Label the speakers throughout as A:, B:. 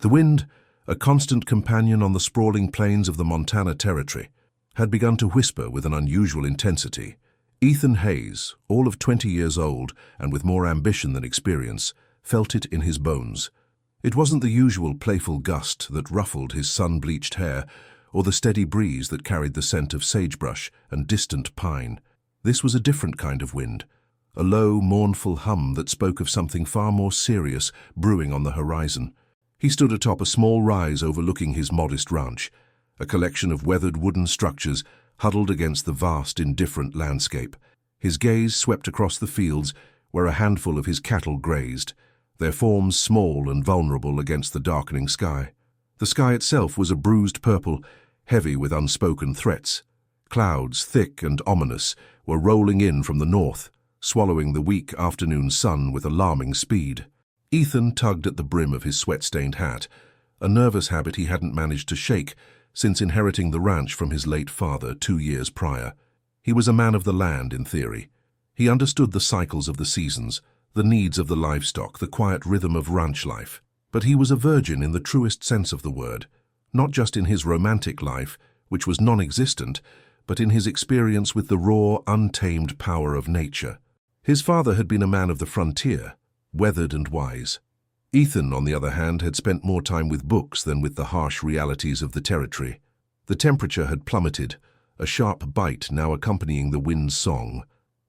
A: The wind, a constant companion on the sprawling plains of the Montana Territory, had begun to whisper with an unusual intensity. Ethan Hayes, all of 20 years old and with more ambition than experience, felt it in his bones. It wasn't the usual playful gust that ruffled his sun-bleached hair or the steady breeze that carried the scent of sagebrush and distant pine. This was a different kind of wind, a low, mournful hum that spoke of something far more serious brewing on the horizon. He stood atop a small rise overlooking his modest ranch, a collection of weathered wooden structures huddled against the vast, indifferent landscape. His gaze swept across the fields where a handful of his cattle grazed, their forms small and vulnerable against the darkening sky. The sky itself was a bruised purple, heavy with unspoken threats. Clouds, thick and ominous, were rolling in from the north, swallowing the weak afternoon sun with alarming speed. Ethan tugged at the brim of his sweat-stained hat, a nervous habit he hadn't managed to shake since inheriting the ranch from his late father 2 years prior. He was a man of the land, in theory. He understood the cycles of the seasons, the needs of the livestock, the quiet rhythm of ranch life. But he was a virgin in the truest sense of the word, not just in his romantic life, which was non-existent, but in his experience with the raw, untamed power of nature. His father had been a man of the frontier, weathered and wise. Ethan, on the other hand, had spent more time with books than with the harsh realities of the territory. The temperature had plummeted, a sharp bite now accompanying the wind's song.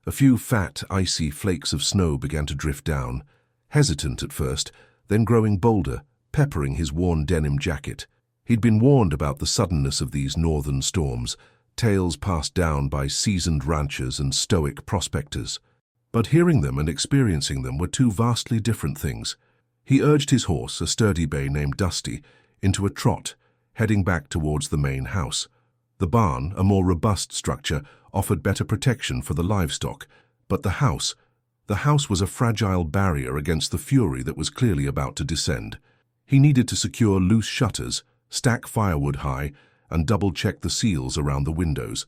A: A few fat, icy flakes of snow began to drift down, hesitant at first, then growing bolder, peppering his worn denim jacket. He'd been warned about the suddenness of these northern storms, tales passed down by seasoned ranchers and stoic prospectors. But hearing them and experiencing them were two vastly different things. He urged his horse, a sturdy bay named Dusty, into a trot, heading back towards the main house. The barn, a more robust structure, offered better protection for the livestock, but the house was a fragile barrier against the fury that was clearly about to descend. He needed to secure loose shutters, stack firewood high, and double-check the seals around the windows.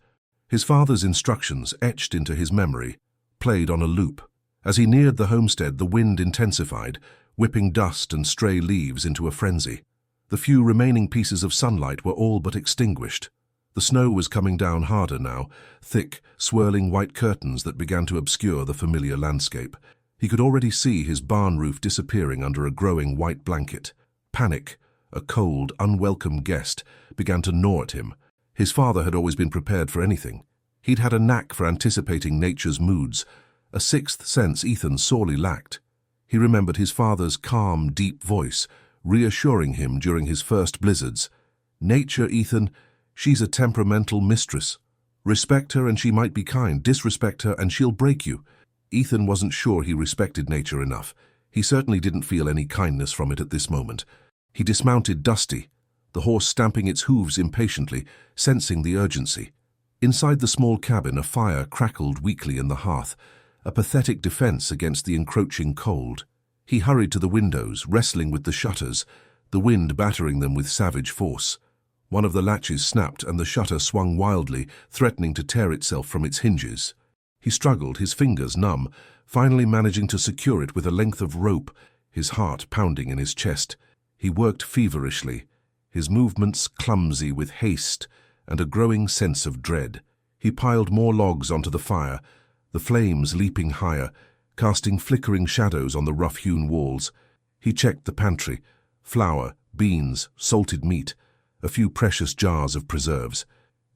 A: His father's instructions, etched into his memory, played on a loop. As he neared the homestead, the wind intensified, whipping dust and stray leaves into a frenzy. The few remaining pieces of sunlight were all but extinguished. The snow was coming down harder now, thick, swirling white curtains that began to obscure the familiar landscape. He could already see his barn roof disappearing under a growing white blanket. Panic, a cold, unwelcome guest, began to gnaw at him. His father had always been prepared for anything. He'd had a knack for anticipating nature's moods, a sixth sense Ethan sorely lacked. He remembered his father's calm, deep voice, reassuring him during his first blizzards. "Nature, Ethan, she's a temperamental mistress. Respect her and she might be kind. Disrespect her and she'll break you." Ethan wasn't sure he respected nature enough. He certainly didn't feel any kindness from it at this moment. He dismounted Dusty, the horse stamping its hooves impatiently, sensing the urgency. Inside the small cabin, a fire crackled weakly in the hearth, a pathetic defense against the encroaching cold. He hurried to the windows, wrestling with the shutters, the wind battering them with savage force. One of the latches snapped and the shutter swung wildly, threatening to tear itself from its hinges. He struggled, his fingers numb, finally managing to secure it with a length of rope, his heart pounding in his chest. He worked feverishly, his movements clumsy with haste and a growing sense of dread. He piled more logs onto the fire, the flames leaping higher, casting flickering shadows on the rough-hewn walls. He checked the pantry: flour, beans, salted meat, a few precious jars of preserves.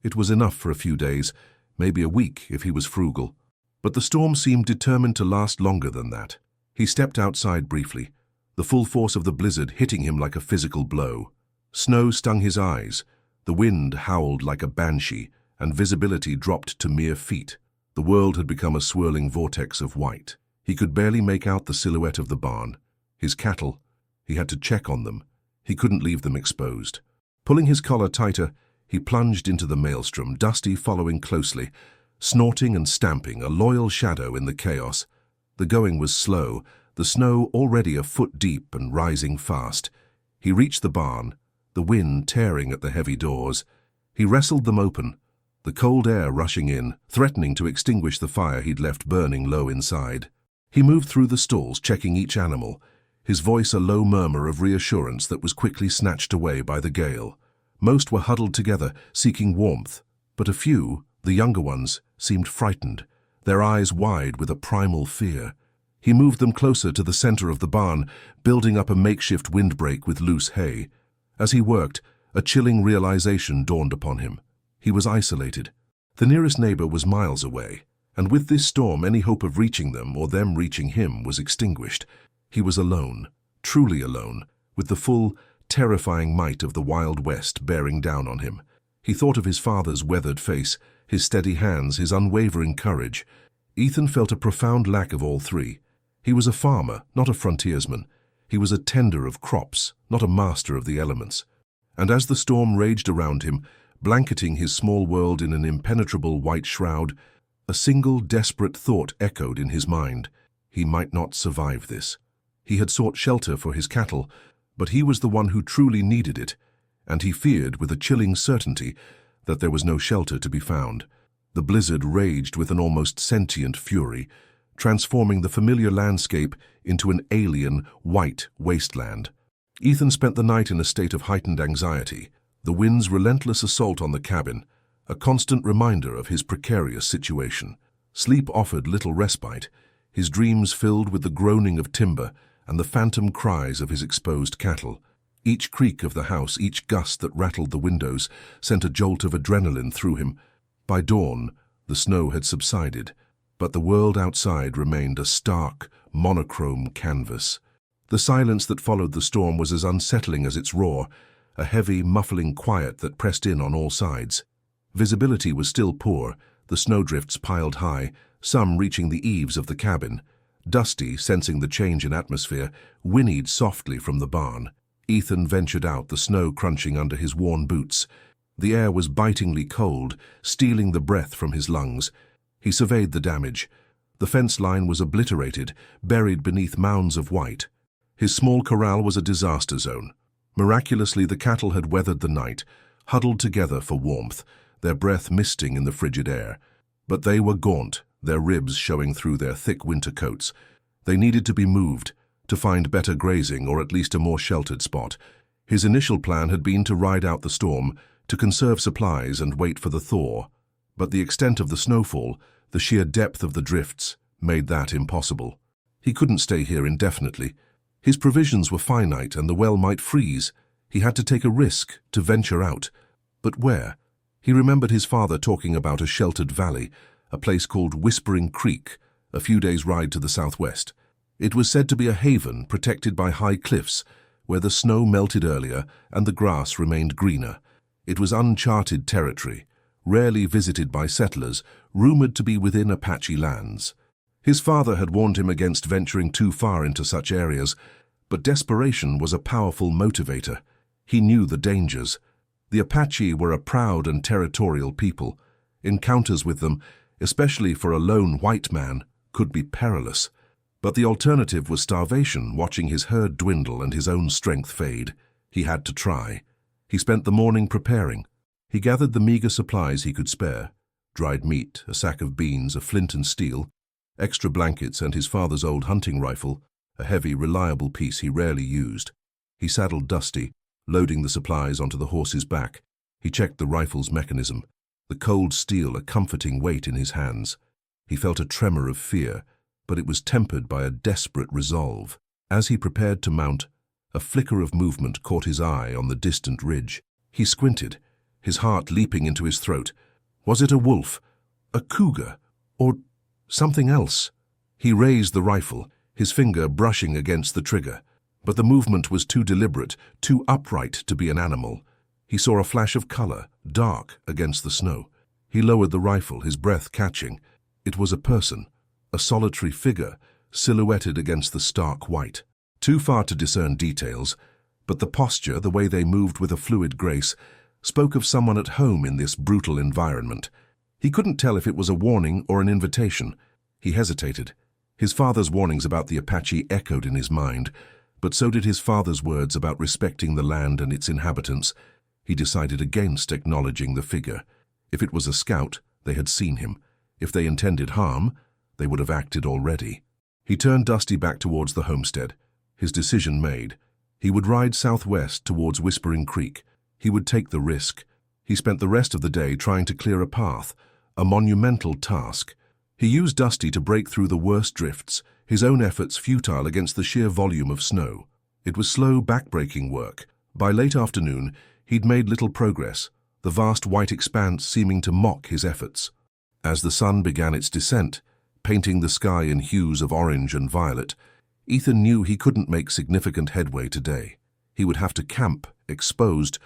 A: It was enough for a few days, maybe a week if he was frugal. But the storm seemed determined to last longer than that. He stepped outside briefly, the full force of the blizzard hitting him like a physical blow. Snow stung his eyes, the wind howled like a banshee, and visibility dropped to mere feet. The world had become a swirling vortex of white. He could barely make out the silhouette of the barn. His cattle, he had to check on them. He couldn't leave them exposed. Pulling his collar tighter, he plunged into the maelstrom, Dusty following closely, snorting and stamping, a loyal shadow in the chaos. The going was slow, the snow already a foot deep and rising fast. He reached the barn, the wind tearing at the heavy doors. He wrestled them open, the cold air rushing in, threatening to extinguish the fire he'd left burning low inside. He moved through the stalls, checking each animal, his voice a low murmur of reassurance that was quickly snatched away by the gale. Most were huddled together, seeking warmth, but a few, the younger ones, seemed frightened, their eyes wide with a primal fear. He moved them closer to the center of the barn, building up a makeshift windbreak with loose hay. As he worked, a chilling realization dawned upon him. He was isolated. The nearest neighbor was miles away, and with this storm any hope of reaching them or them reaching him was extinguished. He was alone, truly alone, with the full, terrifying might of the Wild West bearing down on him. He thought of his father's weathered face, his steady hands, his unwavering courage. Ethan felt a profound lack of all three. He was a farmer, not a frontiersman. He was a tender of crops, not a master of the elements. And as the storm raged around him, blanketing his small world in an impenetrable white shroud, a single desperate thought echoed in his mind. He might not survive this. He had sought shelter for his cattle, but he was the one who truly needed it, and he feared with a chilling certainty that there was no shelter to be found. The blizzard raged with an almost sentient fury, transforming the familiar landscape into an alien, white wasteland. Ethan spent the night in a state of heightened anxiety, the wind's relentless assault on the cabin, a constant reminder of his precarious situation. Sleep offered little respite, his dreams filled with the groaning of timber and the phantom cries of his exposed cattle. Each creak of the house, each gust that rattled the windows, sent a jolt of adrenaline through him. By dawn, the snow had subsided, but the world outside remained a stark, monochrome canvas. The silence that followed the storm was as unsettling as its roar, a heavy, muffling quiet that pressed in on all sides. Visibility was still poor, the snowdrifts piled high, some reaching the eaves of the cabin. Dusty, sensing the change in atmosphere, whinnied softly from the barn. Ethan ventured out, the snow crunching under his worn boots. The air was bitingly cold, stealing the breath from his lungs. He surveyed the damage. The fence line was obliterated, buried beneath mounds of white. His small corral was a disaster zone. Miraculously, the cattle had weathered the night, huddled together for warmth, their breath misting in the frigid air. But they were gaunt, their ribs showing through their thick winter coats. They needed to be moved, to find better grazing or at least a more sheltered spot. His initial plan had been to ride out the storm, to conserve supplies and wait for the thaw. But the extent of the snowfall, the sheer depth of the drifts, made that impossible. He couldn't stay here indefinitely. His provisions were finite and the well might freeze. He had to take a risk, to venture out. But where? He remembered his father talking about a sheltered valley, a place called Whispering Creek, a few days' ride to the southwest. It was said to be a haven protected by high cliffs, where the snow melted earlier and the grass remained greener. It was uncharted territory, rarely visited by settlers, rumored to be within Apache lands. His father had warned him against venturing too far into such areas, but desperation was a powerful motivator. He knew the dangers. The Apache were a proud and territorial people. Encounters with them, especially for a lone white man, could be perilous. But the alternative was starvation, watching his herd dwindle and his own strength fade. He had to try. He spent the morning preparing. He gathered the meager supplies he could spare: dried meat, a sack of beans, a flint and steel, extra blankets and his father's old hunting rifle, a heavy, reliable piece he rarely used. He saddled Dusty, loading the supplies onto the horse's back. He checked the rifle's mechanism, the cold steel a comforting weight in his hands. He felt a tremor of fear, but it was tempered by a desperate resolve. As he prepared to mount, a flicker of movement caught his eye on the distant ridge. He squinted, his heart leaping into his throat. Was it a wolf, a cougar, or something else? He raised the rifle, his finger brushing against the trigger. But the movement was too deliberate, too upright to be an animal. He saw a flash of color, dark against the snow. He lowered the rifle, his breath catching. It was a person, a solitary figure, silhouetted against the stark white. Too far to discern details, but the posture, the way they moved with a fluid grace, spoke of someone at home in this brutal environment. He couldn't tell if it was a warning or an invitation. He hesitated. His father's warnings about the Apache echoed in his mind, but so did his father's words about respecting the land and its inhabitants. He decided against acknowledging the figure. If it was a scout, they had seen him. If they intended harm, they would have acted already. He turned Dusty back towards the homestead. his decision made. He would ride southwest towards Whispering Creek. He would take the risk. He spent the rest of the day trying to clear a path, a monumental task. He used Dusty to break through the worst drifts, his own efforts futile against the sheer volume of snow. It was slow, back-breaking work. By late afternoon, he'd made little progress, the vast white expanse seeming to mock his efforts. As the sun began its descent, painting the sky in hues of orange and violet, Ethan knew he couldn't make significant headway today. He would have to camp, exposed,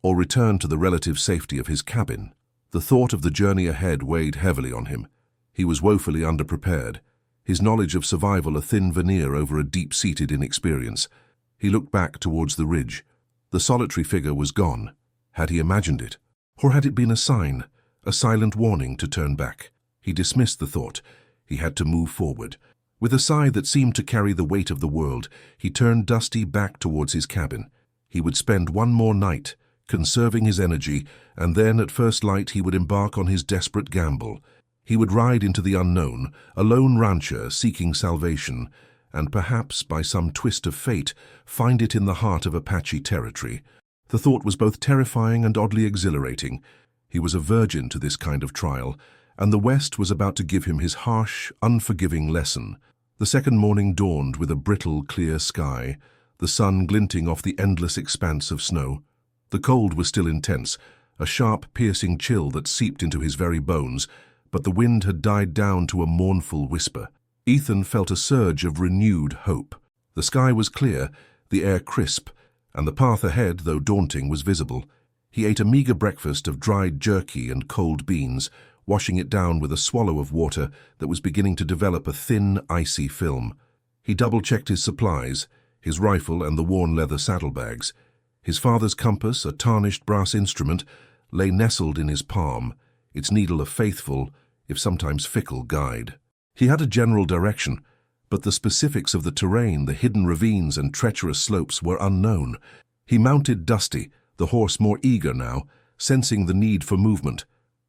A: or return to the relative safety of his cabin. The thought of the journey ahead weighed heavily on him. He was woefully underprepared, his knowledge of survival a thin veneer over a deep-seated inexperience. He looked back towards the ridge. The solitary figure was gone. Had he imagined it? Or had it been a sign, a silent warning to turn back? He dismissed the thought. He had to move forward. With a sigh that seemed to carry the weight of the world, he turned Dusty back towards his cabin. He would spend one more night, conserving his energy, and then at first light he would embark on his desperate gamble. He would ride into the unknown, a lone rancher seeking salvation, and perhaps, by some twist of fate, find it in the heart of Apache territory. The thought was both terrifying and oddly exhilarating. He was a virgin to this kind of trial, and the West was about to give him his harsh, unforgiving lesson. The second morning dawned with a brittle, clear sky, the sun glinting off the endless expanse of snow. The cold was still intense, a sharp, piercing chill that seeped into his very bones, but the wind had died down to a mournful whisper. Ethan felt a surge of renewed hope. The sky was clear, the air crisp, and the path ahead, though daunting, was visible. He ate a meager breakfast of dried jerky and cold beans, washing it down with a swallow of water that was beginning to develop a thin, icy film. He double-checked his supplies, his rifle and the worn leather saddlebags. His father's compass, a tarnished brass instrument, lay nestled in his palm, its needle a faithful, if sometimes fickle, guide. He had a general direction, but the specifics of the terrain, the hidden ravines and treacherous slopes were unknown. He mounted Dusty, the horse more eager now, sensing the need for movement.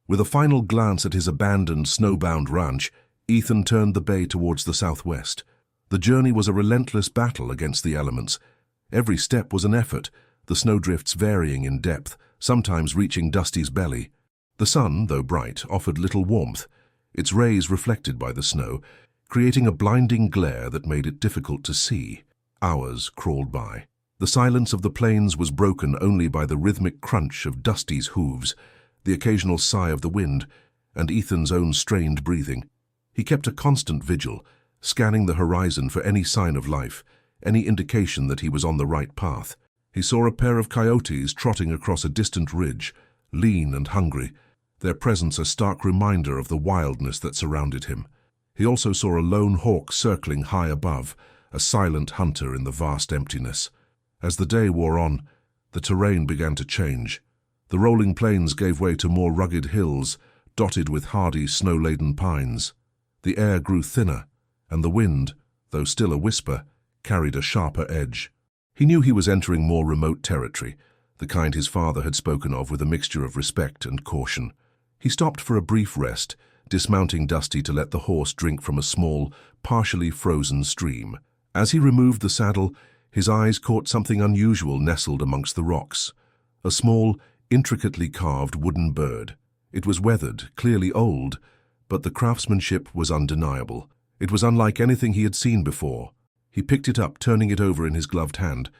A: With a final glance at his abandoned, snowbound ranch, Ethan turned the bay towards the southwest. The journey was a relentless battle against the elements. Every step was an effort, the snowdrifts varying in depth, sometimes reaching Dusty's belly. The sun, though bright, offered little warmth, its rays reflected by the snow, creating a blinding glare that made it difficult to see. Hours crawled by. The silence of the plains was broken only by the rhythmic crunch of Dusty's hooves, the occasional sigh of the wind, and Ethan's own strained breathing. He kept a constant vigil, scanning the horizon for any sign of life, any indication that he was on the right path. He saw a pair of coyotes trotting across a distant ridge, lean and hungry, their presence a stark reminder of the wildness that surrounded him. He also saw a lone hawk circling high above, a silent hunter in the vast emptiness. As the day wore on, the terrain began to change. The rolling plains gave way to more rugged hills, dotted with hardy, snow-laden pines. The air grew thinner, and the wind, though still a whisper, carried a sharper edge. He knew he was entering more remote territory, the kind his father had spoken of with a mixture of respect and caution. He stopped for a brief rest, dismounting Dusty to let the horse drink from a small, partially frozen stream. As he removed the saddle, his eyes caught something unusual nestled amongst the rocks. A small, intricately carved wooden bird. It was weathered, clearly old, but the craftsmanship was undeniable. It was unlike anything he had seen before. He picked it up, turning it over in his gloved hand.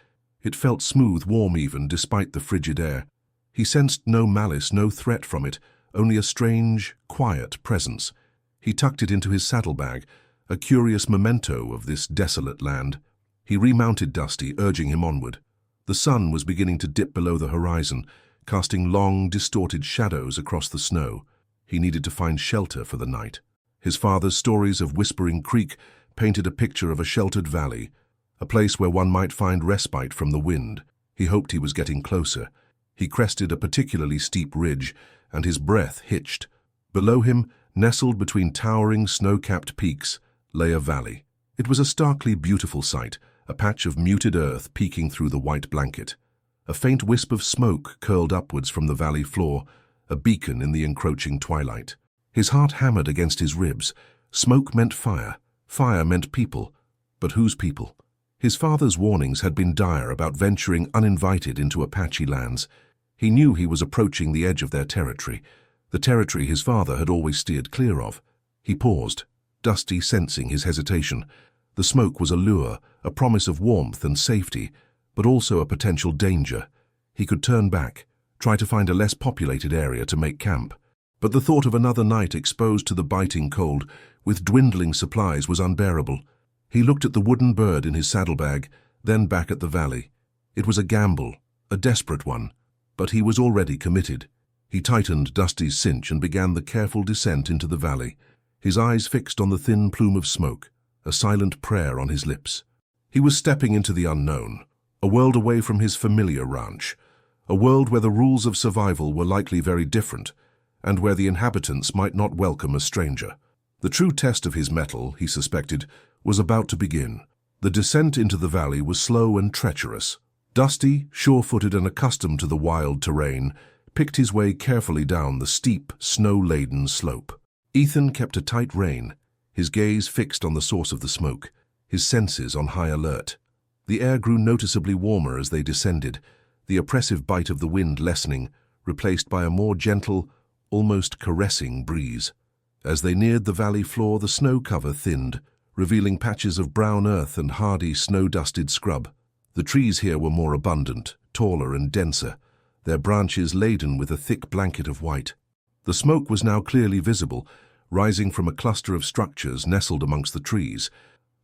A: It felt smooth, warm even, despite the frigid air. He sensed no malice, no threat from it, only a strange, quiet presence. He tucked it into his saddlebag, a curious memento of this desolate land. He remounted Dusty, urging him onward. The sun was beginning to dip below the horizon, casting long, distorted shadows across the snow. He needed to find shelter for the night. His father's stories of Whispering Creek painted a picture of a sheltered valley, a place where one might find respite from the wind. He hoped he was getting closer. He crested a particularly steep ridge, and his breath hitched. Below him, nestled between towering, snow-capped peaks, lay a valley. It was a starkly beautiful sight, a patch of muted earth peeking through the white blanket. A faint wisp of smoke curled upwards from the valley floor, a beacon in the encroaching twilight. His heart hammered against his ribs. Smoke meant fire. Fire meant people. But whose people? His father's warnings had been dire about venturing uninvited into Apache lands. He knew he was approaching the edge of their territory, the territory his father had always steered clear of. He paused, Dusty sensing his hesitation. The smoke was a lure, a promise of warmth and safety, but also a potential danger. He could turn back, try to find a less populated area to make camp. But the thought of another night exposed to the biting cold, with dwindling supplies, was unbearable. He looked at the wooden bird in his saddlebag, then back at the valley. It was a gamble, a desperate one, but he was already committed. He tightened Dusty's cinch and began the careful descent into the valley, his eyes fixed on the thin plume of smoke, a silent prayer on his lips. He was stepping into the unknown, a world away from his familiar ranch, a world where the rules of survival were likely very different, and where the inhabitants might not welcome a stranger. The true test of his mettle, he suspected, was about to begin. The descent into the valley was slow and treacherous. Dusty, sure-footed and accustomed to the wild terrain, picked his way carefully down the steep, snow-laden slope. Ethan kept a tight rein, his gaze fixed on the source of the smoke, his senses on high alert. The air grew noticeably warmer as they descended, the oppressive bite of the wind lessening, replaced by a more gentle, almost caressing breeze. As they neared the valley floor, the snow cover thinned, revealing patches of brown earth and hardy, snow-dusted scrub. The trees here were more abundant, taller and denser, their branches laden with a thick blanket of white. The smoke was now clearly visible, rising from a cluster of structures nestled amongst the trees,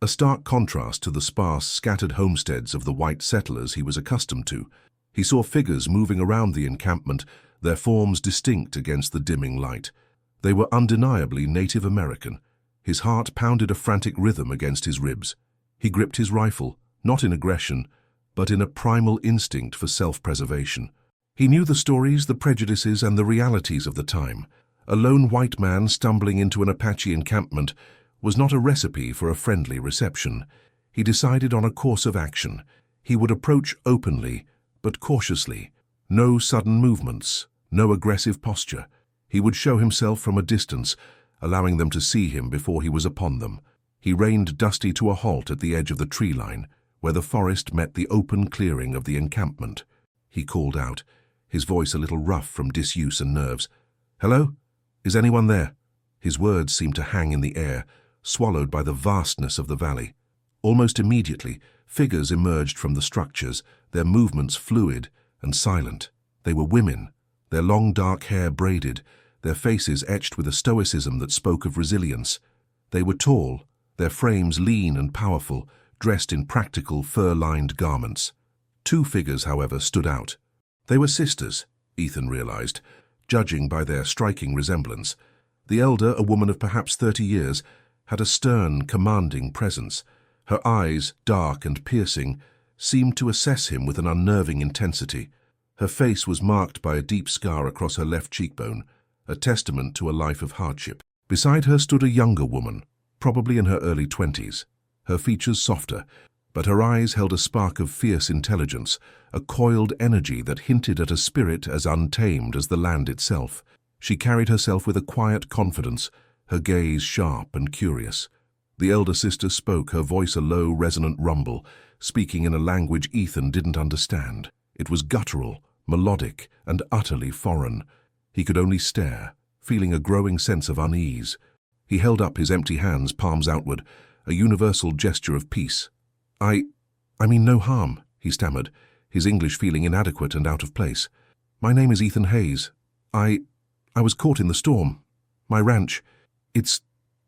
A: a stark contrast to the sparse, scattered homesteads of the white settlers he was accustomed to. He saw figures moving around the encampment, their forms distinct against the dimming light. They were undeniably Native American. His heart pounded a frantic rhythm against his ribs. He gripped his rifle, not in aggression, but in a primal instinct for self-preservation. He knew the stories, the prejudices, and the realities of the time. A lone white man stumbling into an Apache encampment was not a recipe for a friendly reception. He decided on a course of action. He would approach openly, but cautiously. No sudden movements, no aggressive posture. He would show himself from a distance, allowing them to see him before he was upon them. He reined Dusty to a halt at the edge of the tree line, where the forest met the open clearing of the encampment. He called out, his voice a little rough from disuse and nerves. "Hello? Is anyone there?" His words seemed to hang in the air, swallowed by the vastness of the valley. Almost immediately, figures emerged from the structures, their movements fluid and silent. They were women, their long dark hair braided, their faces etched with a stoicism that spoke of resilience. They were tall, their frames lean and powerful, dressed in practical fur-lined garments. Two figures, however, stood out. They were sisters, Ethan realized, judging by their striking resemblance. The elder, a woman of perhaps 30 years, had a stern, commanding presence. Her eyes, dark and piercing, seemed to assess him with an unnerving intensity. Her face was marked by a deep scar across her left cheekbone, a testament to a life of hardship. Beside her stood a younger woman, probably in her early 20s, her features softer, but her eyes held a spark of fierce intelligence, a coiled energy that hinted at a spirit as untamed as the land itself. She carried herself with a quiet confidence, her gaze sharp and curious. The elder sister spoke, her voice a low, resonant rumble, speaking in a language Ethan didn't understand. It was guttural, melodic, and utterly foreign. He could only stare, feeling a growing sense of unease. He held up his empty hands, palms outward, a universal gesture of peace. I mean no harm," he stammered, his English feeling inadequate and out of place. "My name is Ethan Hayes. I was caught in the storm. My ranch, it's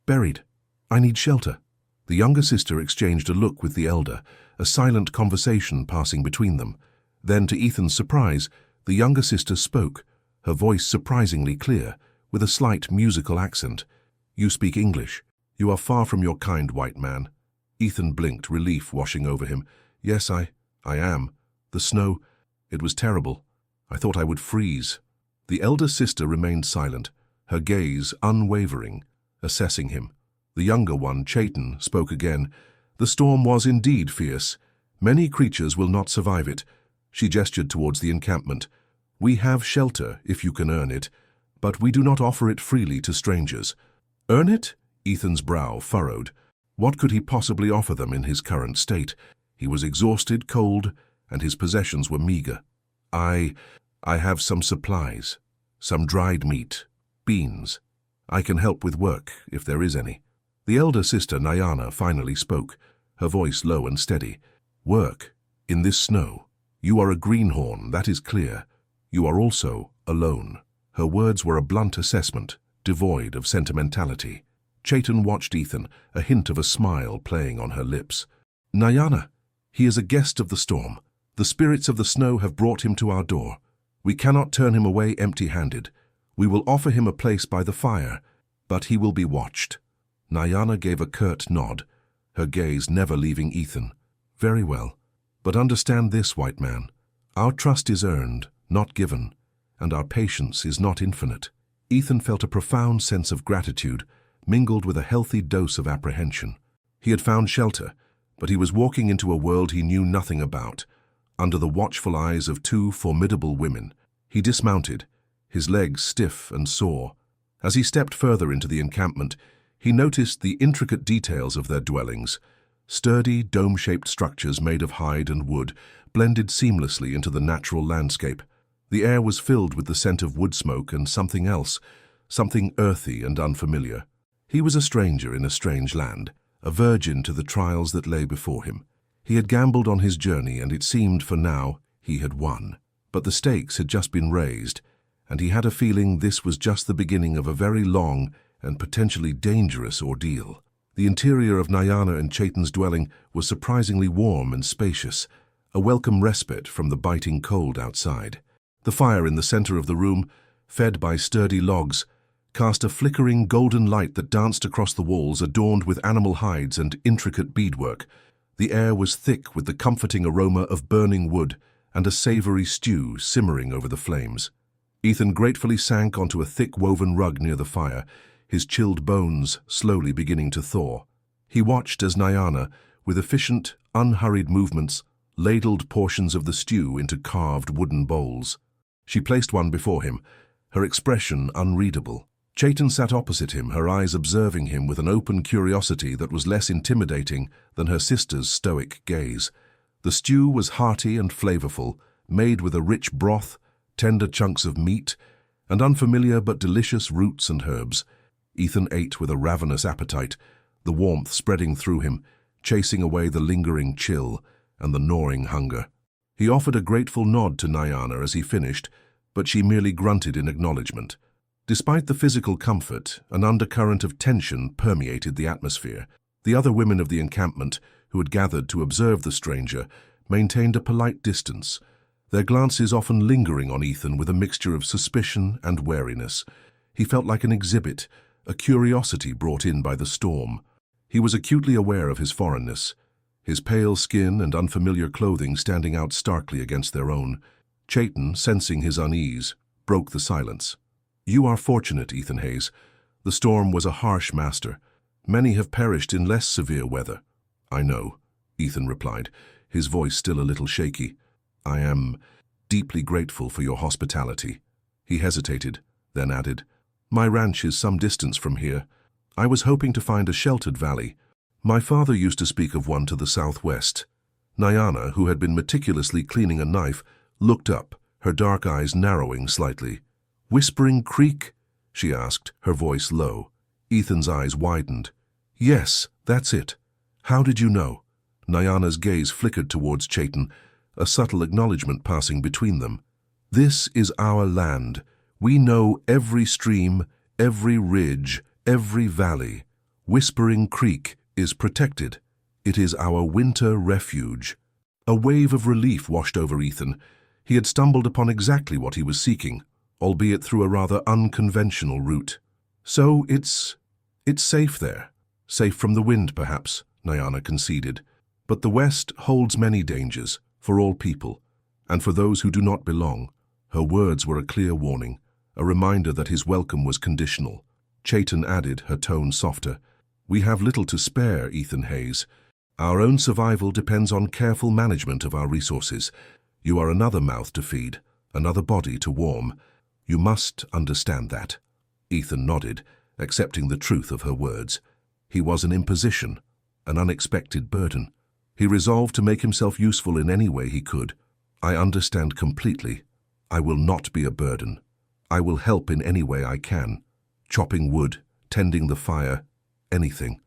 A: buried. I need shelter." The younger sister exchanged a look with the elder, a silent conversation passing between them. Then, to Ethan's surprise, the younger sister spoke, her voice surprisingly clear, with a slight musical accent. "You speak English. You are far from your kind, white man." Ethan blinked, relief washing over him. "Yes, I am. The snow, it was terrible. I thought I would freeze." The elder sister remained silent, her gaze unwavering, assessing him. The younger one, Chayton, spoke again. "The storm was indeed fierce. Many creatures will not survive it." She gestured towards the encampment. "We have shelter, if you can earn it, but we do not offer it freely to strangers." "Earn it?" Ethan's brow furrowed. What could he possibly offer them in his current state? He was exhausted, cold, and his possessions were meager. I have some supplies, some dried meat, beans. I can help with work, if there is any. The elder sister, Nayana, finally spoke, her voice low and steady. Work, in this snow. You are a greenhorn, that is clear. You are also alone. Her words were a blunt assessment, devoid of sentimentality. Chaitan watched Ethan, a hint of a smile playing on her lips. Nayana, he is a guest of the storm. The spirits of the snow have brought him to our door. We cannot turn him away empty-handed. We will offer him a place by the fire, but he will be watched. Nayana gave a curt nod, her gaze never leaving Ethan. Very well. But understand this, white man. Our trust is earned, not given, and our patience is not infinite. Ethan felt a profound sense of gratitude, mingled with a healthy dose of apprehension. He had found shelter, but he was walking into a world he knew nothing about, under the watchful eyes of two formidable women. He dismounted, his legs stiff and sore. As he stepped further into the encampment, he noticed the intricate details of their dwellings. Sturdy, dome-shaped structures made of hide and wood blended seamlessly into the natural landscape. The air was filled with the scent of wood smoke and something else, something earthy and unfamiliar. He was a stranger in a strange land, a virgin to the trials that lay before him. He had gambled on his journey, and it seemed, for now, he had won. But the stakes had just been raised, and he had a feeling this was just the beginning of a very long and potentially dangerous ordeal. The interior of Nayana and Chaitan's dwelling was surprisingly warm and spacious, a welcome respite from the biting cold outside. The fire in the center of the room, fed by sturdy logs, cast a flickering golden light that danced across the walls adorned with animal hides and intricate beadwork. The air was thick with the comforting aroma of burning wood and a savory stew simmering over the flames. Ethan gratefully sank onto a thick woven rug near the fire, his chilled bones slowly beginning to thaw. He watched as Nayana, with efficient, unhurried movements, ladled portions of the stew into carved wooden bowls. She placed one before him, her expression unreadable. Chaitan sat opposite him, her eyes observing him with an open curiosity that was less intimidating than her sister's stoic gaze. The stew was hearty and flavorful, made with a rich broth, tender chunks of meat, and unfamiliar but delicious roots and herbs. Ethan ate with a ravenous appetite, the warmth spreading through him, chasing away the lingering chill and the gnawing hunger. He offered a grateful nod to Nayana as he finished, but she merely grunted in acknowledgement. Despite the physical comfort, an undercurrent of tension permeated the atmosphere. The other women of the encampment, who had gathered to observe the stranger, maintained a polite distance, their glances often lingering on Ethan with a mixture of suspicion and wariness. He felt like an exhibit, a curiosity brought in by the storm. He was acutely aware of his foreignness, his pale skin and unfamiliar clothing standing out starkly against their own. Chaitan, sensing his unease, broke the silence. You are fortunate, Ethan Hayes. The storm was a harsh master. Many have perished in less severe weather. I know, Ethan replied, his voice still a little shaky. I am deeply grateful for your hospitality. He hesitated, then added, My ranch is some distance from here. I was hoping to find a sheltered valley. My father used to speak of one to the southwest. Nayana, who had been meticulously cleaning a knife, looked up, her dark eyes narrowing slightly. Whispering Creek? She asked, her voice low. Ethan's eyes widened. Yes, that's it. How did you know? Nayana's gaze flickered towards Chaitan, a subtle acknowledgement passing between them. This is our land. We know every stream, every ridge, every valley. Whispering Creek is protected. It is our winter refuge. A wave of relief washed over Ethan. He had stumbled upon exactly what he was seeking, albeit through a rather unconventional route. So it's safe there. Safe from the wind, perhaps, Nayana conceded. But the West holds many dangers, for all people, and for those who do not belong. Her words were a clear warning, a reminder that his welcome was conditional. Chaitan added, her tone softer, We have little to spare, Ethan Hayes. Our own survival depends on careful management of our resources. You are another mouth to feed, another body to warm. You must understand that. Ethan nodded, accepting the truth of her words. He was an imposition, an unexpected burden. He resolved to make himself useful in any way he could. "I understand completely. I will not be a burden. I will help in any way I can. Chopping wood, tending the fire, anything."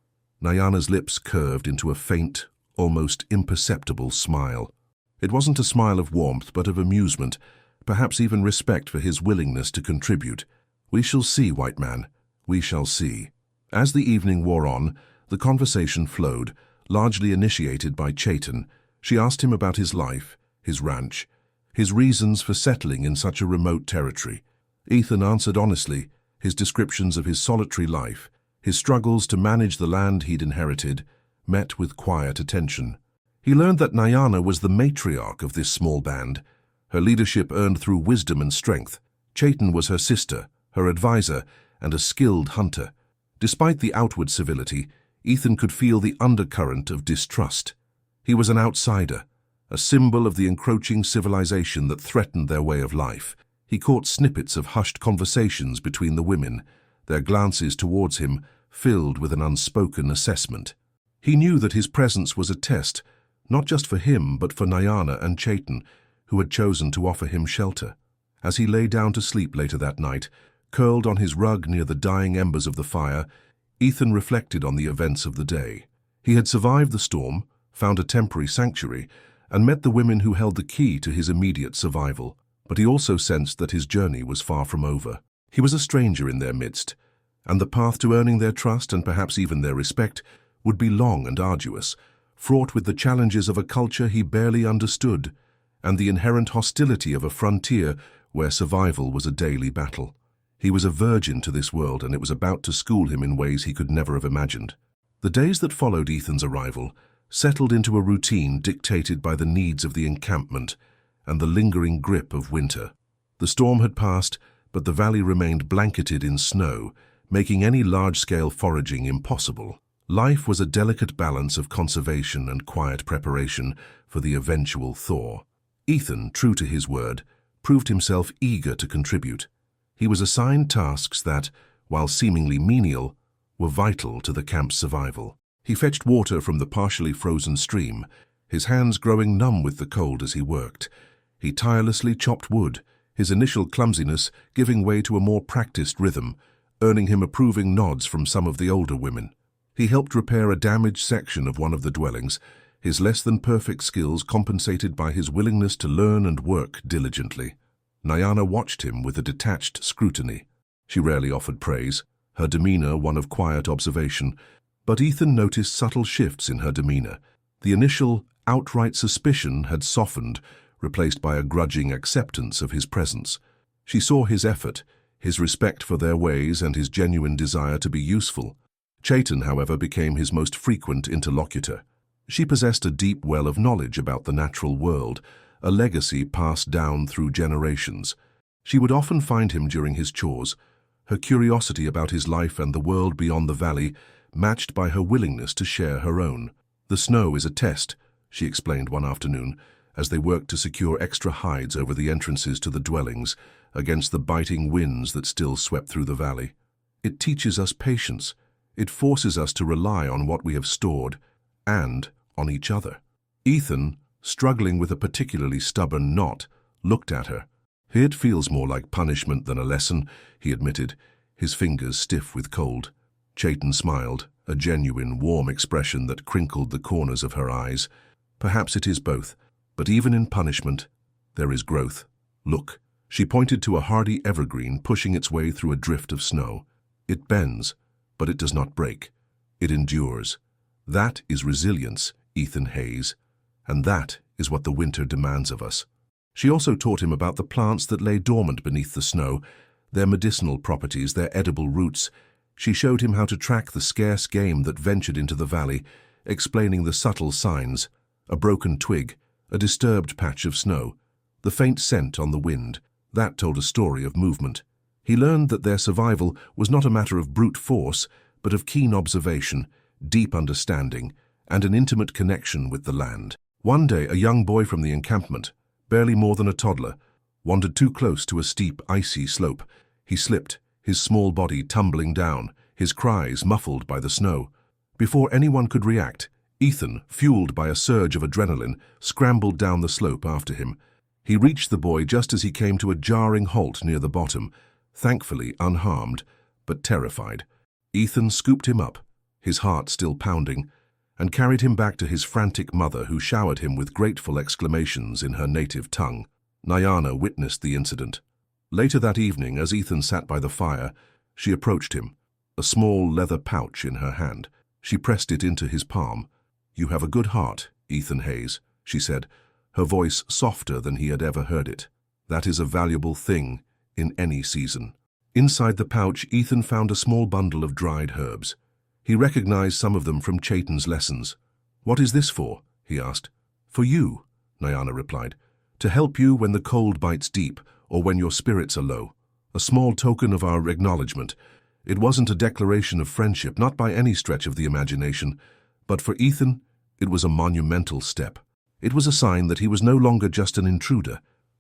A: Nyana's lips curved into a faint, almost imperceptible smile. It wasn't a smile of warmth, but of amusement, perhaps even respect for his willingness to contribute. "We shall see, white man. We shall see." As the evening wore on, the conversation flowed, largely initiated by Chaitan. She asked him about his life, his ranch, his reasons for settling in such a remote territory. Ethan answered honestly, his descriptions of his solitary life, his struggles to manage the land he'd inherited, met with quiet attention. He learned that Nyana was the matriarch of this small band, her leadership earned through wisdom and strength. Chaitan was her sister, her advisor, and a skilled hunter. Despite the outward civility, Ethan could feel the undercurrent of distrust. He was an outsider, a symbol of the encroaching civilization that threatened their way of life. He caught snippets of hushed conversations between the women, their glances towards him filled with an unspoken assessment. He knew that his presence was a test, not just for him but for Nyana and Chaitan, who had chosen to offer him shelter. As he lay down to sleep later that night, curled on his rug near the dying embers of the fire, Ethan reflected on the events of the day. He had survived the storm, found a temporary sanctuary, and met the women who held the key to his immediate survival. But he also sensed that his journey was far from over. He was a stranger in their midst, and the path to earning their trust and perhaps even their respect would be long and arduous, fraught with the challenges of a culture he barely understood, and the inherent hostility of a frontier where survival was a daily battle. He was a virgin to this world, and it was about to school him in ways he could never have imagined. The days that followed Ethan's arrival settled into a routine dictated by the needs of the encampment and the lingering grip of winter. The storm had passed, but the valley remained blanketed in snow, making any large-scale foraging impossible. Life was a delicate balance of conservation and quiet preparation for the eventual thaw. Ethan, true to his word, proved himself eager to contribute. He was assigned tasks that, while seemingly menial, were vital to the camp's survival. He fetched water from the partially frozen stream, his hands growing numb with the cold as he worked. He tirelessly chopped wood, his initial clumsiness giving way to a more practiced rhythm, earning him approving nods from some of the older women. He helped repair a damaged section of one of the dwellings, his less-than-perfect skills compensated by his willingness to learn and work diligently. Nyana watched him with a detached scrutiny. She rarely offered praise, her demeanor one of quiet observation, but Ethan noticed subtle shifts in her demeanor. The initial, outright suspicion had softened, replaced by a grudging acceptance of his presence. She saw his effort, his respect for their ways, and his genuine desire to be useful. Chaitan, however, became his most frequent interlocutor. She possessed a deep well of knowledge about the natural world, a legacy passed down through generations. She would often find him during his chores, her curiosity about his life and the world beyond the valley matched by her willingness to share her own. "The snow is a test," she explained one afternoon, as they worked to secure extra hides over the entrances to the dwellings against the biting winds that still swept through the valley. "It teaches us patience. It forces us to rely on what we have stored and on each other." Ethan, struggling with a particularly stubborn knot, looked at her. "It feels more like punishment than a lesson," he admitted, his fingers stiff with cold. Chaitan smiled, a genuine, warm expression that crinkled the corners of her eyes. "Perhaps it is both, but even in punishment, there is growth. Look." She pointed to a hardy evergreen pushing its way through a drift of snow. "It bends, but it does not break. It endures. That is resilience, Ethan Hayes. And that is what the winter demands of us." She also taught him about the plants that lay dormant beneath the snow, their medicinal properties, their edible roots. She showed him how to track the scarce game that ventured into the valley, explaining the subtle signs: a broken twig, a disturbed patch of snow, the faint scent on the wind. That told a story of movement. He learned that their survival was not a matter of brute force, but of keen observation, deep understanding, and an intimate connection with the land. One day, a young boy from the encampment, barely more than a toddler, wandered too close to a steep, icy slope. He slipped, his small body tumbling down, his cries muffled by the snow. Before anyone could react, Ethan, fueled by a surge of adrenaline, scrambled down the slope after him. He reached the boy just as he came to a jarring halt near the bottom, thankfully unharmed, but terrified. Ethan scooped him up, his heart still pounding, and carried him back to his frantic mother, who showered him with grateful exclamations in her native tongue. Nyana witnessed the incident. Later that evening, as Ethan sat by the fire, she approached him, a small leather pouch in her hand. She pressed it into his palm. "You have a good heart, Ethan Hayes," she said, her voice softer than he had ever heard it. "That is a valuable thing in any season." Inside the pouch, Ethan found a small bundle of dried herbs. He recognized some of them from Chaitan's lessons. "What is this for?" he asked. "For you," Nyana replied. "To help you when the cold bites deep or when your spirits are low. A small token of our acknowledgement. It wasn't a declaration of friendship, not by any stretch of the imagination, but for Ethan, it was a monumental step. It was a sign that he was no longer just an intruder,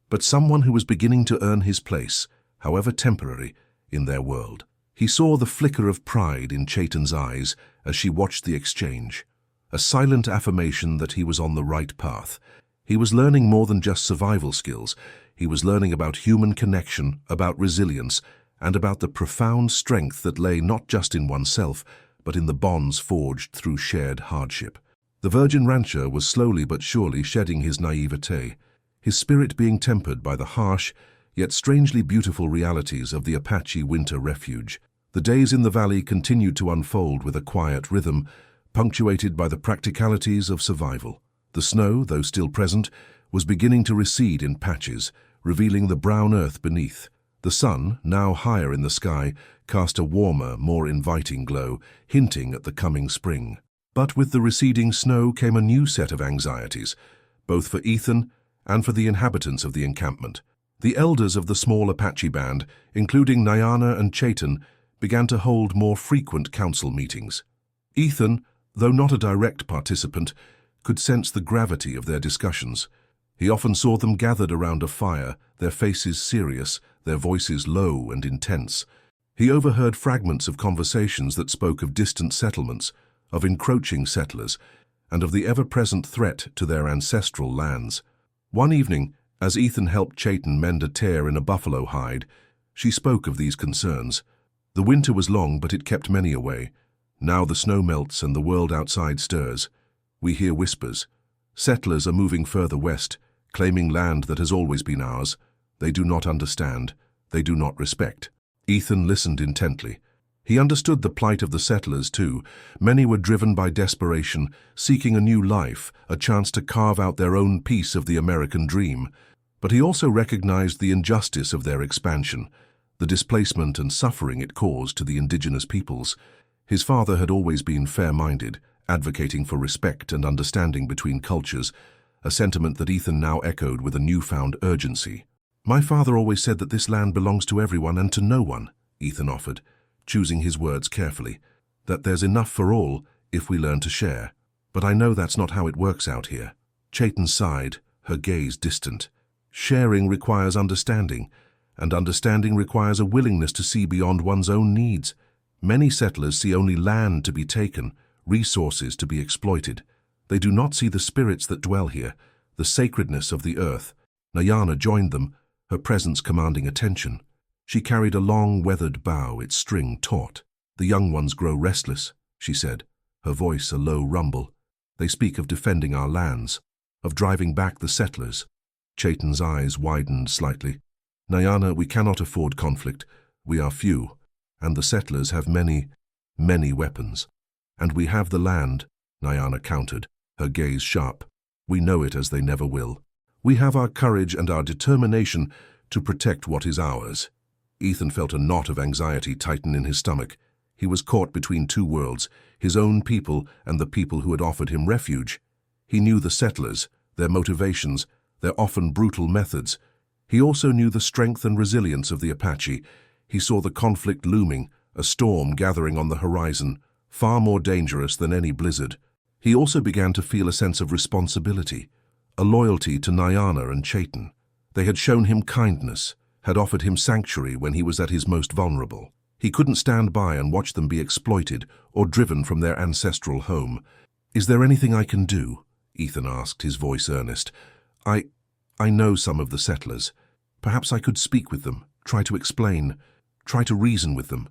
A: but someone who was beginning to earn his place, however temporary, in their world. He saw the flicker of pride in Chaitan's eyes as she watched the exchange, a silent affirmation that he was on the right path. He was learning more than just survival skills. He was learning about human connection, about resilience, and about the profound strength that lay not just in oneself, but in the bonds forged through shared hardship. The virgin rancher was slowly but surely shedding his naivete, his spirit being tempered by the harsh, yet strangely beautiful realities of the Apache winter refuge. The days in the valley continued to unfold with a quiet rhythm, punctuated by the practicalities of survival. The snow, though still present, was beginning to recede in patches, revealing the brown earth beneath. The sun, now higher in the sky, cast a warmer, more inviting glow, hinting at the coming spring. But with the receding snow came a new set of anxieties, both for Ethan and for the inhabitants of the encampment. The elders of the small Apache band, including Nyana and Chaitan, began to hold more frequent council meetings. Ethan, though not a direct participant, could sense the gravity of their discussions. He often saw them gathered around a fire, their faces serious, their voices low and intense. He overheard fragments of conversations that spoke of distant settlements, of encroaching settlers, and of the ever-present threat to their ancestral lands. One evening, as Ethan helped Chaitan mend a tear in a buffalo hide, she spoke of these concerns. The winter was long, but it kept many away. Now the snow melts and the world outside stirs. We hear whispers. Settlers are moving further west, claiming land that has always been ours. They do not understand. They do not respect. Ethan listened intently. He understood the plight of the settlers, too. Many were driven by desperation, seeking a new life, a chance to carve out their own piece of the American dream. But he also recognized the injustice of their expansion, the displacement and suffering it caused to the indigenous peoples. His father had always been fair-minded, advocating for respect and understanding between cultures, a sentiment that Ethan now echoed with a newfound urgency. "My father always said that this land belongs to everyone and to no one," Ethan offered, choosing his words carefully, "that there's enough for all if we learn to share. But I know that's not how it works out here." Chaitan sighed, her gaze distant. "Sharing requires understanding, and understanding requires a willingness to see beyond one's own needs. Many settlers see only land to be taken, resources to be exploited. They do not see the spirits that dwell here, the sacredness of the earth." Nyana joined them, her presence commanding attention. She carried a long, weathered bow, its string taut. "The young ones grow restless," she said, her voice a low rumble. "They speak of defending our lands, of driving back the settlers." Chaitan's eyes widened slightly. "Nyana, we cannot afford conflict. We are few, and the settlers have many, many weapons. And we have the land," Nyana countered, her gaze sharp. "We know it as they never will. We have our courage and our determination to protect what is ours." Ethan felt a knot of anxiety tighten in his stomach. He was caught between two worlds, his own people and the people who had offered him refuge. He knew the settlers, their motivations, their often brutal methods. He also knew the strength and resilience of the Apache. He saw the conflict looming, a storm gathering on the horizon, far more dangerous than any blizzard. He also began to feel a sense of responsibility, a loyalty to Nyana and Chaitan. They had shown him kindness, had offered him sanctuary when he was at his most vulnerable. He couldn't stand by and watch them be exploited or driven from their ancestral home. "Is there anything I can do?" Ethan asked, his voice earnest. I know some of the settlers. Perhaps I could speak with them, try to explain, try to reason with them."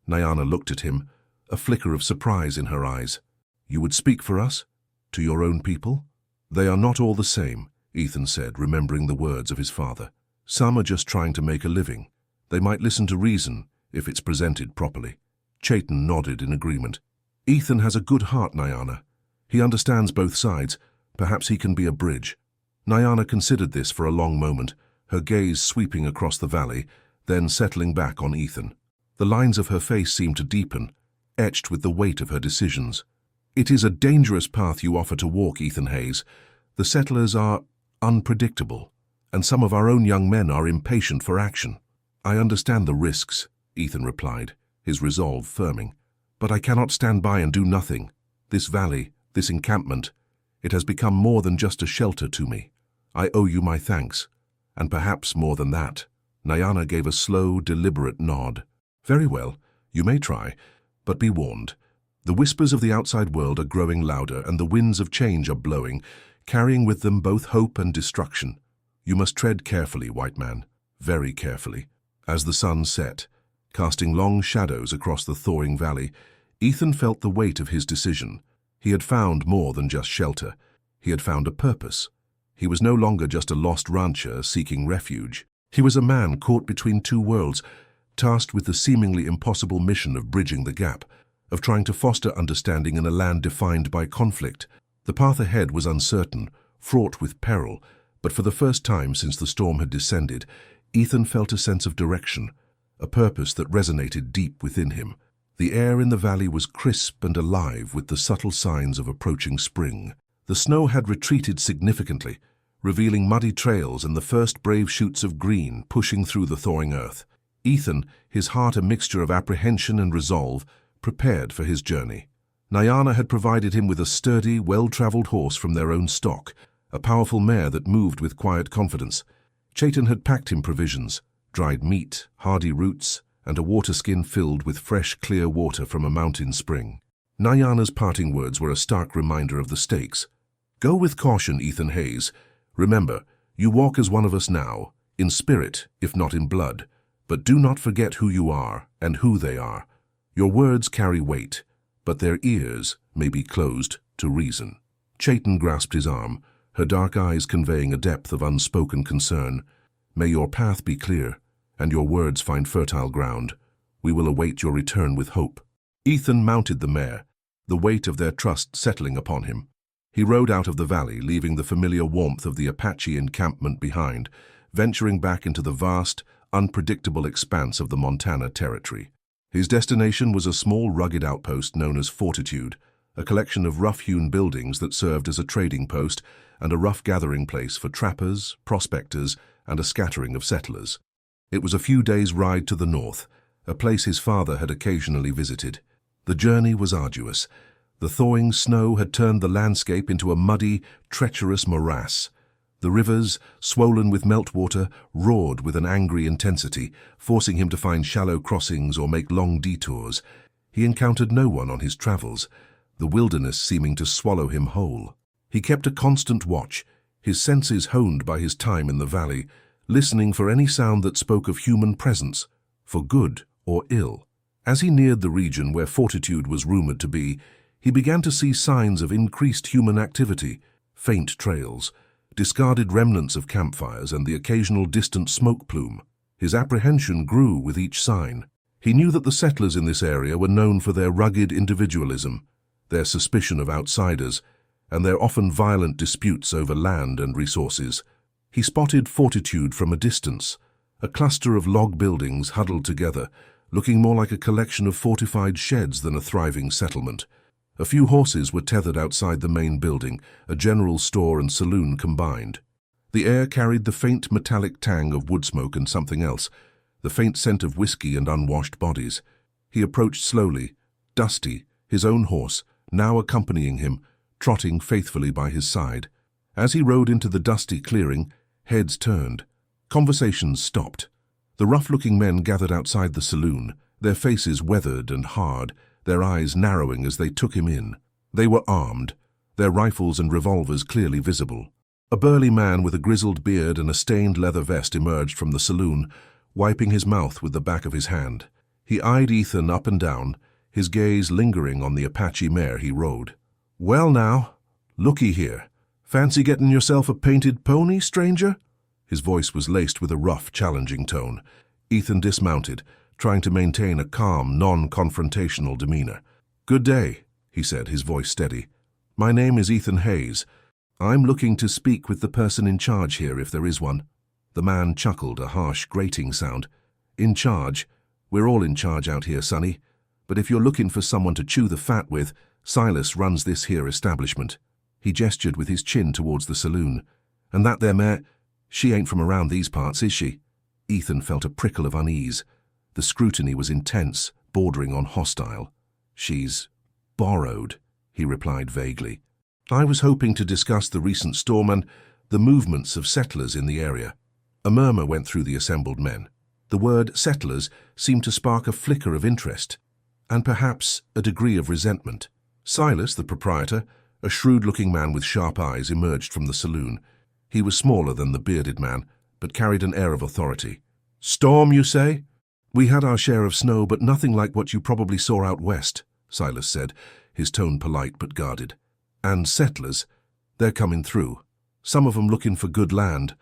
A: Nyana looked at him, a flicker of surprise in her eyes. "You would speak for us? To your own people?" "They are not all the same," Ethan said, remembering the words of his father. "Some are just trying to make a living. They might listen to reason, if it's presented properly." Chaitan nodded in agreement. "Ethan has a good heart, Nyana. He understands both sides. Perhaps he can be a bridge." Nyana considered this for a long moment, her gaze sweeping across the valley, then settling back on Ethan. The lines of her face seemed to deepen, etched with the weight of her decisions. "It is a dangerous path you offer to walk, Ethan Hayes. The settlers are unpredictable, and some of our own young men are impatient for action." "I understand the risks," Ethan replied, his resolve firming. "But I cannot stand by and do nothing. This valley, this encampment, it has become more than just a shelter to me. I owe you my thanks, and perhaps more than that." Nyana gave a slow, deliberate nod. "Very well, you may try, but be warned. The whispers of the outside world are growing louder, and the winds of change are blowing, carrying with them both hope and destruction. You must tread carefully, white man, very carefully." As the sun set, casting long shadows across the thawing valley, Ethan felt the weight of his decision. He had found more than just shelter. He had found a purpose. He was no longer just a lost rancher seeking refuge. He was a man caught between two worlds, tasked with the seemingly impossible mission of bridging the gap, of trying to foster understanding in a land defined by conflict. The path ahead was uncertain, fraught with peril, but for the first time since the storm had descended, Ethan felt a sense of direction, a purpose that resonated deep within him. The air in the valley was crisp and alive with the subtle signs of approaching spring. The snow had retreated significantly, revealing muddy trails and the first brave shoots of green pushing through the thawing earth. Ethan, his heart a mixture of apprehension and resolve, prepared for his journey. Nyana had provided him with a sturdy, well-traveled horse from their own stock, a powerful mare that moved with quiet confidence. Chaitan had packed him provisions, dried meat, hardy roots, and a water skin filled with fresh, clear water from a mountain spring. Nyana's parting words were a stark reminder of the stakes. "Go with caution, Ethan Hayes. Remember, you walk as one of us now, in spirit, if not in blood. But do not forget who you are and who they are. Your words carry weight, but their ears may be closed to reason." Chaitan grasped his arm, her dark eyes conveying a depth of unspoken concern. "May your path be clear, and your words find fertile ground. We will await your return with hope." Ethan mounted the mare, the weight of their trust settling upon him. He rode out of the valley, leaving the familiar warmth of the Apache encampment behind, venturing back into the vast, unpredictable expanse of the Montana Territory. His destination was a small, rugged outpost known as Fortitude, a collection of rough-hewn buildings that served as a trading post and a rough gathering place for trappers, prospectors, and a scattering of settlers. It was a few days' ride to the north, a place his father had occasionally visited. The journey was arduous. The thawing snow had turned the landscape into a muddy, treacherous morass. The rivers, swollen with meltwater, roared with an angry intensity, forcing him to find shallow crossings or make long detours. He encountered no one on his travels, the wilderness seeming to swallow him whole. He kept a constant watch, his senses honed by his time in the valley, listening for any sound that spoke of human presence, for good or ill. As he neared the region where Fortitude was rumored to be, he began to see signs of increased human activity, faint trails, discarded remnants of campfires, and the occasional distant smoke plume. His apprehension grew with each sign. He knew that the settlers in this area were known for their rugged individualism, their suspicion of outsiders, and their often violent disputes over land and resources. He spotted Fortitude from a distance, a cluster of log buildings huddled together, looking more like a collection of fortified sheds than a thriving settlement. A few horses were tethered outside the main building, a general store and saloon combined. The air carried the faint metallic tang of wood smoke and something else, the faint scent of whiskey and unwashed bodies. He approached slowly, Dusty, his own horse, now accompanying him, trotting faithfully by his side. As he rode into the dusty clearing, heads turned. Conversations stopped. The rough-looking men gathered outside the saloon, their faces weathered and hard, their eyes narrowing as they took him in. They were armed, their rifles and revolvers clearly visible. A burly man with a grizzled beard and a stained leather vest emerged from the saloon, wiping his mouth with the back of his hand. He eyed Ethan up and down, his gaze lingering on the Apache mare he rode. "Well now, looky here. Fancy getting yourself a painted pony, stranger?" His voice was laced with a rough, challenging tone. Ethan dismounted, trying to maintain a calm, non-confrontational demeanor. "Good day," he said, his voice steady. "My name is Ethan Hayes. I'm looking to speak with the person in charge here, if there is one." The man chuckled, a harsh, grating sound. "In charge? We're all in charge out here, sonny. But if you're looking for someone to chew the fat with, Silas runs this here establishment." He gestured with his chin towards the saloon. "And that there mare, she ain't from around these parts, is she?" Ethan felt a prickle of unease. The scrutiny was intense, bordering on hostile. "She's borrowed," he replied vaguely. "I was hoping to discuss the recent storm and the movements of settlers in the area." A murmur went through the assembled men. The word settlers seemed to spark a flicker of interest, and perhaps a degree of resentment. Silas, the proprietor, a shrewd-looking man with sharp eyes, emerged from the saloon. He was smaller than the bearded man, but carried an air of authority. "Storm, you say?" "We had our share of snow, but nothing like what you probably saw out west," Silas said, his tone polite but guarded. "And settlers, they're coming through. Some of them looking for good land,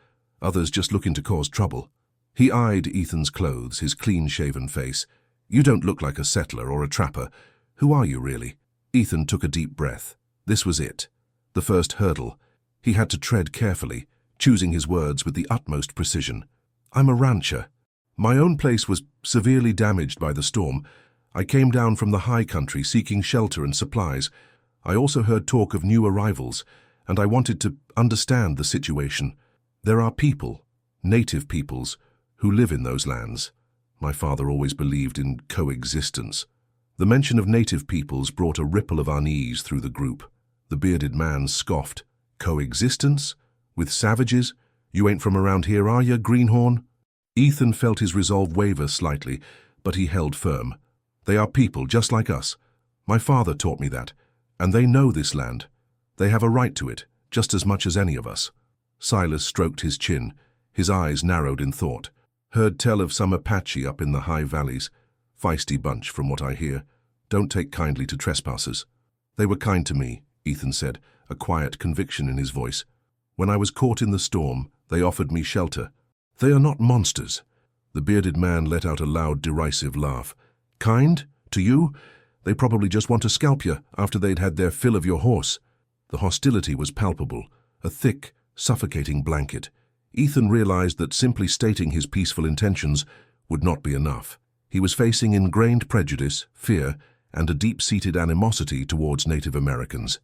A: others just looking to cause trouble." He eyed Ethan's clothes, his clean-shaven face. "You don't look like a settler or a trapper. Who are you, really?" Ethan took a deep breath. This was it. The first hurdle. He had to tread carefully, choosing his words with the utmost precision. "I'm a rancher. My own place was severely damaged by the storm. I came down from the high country seeking shelter and supplies. I also heard talk of new arrivals, and I wanted to understand the situation. There are people, native peoples, who live in those lands. My father always believed in coexistence." The mention of native peoples brought a ripple of unease through the group. The bearded man scoffed. "Coexistence? With savages? You ain't from around here, are you, greenhorn?" Ethan felt his resolve waver slightly, but he held firm. "They are people just like us. My father taught me that, and they know this land. They have a right to it, just as much as any of us." Silas stroked his chin, his eyes narrowed in thought. "Heard tell of some Apache up in the high valleys. Feisty bunch, from what I hear. Don't take kindly to trespassers." "They were kind to me," Ethan said, a quiet conviction in his voice. "When I was caught in the storm, they offered me shelter. They are not monsters." The bearded man let out a loud, derisive laugh. "Kind? To you? They probably just want to scalp you after they'd had their fill of your horse." The hostility was palpable, a thick, suffocating blanket. Ethan realized that simply stating his peaceful intentions would not be enough. He was facing ingrained prejudice, fear, and a deep-seated animosity towards Native Americans.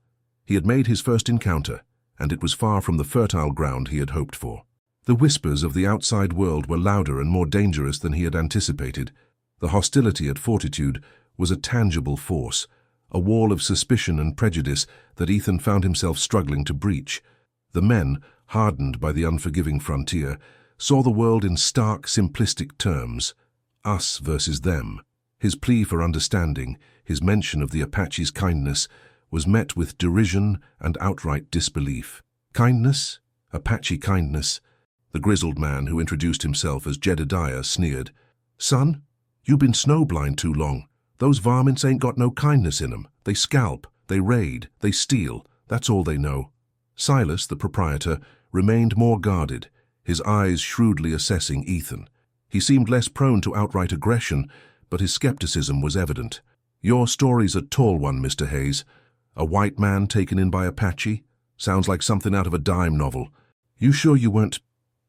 A: He had made his first encounter, and it was far from the fertile ground he had hoped for. The whispers of the outside world were louder and more dangerous than he had anticipated. The hostility at Fortitude was a tangible force, a wall of suspicion and prejudice that Ethan found himself struggling to breach. The men, hardened by the unforgiving frontier, saw the world in stark, simplistic terms. Us versus them. His plea for understanding, his mention of the Apache's kindness, was met with derision and outright disbelief. Kindness? Apache kindness? The grizzled man who introduced himself as Jedediah sneered. "Son, you been snowblind too long. Those varmints ain't got no kindness in 'em. They scalp, they raid, they steal. That's all they know." Silas, the proprietor, remained more guarded, his eyes shrewdly assessing Ethan. He seemed less prone to outright aggression, but his skepticism was evident. "Your story's a tall one, Mr. Hayes. A white man taken in by Apache? Sounds like something out of a dime novel. You sure you weren't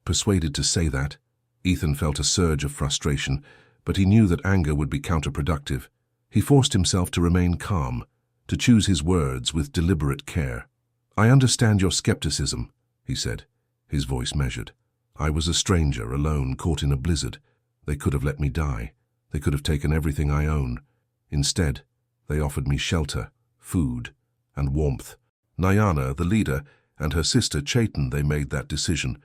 A: persuaded to say that?" Ethan felt a surge of frustration, but he knew that anger would be counterproductive. He forced himself to remain calm, to choose his words with deliberate care. "I understand your skepticism," he said, his voice measured. "I was a stranger, alone, caught in a blizzard. They could have let me die. They could have taken everything I own. Instead, they offered me shelter, food, and warmth. Nyana, the leader, and her sister Chaitan, they made that decision.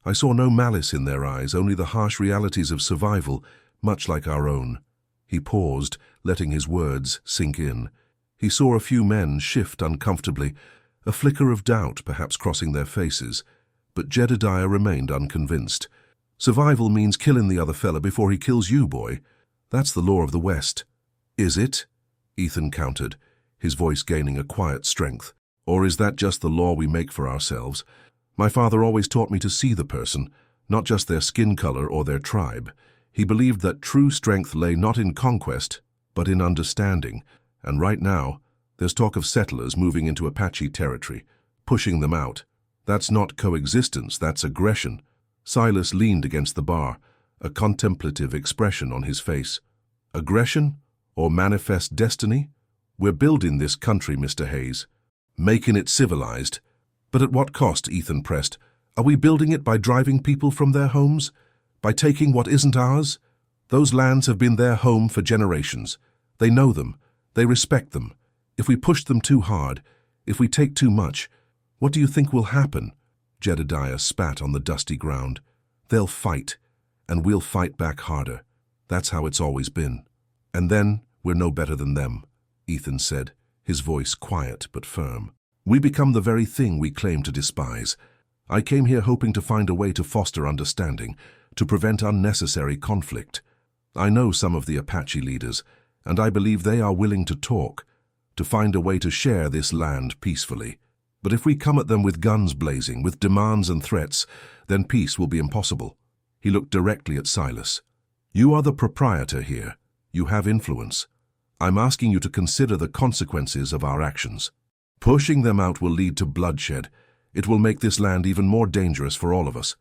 A: I saw no malice in their eyes, only the harsh realities of survival, much like our own." He paused, letting his words sink in. He saw a few men shift uncomfortably, a flicker of doubt perhaps crossing their faces, but Jedediah remained unconvinced. "Survival means killing the other fella before he kills you, boy. That's the law of the West." "Is it?" Ethan countered, his voice gaining a quiet strength. "Or is that just the law we make for ourselves? My father always taught me to see the person, not just their skin color or their tribe. He believed that true strength lay not in conquest, but in understanding. And right now, there's talk of settlers moving into Apache territory, pushing them out. That's not coexistence, that's aggression." Silas leaned against the bar, a contemplative expression on his face. "Aggression? Or manifest destiny? We're building this country, Mr. Hayes. Making it civilized. But at what cost?" Ethan pressed. "Are we building it by driving people from their homes? By taking what isn't ours? Those lands have been their home for generations. They know them. They respect them. If we push them too hard, if we take too much, what do you think will happen?" Jedediah spat on the dusty ground. "They'll fight, and we'll fight back harder. That's how it's always been. And then we're no better than them," Ethan said, his voice quiet but firm. "We become the very thing we claim to despise. I came here hoping to find a way to foster understanding, to prevent unnecessary conflict. I know some of the Apache leaders, and I believe they are willing to talk, to find a way to share this land peacefully. But if we come at them with guns blazing, with demands and threats, then peace will be impossible." He looked directly at Silas. "You are the proprietor here. You have influence. I'm asking you to consider the consequences of our actions. Pushing them out will lead to bloodshed. It will make this land even more dangerous for all of us.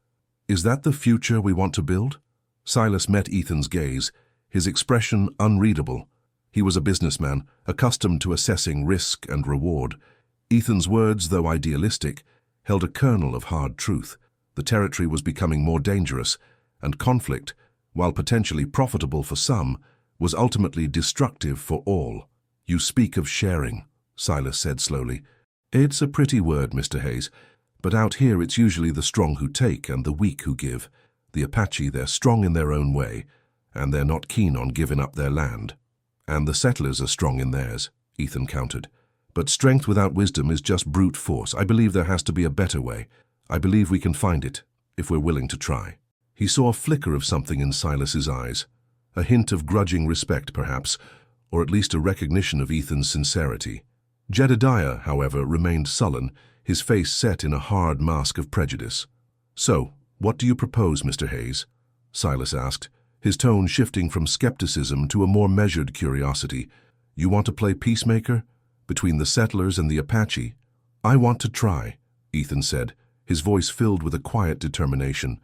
A: Is that the future we want to build?" Silas met Ethan's gaze, his expression unreadable. He was a businessman, accustomed to assessing risk and reward. Ethan's words, though idealistic, held a kernel of hard truth. The territory was becoming more dangerous, and conflict, while potentially profitable for some, was ultimately destructive for all. "You speak of sharing," Silas said slowly. "It's a pretty word, Mr. Hayes, but out here it's usually the strong who take and the weak who give. The Apache, they're strong in their own way, and they're not keen on giving up their land. And the settlers are strong in theirs," Ethan countered. "But strength without wisdom is just brute force. I believe there has to be a better way. I believe we can find it, if we're willing to try." He saw a flicker of something in Silas's eyes, a hint of grudging respect perhaps, or at least a recognition of Ethan's sincerity. Jedediah, however, remained sullen, his face set in a hard mask of prejudice. "So, what do you propose, Mr. Hayes?" Silas asked, his tone shifting from skepticism to a more measured curiosity. "You want to play peacemaker? Between the settlers and the Apache?" "I want to try," Ethan said, his voice filled with a quiet determination.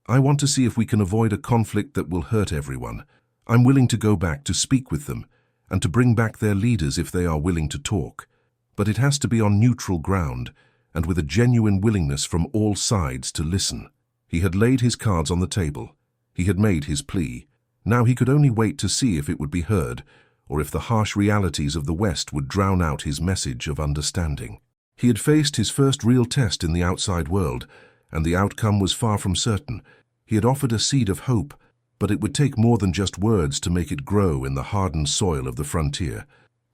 A: "I want to see if we can avoid a conflict that will hurt everyone. I'm willing to go back to speak with them, and to bring back their leaders if they are willing to talk. But it has to be on neutral ground, and with a genuine willingness from all sides to listen." He had laid his cards on the table. He had made his plea. Now he could only wait to see if it would be heard, or if the harsh realities of the West would drown out his message of understanding. He had faced his first real test in the outside world, and the outcome was far from certain. He had offered a seed of hope, but it would take more than just words to make it grow in the hardened soil of the frontier.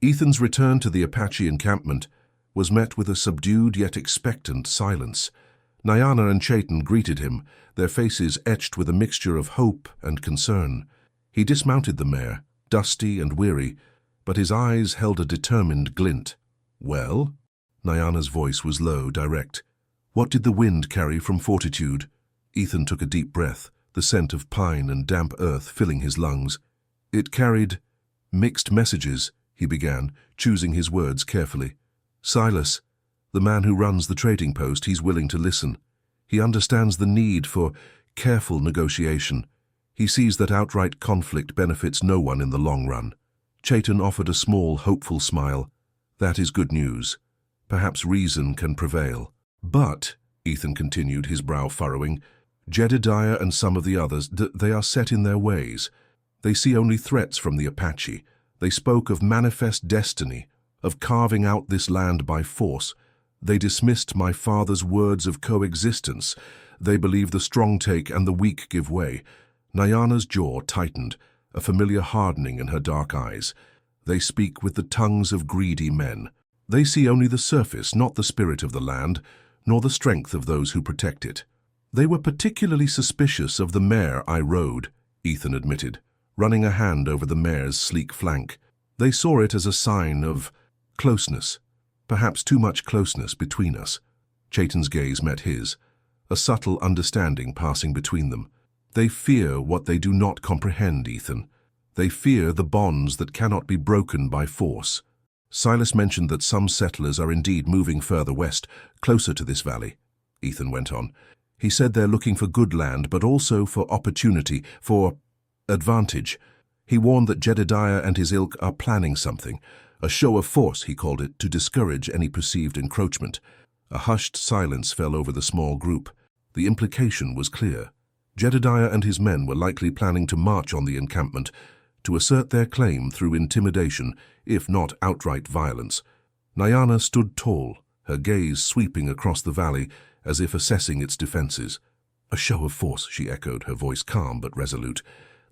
A: Ethan's return to the Apache encampment was met with a subdued yet expectant silence. Nyana and Chayton greeted him, their faces etched with a mixture of hope and concern. He dismounted the mare, dusty and weary, but his eyes held a determined glint. "Well?" Nyana's voice was low, direct. "What did the wind carry from Fortitude?" Ethan took a deep breath, the scent of pine and damp earth filling his lungs. "It carried mixed messages," he began, choosing his words carefully. "Silas, the man who runs the trading post, he's willing to listen. He understands the need for careful negotiation. He sees that outright conflict benefits no one in the long run." Chayton offered a small, hopeful smile. "That is good news. Perhaps reason can prevail." "But," Ethan continued, his brow furrowing, "Jedediah and some of the others, they are set in their ways. They see only threats from the Apache. They spoke of manifest destiny, of carving out this land by force. They dismissed my father's words of coexistence. They believe the strong take and the weak give way." Nyana's jaw tightened, a familiar hardening in her dark eyes. "They speak with the tongues of greedy men." They see only the surface, not the spirit of the land, nor the strength of those who protect it. They were particularly suspicious of the mare I rode, Ethan admitted, running a hand over the mare's sleek flank. They saw it as a sign of closeness, perhaps too much closeness between us. Chaitin's gaze met his, a subtle understanding passing between them. They fear what they do not comprehend, Ethan. They fear the bonds that cannot be broken by force. Silas mentioned that some settlers are indeed moving further west, closer to this valley, Ethan went on. He said they're looking for good land, but also for opportunity, for advantage. He warned that Jedediah and his ilk are planning something, a show of force, he called it, to discourage any perceived encroachment. A hushed silence fell over the small group. The implication was clear. Jedediah and his men were likely planning to march on the encampment, to assert their claim through intimidation, if not outright violence. Nyana stood tall, her gaze sweeping across the valley as if assessing its defenses. A show of force, she echoed, her voice calm but resolute.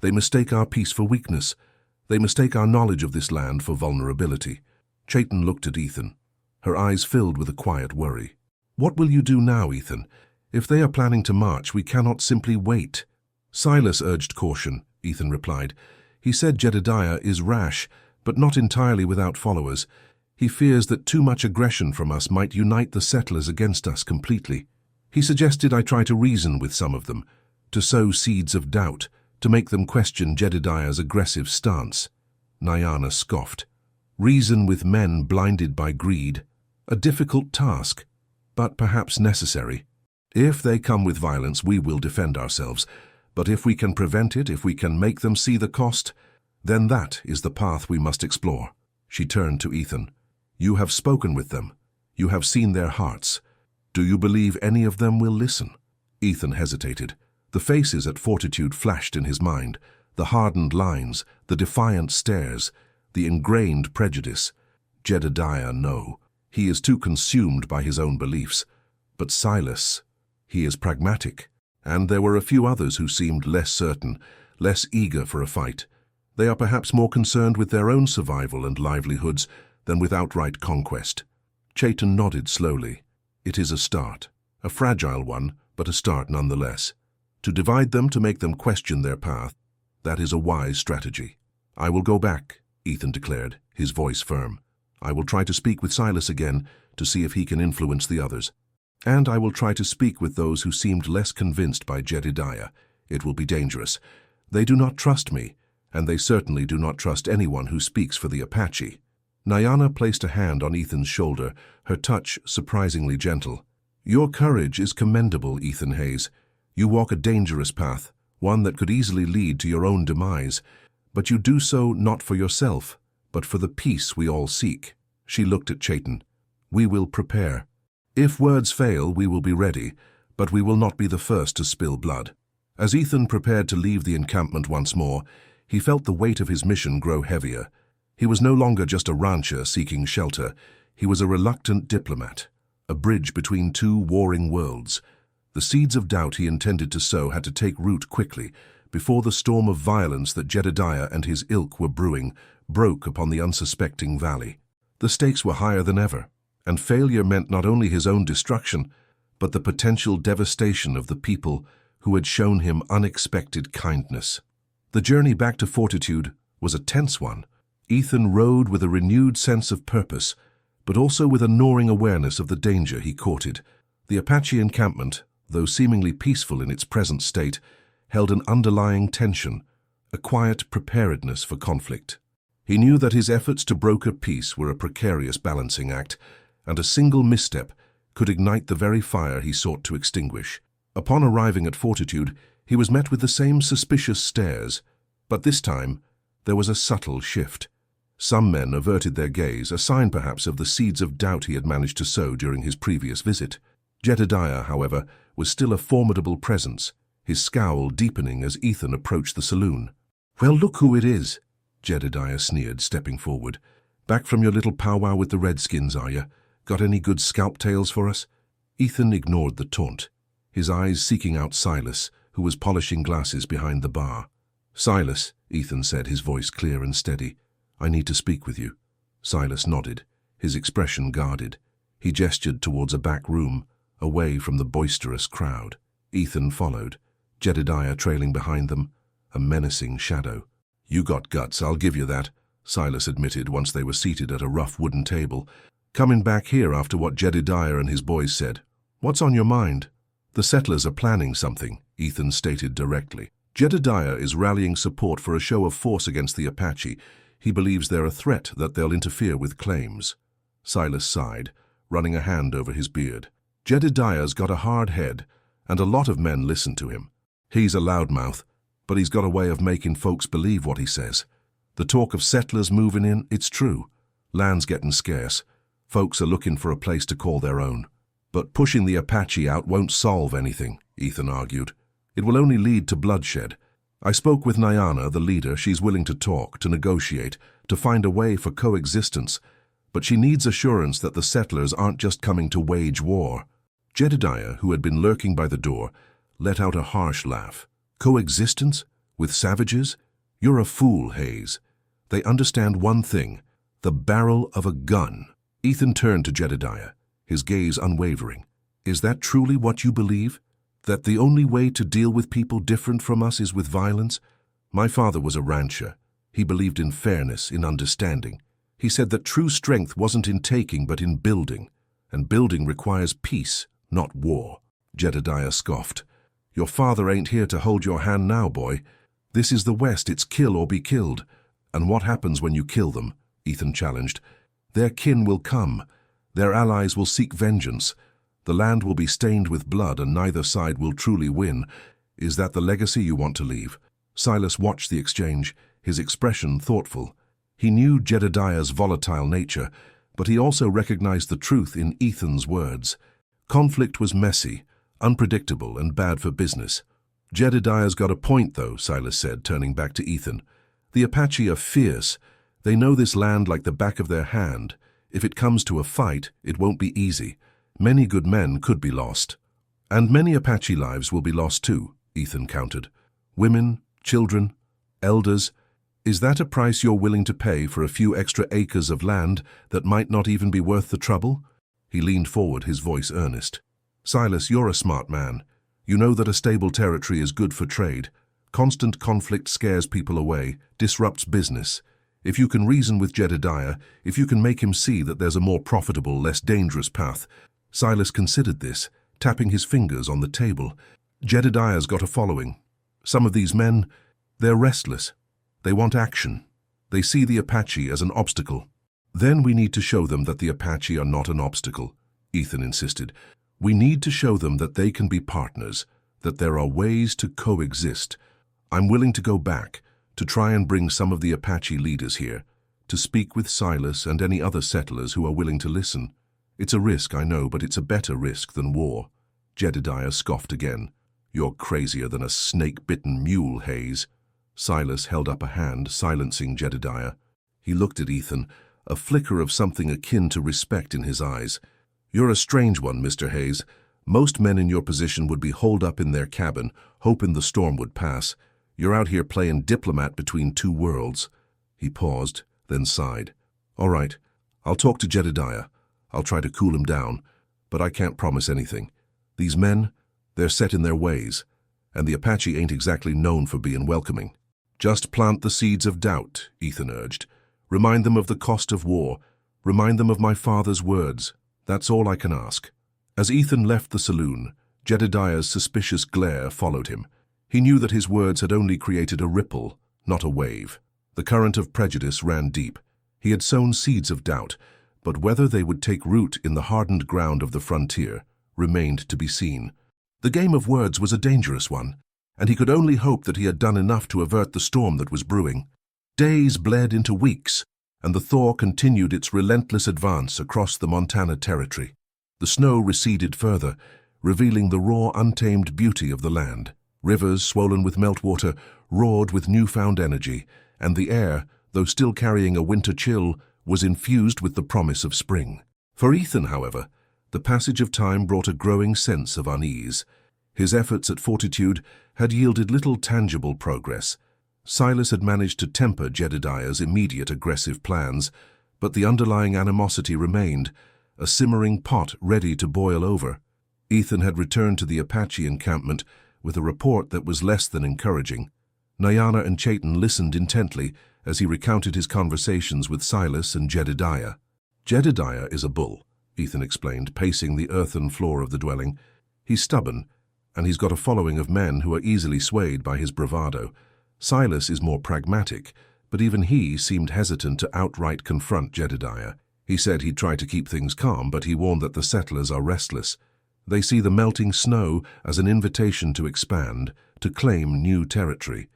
A: They mistake our peace for weakness. They mistake our knowledge of this land for vulnerability. Chaitin looked at Ethan, her eyes filled with a quiet worry. What will you do now, Ethan? If they are planning to march, we cannot simply wait. Silas urged caution, Ethan replied. He said Jedediah is rash, but not entirely without followers. He fears that too much aggression from us might unite the settlers against us completely. He suggested I try to reason with some of them, to sow seeds of doubt, to make them question Jedediah's aggressive stance. Nyana scoffed. Reason with men blinded by greed. A difficult task, but perhaps necessary. If they come with violence, we will defend ourselves. But if we can prevent it, if we can make them see the cost, then that is the path we must explore. She turned to Ethan. You have spoken with them. You have seen their hearts. Do you believe any of them will listen? Ethan hesitated. The faces at Fortitude flashed in his mind, the hardened lines, the defiant stares, the ingrained prejudice. Jedediah, no. He is too consumed by his own beliefs. But Silas, he is pragmatic. And there were a few others who seemed less certain, less eager for a fight. They are perhaps more concerned with their own survival and livelihoods than with outright conquest. Chaitin nodded slowly. It is a start, a fragile one, but a start nonetheless. To divide them, to make them question their path, that is a wise strategy. I will go back, Ethan declared, his voice firm. I will try to speak with Silas again to see if he can influence the others. And I will try to speak with those who seemed less convinced by Jedediah. It will be dangerous. They do not trust me, and they certainly do not trust anyone who speaks for the Apache. Nyana placed a hand on Ethan's shoulder, her touch surprisingly gentle. Your courage is commendable, Ethan Hayes. You walk a dangerous path, one that could easily lead to your own demise, but you do so not for yourself, but for the peace we all seek. She looked at Chaitin. We will prepare. If words fail, we will be ready, but we will not be the first to spill blood. As Ethan prepared to leave the encampment once more, he felt the weight of his mission grow heavier. He was no longer just a rancher seeking shelter. He was a reluctant diplomat, a bridge between two warring worlds. The seeds of doubt he intended to sow had to take root quickly, before the storm of violence that Jedediah and his ilk were brewing broke upon the unsuspecting valley. The stakes were higher than ever, and failure meant not only his own destruction, but the potential devastation of the people who had shown him unexpected kindness. The journey back to Fortitude was a tense one. Ethan rode with a renewed sense of purpose, but also with a gnawing awareness of the danger he courted. The Apache encampment, though seemingly peaceful in its present state, held an underlying tension, a quiet preparedness for conflict. He knew that his efforts to broker peace were a precarious balancing act, and a single misstep could ignite the very fire he sought to extinguish. Upon arriving at Fortitude, he was met with the same suspicious stares, but this time there was a subtle shift. Some men averted their gaze, a sign perhaps of the seeds of doubt he had managed to sow during his previous visit. Jedediah, however, was still a formidable presence, his scowl deepening as Ethan approached the saloon. "Well, look who it is," Jedediah sneered, stepping forward. "Back from your little powwow with the Redskins, are you? Got any good scalp tales for us?" Ethan ignored the taunt, his eyes seeking out Silas, who was polishing glasses behind the bar. "Silas," Ethan said, his voice clear and steady, "I need to speak with you." Silas nodded, his expression guarded. He gestured towards a back room, away from the boisterous crowd. Ethan followed, Jedediah trailing behind them, a menacing shadow. "You got guts, I'll give you that," Silas admitted once they were seated at a rough wooden table. "Coming back here after what Jedediah and his boys said. What's on your mind?" "The settlers are planning something," Ethan stated directly. "Jedediah is rallying support for a show of force against the Apache. He believes they're a threat, that they'll interfere with claims." Silas sighed, running a hand over his beard. "Jedediah's got a hard head, and a lot of men listen to him. He's a loudmouth, but he's got a way of making folks believe what he says. The talk of settlers moving in, it's true. Land's getting scarce. Folks are looking for a place to call their own. But pushing the Apache out won't solve anything," Ethan argued. "It will only lead to bloodshed. I spoke with Nyana, the leader. She's willing to talk, to negotiate, to find a way for coexistence. But she needs assurance that the settlers aren't just coming to wage war." Jedediah, who had been lurking by the door, let out a harsh laugh. "Coexistence? With savages? You're a fool, Hayes. They understand one thing, the barrel of a gun." Ethan turned to Jedediah, his gaze unwavering. "Is that truly what you believe? That the only way to deal with people different from us is with violence? My father was a rancher. He believed in fairness, in understanding. He said that true strength wasn't in taking but in building, and building requires peace, not war." Jedediah scoffed. "Your father ain't here to hold your hand now, boy. This is the West, it's kill or be killed. And what happens when you kill them?" Ethan challenged. "Their kin will come. Their allies will seek vengeance. The land will be stained with blood and neither side will truly win. Is that the legacy you want to leave?" Silas watched the exchange, his expression thoughtful. He knew Jedediah's volatile nature, but he also recognized the truth in Ethan's words. Conflict was messy, unpredictable, and bad for business. "Jedediah's got a point, though," Silas said, turning back to Ethan. "The Apache are fierce. They know this land like the back of their hand. If it comes to a fight, it won't be easy. Many good men could be lost. And many Apache lives will be lost too," Ethan countered. "Women, children, elders. Is that a price you're willing to pay for a few extra acres of land that might not even be worth the trouble?" He leaned forward, his voice earnest. "Silas, you're a smart man. You know that a stable territory is good for trade. Constant conflict scares people away, disrupts business. If you can reason with Jedediah, if you can make him see that there's a more profitable, less dangerous path." Silas considered this, tapping his fingers on the table. "Jedediah's got a following. Some of these men, they're restless. They want action. They see the Apache as an obstacle." "Then we need to show them that the Apache are not an obstacle," Ethan insisted. "We need to show them that they can be partners, that there are ways to coexist. I'm willing to go back, to try and bring some of the Apache leaders here, to speak with Silas and any other settlers who are willing to listen. It's a risk, I know, but it's a better risk than war." Jedediah scoffed again. "You're crazier than a snake-bitten mule, Hayes." Silas held up a hand, silencing Jedediah. He looked at Ethan, a flicker of something akin to respect in his eyes. "You're a strange one, Mr. Hayes. Most men in your position would be holed up in their cabin, hoping the storm would pass. You're out here playing diplomat between two worlds." He paused, then sighed. "All right, I'll talk to Jedediah. I'll try to cool him down, but I can't promise anything. These men, they're set in their ways, and the Apache ain't exactly known for being welcoming." "Just plant the seeds of doubt," Ethan urged. "Remind them of the cost of war. Remind them of my father's words. That's all I can ask." As Ethan left the saloon, Jedediah's suspicious glare followed him. He knew that his words had only created a ripple, not a wave. The current of prejudice ran deep. He had sown seeds of doubt, but whether they would take root in the hardened ground of the frontier remained to be seen. The game of words was a dangerous one, and he could only hope that he had done enough to avert the storm that was brewing. Days bled into weeks, and the thaw continued its relentless advance across the Montana Territory. The snow receded further, revealing the raw, untamed beauty of the land. Rivers, swollen with meltwater, roared with newfound energy, and the air, though still carrying a winter chill, was infused with the promise of spring. For Ethan, however, the passage of time brought a growing sense of unease. His efforts at fortitude had yielded little tangible progress. Silas had managed to temper Jedediah's immediate aggressive plans, But the underlying animosity remained, a simmering pot ready to boil over. Ethan had returned to the Apache encampment with a report that was less than encouraging. Nyana and Chaitan listened intently as he recounted his conversations with Silas and Jedediah. "Jedediah is a bull," Ethan explained, pacing the earthen floor of the dwelling. "He's stubborn, and he's got a following of men who are easily swayed by his bravado. Silas is more pragmatic, but even he seemed hesitant to outright confront Jedediah. He said he'd try to keep things calm, but he warned that the settlers are restless. They see the melting snow as an invitation to expand, to claim new territory."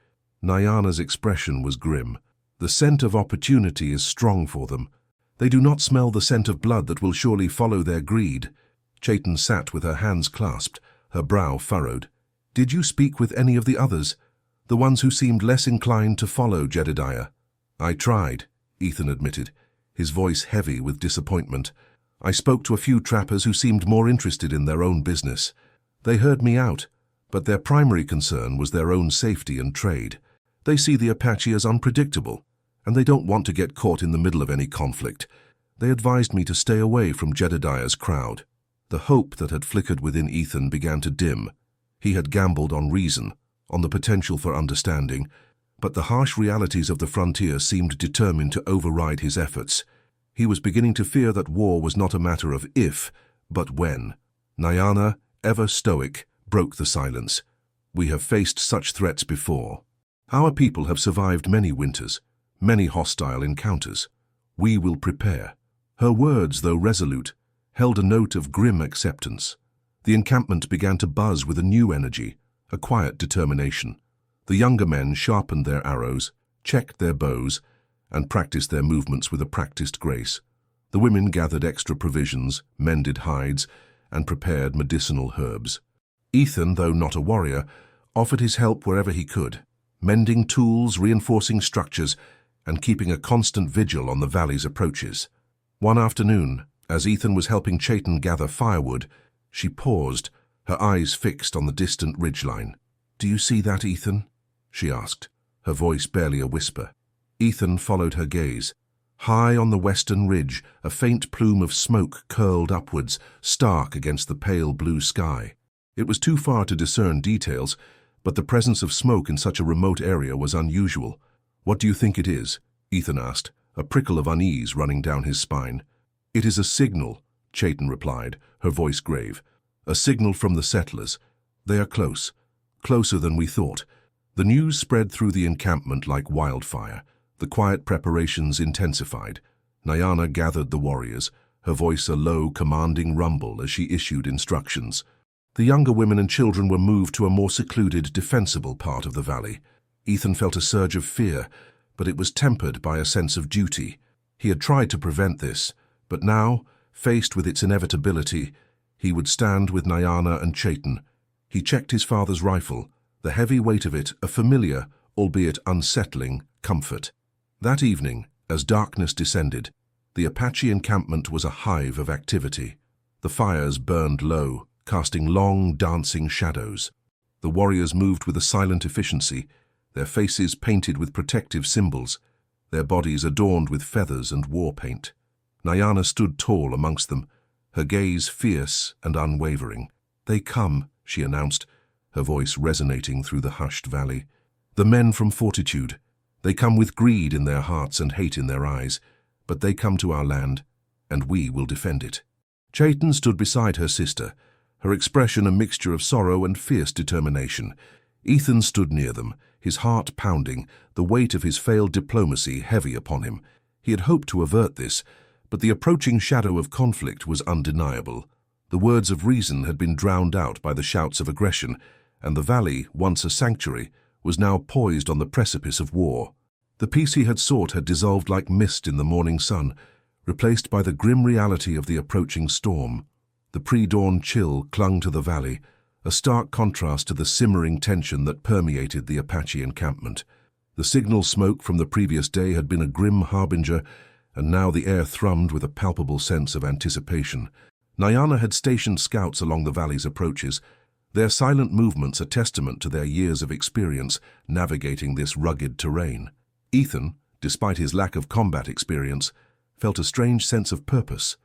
A: Nyana's expression was grim. "The scent of opportunity is strong for them. They do not smell the scent of blood that will surely follow their greed." Chaitan sat with her hands clasped, her brow furrowed. "Did you speak with any of the others, the ones who seemed less inclined to follow Jedediah?" "I tried," Ethan admitted, his voice heavy with disappointment. "I spoke to a few trappers who seemed more interested in their own business. They heard me out, but their primary concern was their own safety and trade. They see the Apache as unpredictable, and they don't want to get caught in the middle of any conflict. They advised me to stay away from Jedediah's crowd." The hope that had flickered within Ethan began to dim. He had gambled on reason, on the potential for understanding, but the harsh realities of the frontier seemed determined to override his efforts. He was beginning to fear that war was not a matter of if, but when. Nyana, ever stoic, broke the silence. "We have faced such threats before. Our people have survived many winters, many hostile encounters. We will prepare." Her words, though resolute, held a note of grim acceptance. The encampment began to buzz with a new energy, a quiet determination. The younger men sharpened their arrows, checked their bows, and practiced their movements with a practiced grace. The women gathered extra provisions, mended hides, and prepared medicinal herbs. Ethan, though not a warrior, offered his help wherever he could, mending tools, reinforcing structures, and keeping a constant vigil on the valley's approaches. One afternoon, as Ethan was helping Chaitan gather firewood, she paused, her eyes fixed on the distant ridgeline. "Do you see that, Ethan?" she asked, her voice barely a whisper. Ethan followed her gaze. High on the western ridge, a faint plume of smoke curled upwards, stark against the pale blue sky. It was too far to discern details, but the presence of smoke in such a remote area was unusual. "What do you think it is?" Ethan asked, a prickle of unease running down his spine. "It is a signal," Chaitan replied, her voice grave. "A signal from the settlers. They are close, closer than we thought." The news spread through the encampment like wildfire. The quiet preparations intensified. Nyana gathered the warriors, her voice a low, commanding rumble as she issued instructions. The younger women and children were moved to a more secluded, defensible part of the valley. Ethan felt a surge of fear, but it was tempered by a sense of duty. He had tried to prevent this, but now, faced with its inevitability, he would stand with Nyana and Chaitan. He checked his father's rifle, the heavy weight of it a familiar, albeit unsettling, comfort. That evening, as darkness descended, the Apache encampment was a hive of activity. The fires burned low, casting long, dancing shadows. The warriors moved with a silent efficiency, their faces painted with protective symbols, their bodies adorned with feathers and war paint. Nyana stood tall amongst them, her gaze fierce and unwavering. "They come," she announced, her voice resonating through the hushed valley. "The men from Fortitude. They come with greed in their hearts and hate in their eyes, but they come to our land, and we will defend it." Chaitan stood beside her sister, her expression a mixture of sorrow and fierce determination. Ethan stood near them, his heart pounding, the weight of his failed diplomacy heavy upon him. He had hoped to avert this, but the approaching shadow of conflict was undeniable. The words of reason had been drowned out by the shouts of aggression, and the valley, once a sanctuary, was now poised on the precipice of war. The peace he had sought had dissolved like mist in the morning sun, replaced by the grim reality of the approaching storm. The pre-dawn chill clung to the valley, a stark contrast to the simmering tension that permeated the Apache encampment. The signal smoke from the previous day had been a grim harbinger, and now the air thrummed with a palpable sense of anticipation. Nyana had stationed scouts along the valley's approaches, their silent movements a testament to their years of experience navigating this rugged terrain. Ethan, despite his lack of combat experience, felt a strange sense of purpose.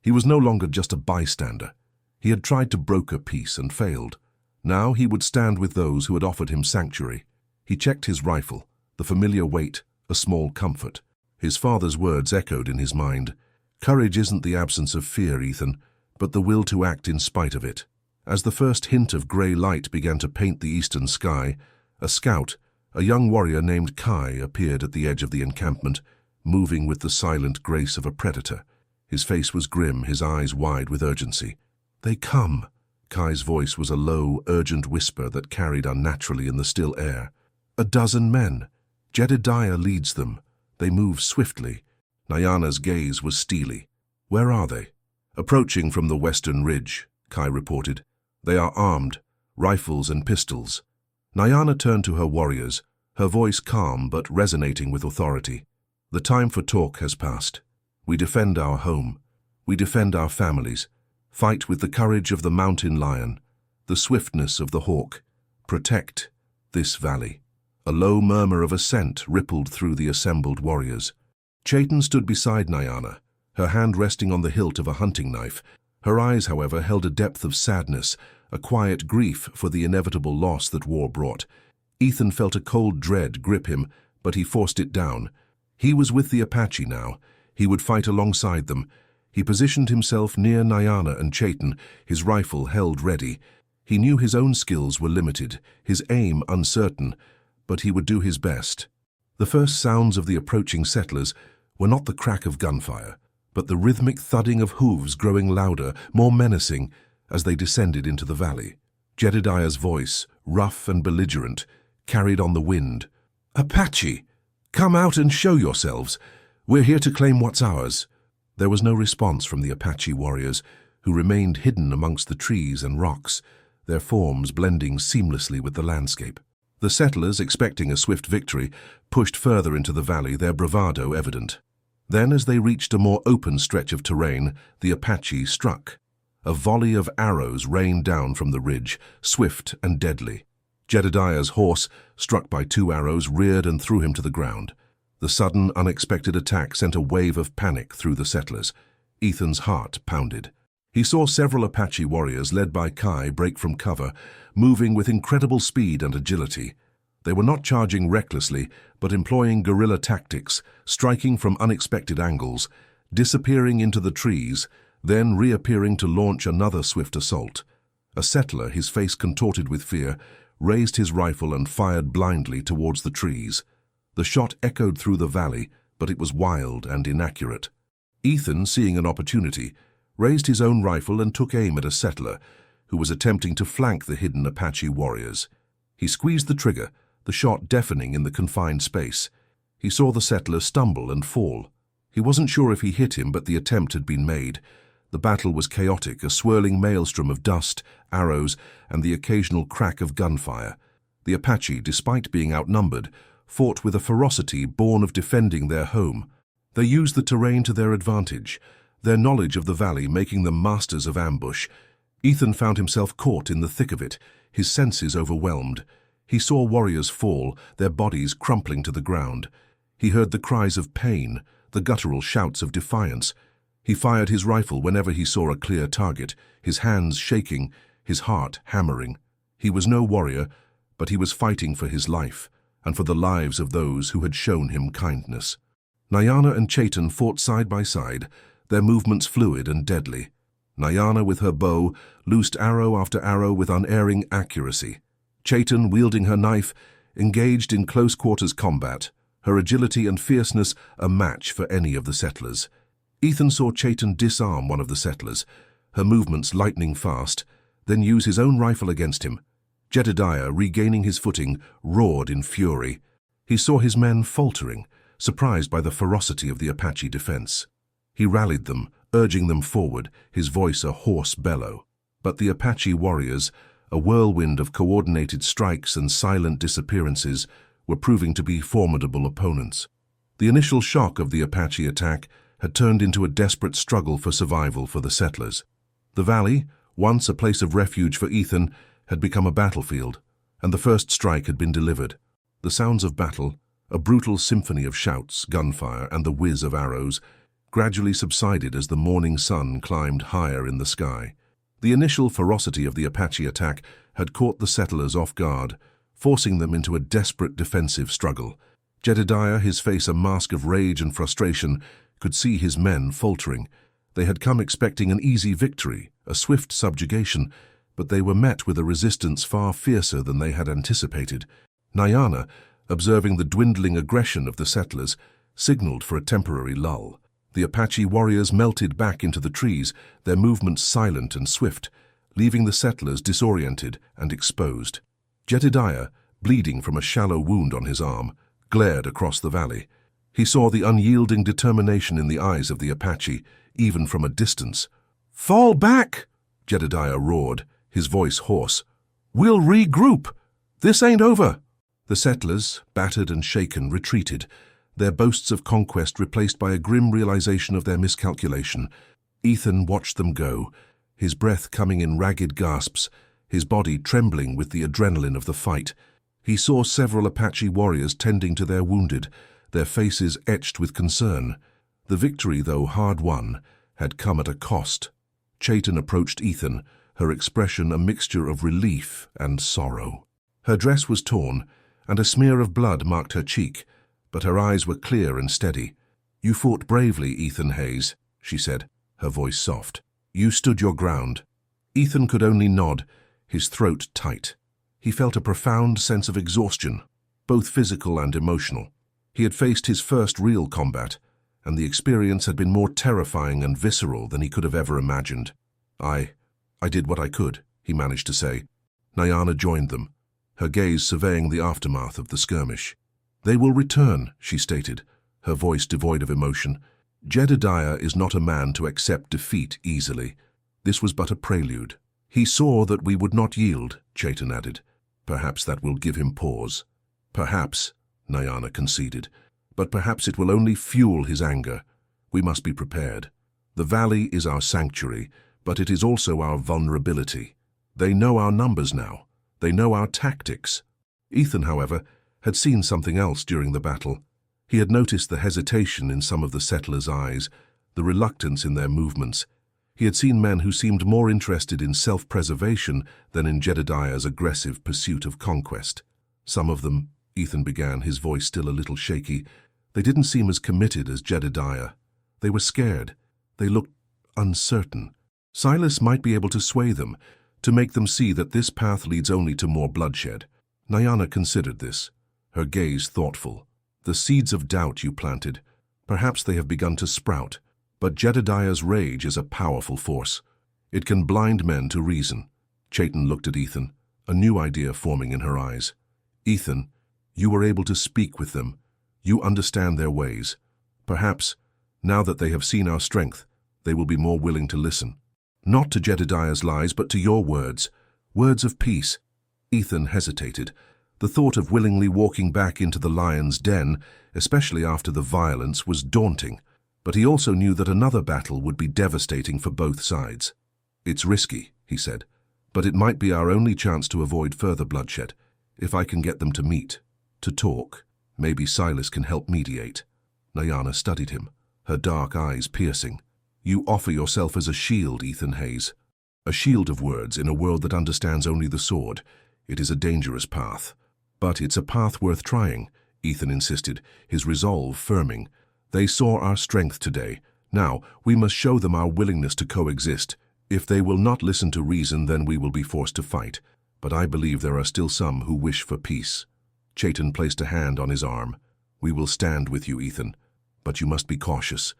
A: He was no longer just a bystander. He had tried to broker peace and failed. Now he would stand with those who had offered him sanctuary. He checked his rifle, the familiar weight, a small comfort. His father's words echoed in his mind. Courage isn't the absence of fear, Ethan, but the will to act in spite of it. As the first hint of grey light began to paint the eastern sky, a scout, a young warrior named Kai, appeared at the edge of the encampment, moving with the silent grace of a predator. His face was grim, his eyes wide with urgency. "They come." Kai's voice was a low, urgent whisper that carried unnaturally in the still air. "A dozen men. Jedediah leads them. They move swiftly." Nyana's gaze was steely. "Where are they?" "Approaching from the western ridge," Kai reported. "They are armed, rifles and pistols." Nyana turned to her warriors, her voice calm but resonating with authority. "The time for talk has passed. We defend our home. We defend our families. Fight with the courage of the mountain lion, the swiftness of the hawk. Protect this valley." A low murmur of assent rippled through the assembled warriors. Chayton stood beside Nyana, her hand resting on the hilt of a hunting knife. Her eyes, however, held a depth of sadness, a quiet grief for the inevitable loss that war brought. Ethan felt a cold dread grip him, but he forced it down. He was with the Apache now. He would fight alongside them. He positioned himself near Nyana and Chayton, his rifle held ready. He knew his own skills were limited, his aim uncertain, but he would do his best. The first sounds of the approaching settlers were not the crack of gunfire, but the rhythmic thudding of hooves growing louder, more menacing, as they descended into the valley. Jedediah's voice, rough and belligerent, carried on the wind. "Apache, come out and show yourselves. We're here to claim what's ours." There was no response from the Apache warriors, who remained hidden amongst the trees and rocks, their forms blending seamlessly with the landscape. The settlers, expecting a swift victory, pushed further into the valley, their bravado evident. Then, as they reached a more open stretch of terrain, the Apache struck. A volley of arrows rained down from the ridge, swift and deadly. Jedediah's horse, struck by 2 arrows, reared and threw him to the ground. The sudden, unexpected attack sent a wave of panic through the settlers. Ethan's heart pounded. He saw several Apache warriors, led by Kai, break from cover, moving with incredible speed and agility. They were not charging recklessly, but employing guerrilla tactics, striking from unexpected angles, disappearing into the trees, then reappearing to launch another swift assault. A settler, his face contorted with fear, raised his rifle and fired blindly towards the trees. The shot echoed through the valley, but it was wild and inaccurate. Ethan, seeing an opportunity, raised his own rifle and took aim at a settler who was attempting to flank the hidden Apache warriors. He squeezed the trigger, the shot deafening in the confined space. He saw the settler stumble and fall. He wasn't sure if he hit him, but the attempt had been made. The battle was chaotic, a swirling maelstrom of dust, arrows, and the occasional crack of gunfire. The Apache, despite being outnumbered, fought with a ferocity born of defending their home. They used the terrain to their advantage, their knowledge of the valley making them masters of ambush. Ethan found himself caught in the thick of it, his senses overwhelmed. He saw warriors fall, their bodies crumpling to the ground. He heard the cries of pain, the guttural shouts of defiance. He fired his rifle whenever he saw a clear target, his hands shaking, his heart hammering. He was no warrior, but he was fighting for his life, and for the lives of those who had shown him kindness. Nyana and Chayton fought side by side, their movements fluid and deadly. Nyana, with her bow, loosed arrow after arrow with unerring accuracy. Chayton, wielding her knife, engaged in close-quarters combat, her agility and fierceness a match for any of the settlers. Ethan saw Chayton disarm one of the settlers, her movements lightning fast, then use his own rifle against him. Jedediah, regaining his footing, roared in fury. He saw his men faltering, surprised by the ferocity of the Apache defense. He rallied them, urging them forward, his voice a hoarse bellow. But the Apache warriors, a whirlwind of coordinated strikes and silent disappearances, were proving to be formidable opponents. The initial shock of the Apache attack had turned into a desperate struggle for survival for the settlers. The valley, once a place of refuge for Ethan, had become a battlefield, and the first strike had been delivered. The sounds of battle, a brutal symphony of shouts, gunfire, and the whiz of arrows, gradually subsided as the morning sun climbed higher in the sky. The initial ferocity of the Apache attack had caught the settlers off guard, forcing them into a desperate defensive struggle. Jedediah, his face a mask of rage and frustration, could see his men faltering. They had come expecting an easy victory, a swift subjugation, but they were met with a resistance far fiercer than they had anticipated. Nyana, observing the dwindling aggression of the settlers, signaled for a temporary lull. The Apache warriors melted back into the trees, their movements silent and swift, leaving the settlers disoriented and exposed. Jedediah, bleeding from a shallow wound on his arm, glared across the valley. He saw the unyielding determination in the eyes of the Apache, even from a distance. "Fall back!" Jedediah roared, his voice hoarse. "We'll regroup! This ain't over!" The settlers, battered and shaken, retreated, their boasts of conquest replaced by a grim realization of their miscalculation. Ethan watched them go, his breath coming in ragged gasps, his body trembling with the adrenaline of the fight. He saw several Apache warriors tending to their wounded, their faces etched with concern. The victory, though hard won, had come at a cost. Chayton approached Ethan, her expression a mixture of relief and sorrow. Her dress was torn, and a smear of blood marked her cheek, but her eyes were clear and steady. "You fought bravely, Ethan Hayes," she said, her voice soft. "You stood your ground." Ethan could only nod, his throat tight. He felt a profound sense of exhaustion, both physical and emotional. He had faced his first real combat, and the experience had been more terrifying and visceral than he could have ever imagined. I did what I could," he managed to say. Nyana joined them, her gaze surveying the aftermath of the skirmish. "They will return," she stated, her voice devoid of emotion. "Jedediah is not a man to accept defeat easily. This was but a prelude." "He saw that we would not yield," Chayton added. "Perhaps that will give him pause." "Perhaps," Nyana conceded, "but perhaps it will only fuel his anger. We must be prepared. The valley is our sanctuary, but it is also our vulnerability. They know our numbers now. They know our tactics." Ethan, however, had seen something else during the battle. He had noticed the hesitation in some of the settlers' eyes, the reluctance in their movements. He had seen men who seemed more interested in self-preservation than in Jedediah's aggressive pursuit of conquest. Some of them, Ethan began, his voice still a little shaky, they didn't seem as committed as Jedediah. They were scared. They looked uncertain. Silas might be able to sway them, to make them see that this path leads only to more bloodshed. Nyana considered this, her gaze thoughtful. "The seeds of doubt you planted, perhaps they have begun to sprout. But Jedediah's rage is a powerful force. It can blind men to reason." Chayton looked at Ethan, a new idea forming in her eyes. "Ethan, you were able to speak with them. You understand their ways. Perhaps, now that they have seen our strength, they will be more willing to listen. Not to Jedediah's lies, but to your words. Words of peace." Ethan hesitated. The thought of willingly walking back into the lion's den, especially after the violence, was daunting. But he also knew that another battle would be devastating for both sides. "It's risky," he said, "but it might be our only chance to avoid further bloodshed. If I can get them to meet, to talk, maybe Silas can help mediate." Nyana studied him, her dark eyes piercing. "You offer yourself as a shield, Ethan Hayes. A shield of words in a world that understands only the sword. It is a dangerous path. But it's a path worth trying," Ethan insisted, his resolve firming. "They saw our strength today. Now, we must show them our willingness to coexist. If they will not listen to reason, then we will be forced to fight. But I believe there are still some who wish for peace." Chayton placed a hand on his arm. "We will stand with you, Ethan. But you must be cautious.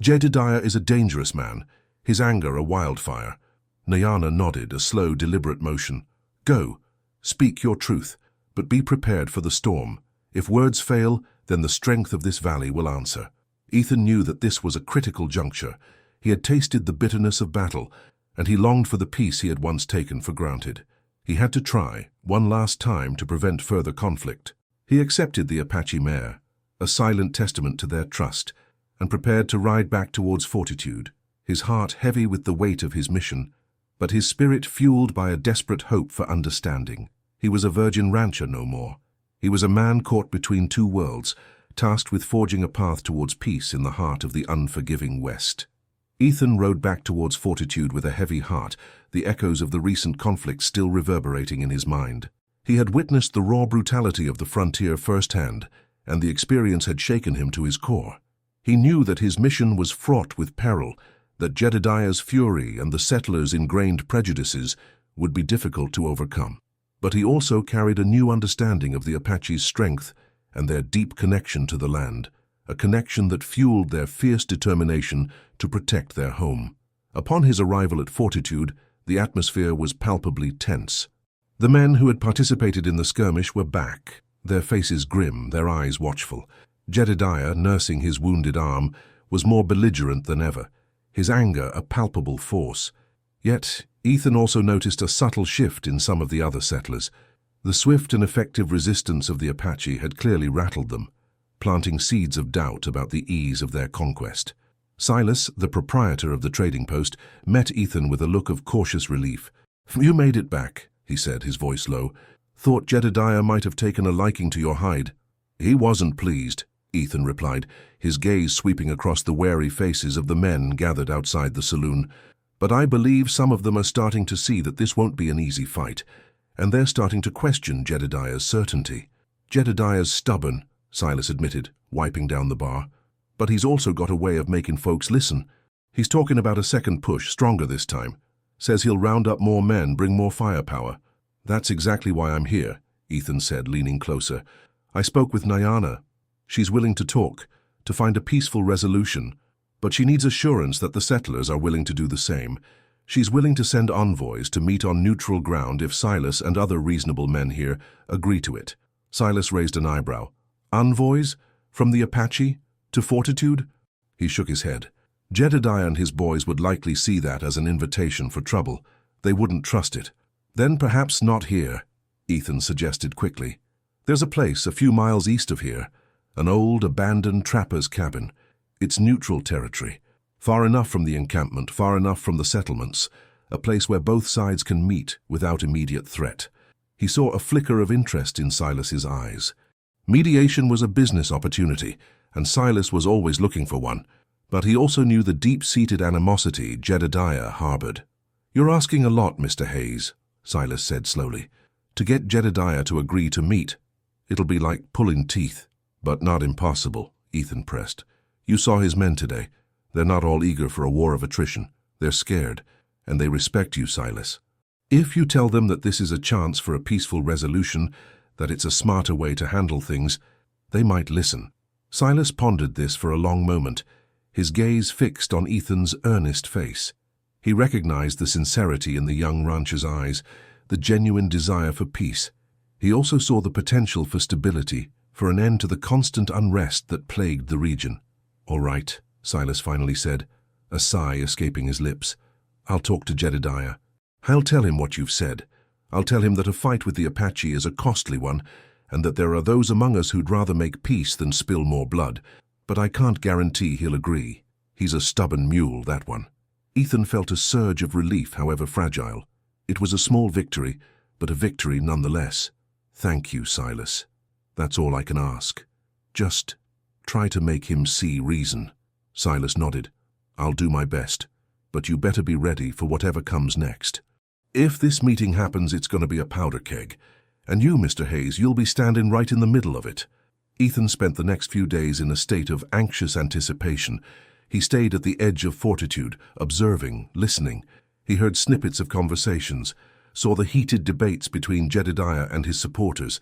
A: Jedediah is a dangerous man, his anger a wildfire." Nyana nodded, a slow, deliberate motion. "Go. Speak your truth, but be prepared for the storm. If words fail, then the strength of this valley will answer." Ethan knew that this was a critical juncture. He had tasted the bitterness of battle, and he longed for the peace he had once taken for granted. He had to try, one last time, to prevent further conflict. He accepted the Apache mare, a silent testament to their trust, and prepared to ride back towards fortitude, his heart heavy with the weight of his mission, but his spirit fueled by a desperate hope for understanding. He was a virgin rancher no more. He was a man caught between two worlds, tasked with forging a path towards peace in the heart of the unforgiving West. Ethan rode back towards Fortitude with a heavy heart, the echoes of the recent conflict still reverberating in his mind. He had witnessed the raw brutality of the frontier firsthand, and the experience had shaken him to his core. He knew that his mission was fraught with peril, that Jedediah's fury and the settlers' ingrained prejudices would be difficult to overcome. But he also carried a new understanding of the Apache's strength and their deep connection to the land, a connection that fueled their fierce determination to protect their home. Upon his arrival at Fortitude, the atmosphere was palpably tense. The men who had participated in the skirmish were back, their faces grim, their eyes watchful. Jedediah, nursing his wounded arm, was more belligerent than ever, his anger a palpable force. Yet, Ethan also noticed a subtle shift in some of the other settlers. The swift and effective resistance of the Apache had clearly rattled them, planting seeds of doubt about the ease of their conquest. Silas, the proprietor of the trading post, met Ethan with a look of cautious relief. "You made it back," he said, his voice low. "Thought Jedediah might have taken a liking to your hide." "He wasn't pleased," Ethan replied, his gaze sweeping across the wary faces of the men gathered outside the saloon. "But I believe some of them are starting to see that this won't be an easy fight, and they're starting to question Jedediah's certainty." "Jedediah's stubborn," Silas admitted, wiping down the bar. "But he's also got a way of making folks listen. He's talking about a second push, stronger this time. Says he'll round up more men, bring more firepower." "That's exactly why I'm here," Ethan said, leaning closer. "I spoke with Nyana. She's willing to talk, to find a peaceful resolution, but she needs assurance that the settlers are willing to do the same. She's willing to send envoys to meet on neutral ground if Silas and other reasonable men here agree to it." Silas raised an eyebrow. "Envoys? From the Apache? To Fortitude?" He shook his head. "Jedediah and his boys would likely see that as an invitation for trouble. They wouldn't trust it." "Then perhaps not here," Ethan suggested quickly. "There's a place a few miles east of here, an old abandoned trapper's cabin. It's neutral territory, far enough from the encampment, far enough from the settlements, a place where both sides can meet without immediate threat." He saw a flicker of interest in Silas's eyes. Mediation was a business opportunity, and Silas was always looking for one, but he also knew the deep-seated animosity Jedediah harbored. "You're asking a lot, Mr. Hayes," Silas said slowly. "To get Jedediah to agree to meet, it'll be like pulling teeth." "But not impossible," Ethan pressed. "You saw his men today. They're not all eager for a war of attrition. They're scared, and they respect you, Silas. If you tell them that this is a chance for a peaceful resolution, that it's a smarter way to handle things, they might listen." Silas pondered this for a long moment, his gaze fixed on Ethan's earnest face. He recognized the sincerity in the young rancher's eyes, the genuine desire for peace. He also saw the potential for stability, for an end to the constant unrest that plagued the region. "All right," Silas finally said, a sigh escaping his lips. "I'll talk to Jedediah. I'll tell him what you've said. I'll tell him that a fight with the Apache is a costly one, and that there are those among us who'd rather make peace than spill more blood. But I can't guarantee he'll agree. He's a stubborn mule, that one." Ethan felt a surge of relief, however fragile. It was a small victory, but a victory nonetheless. "Thank you, Silas. That's all I can ask. Just try to make him see reason." Silas nodded. "I'll do my best, but you better be ready for whatever comes next. If this meeting happens, it's going to be a powder keg. And you, Mr. Hayes, you'll be standing right in the middle of it." Ethan spent the next few days in a state of anxious anticipation. He stayed at the edge of Fortitude, observing, listening. He heard snippets of conversations, saw the heated debates between Jedediah and his supporters,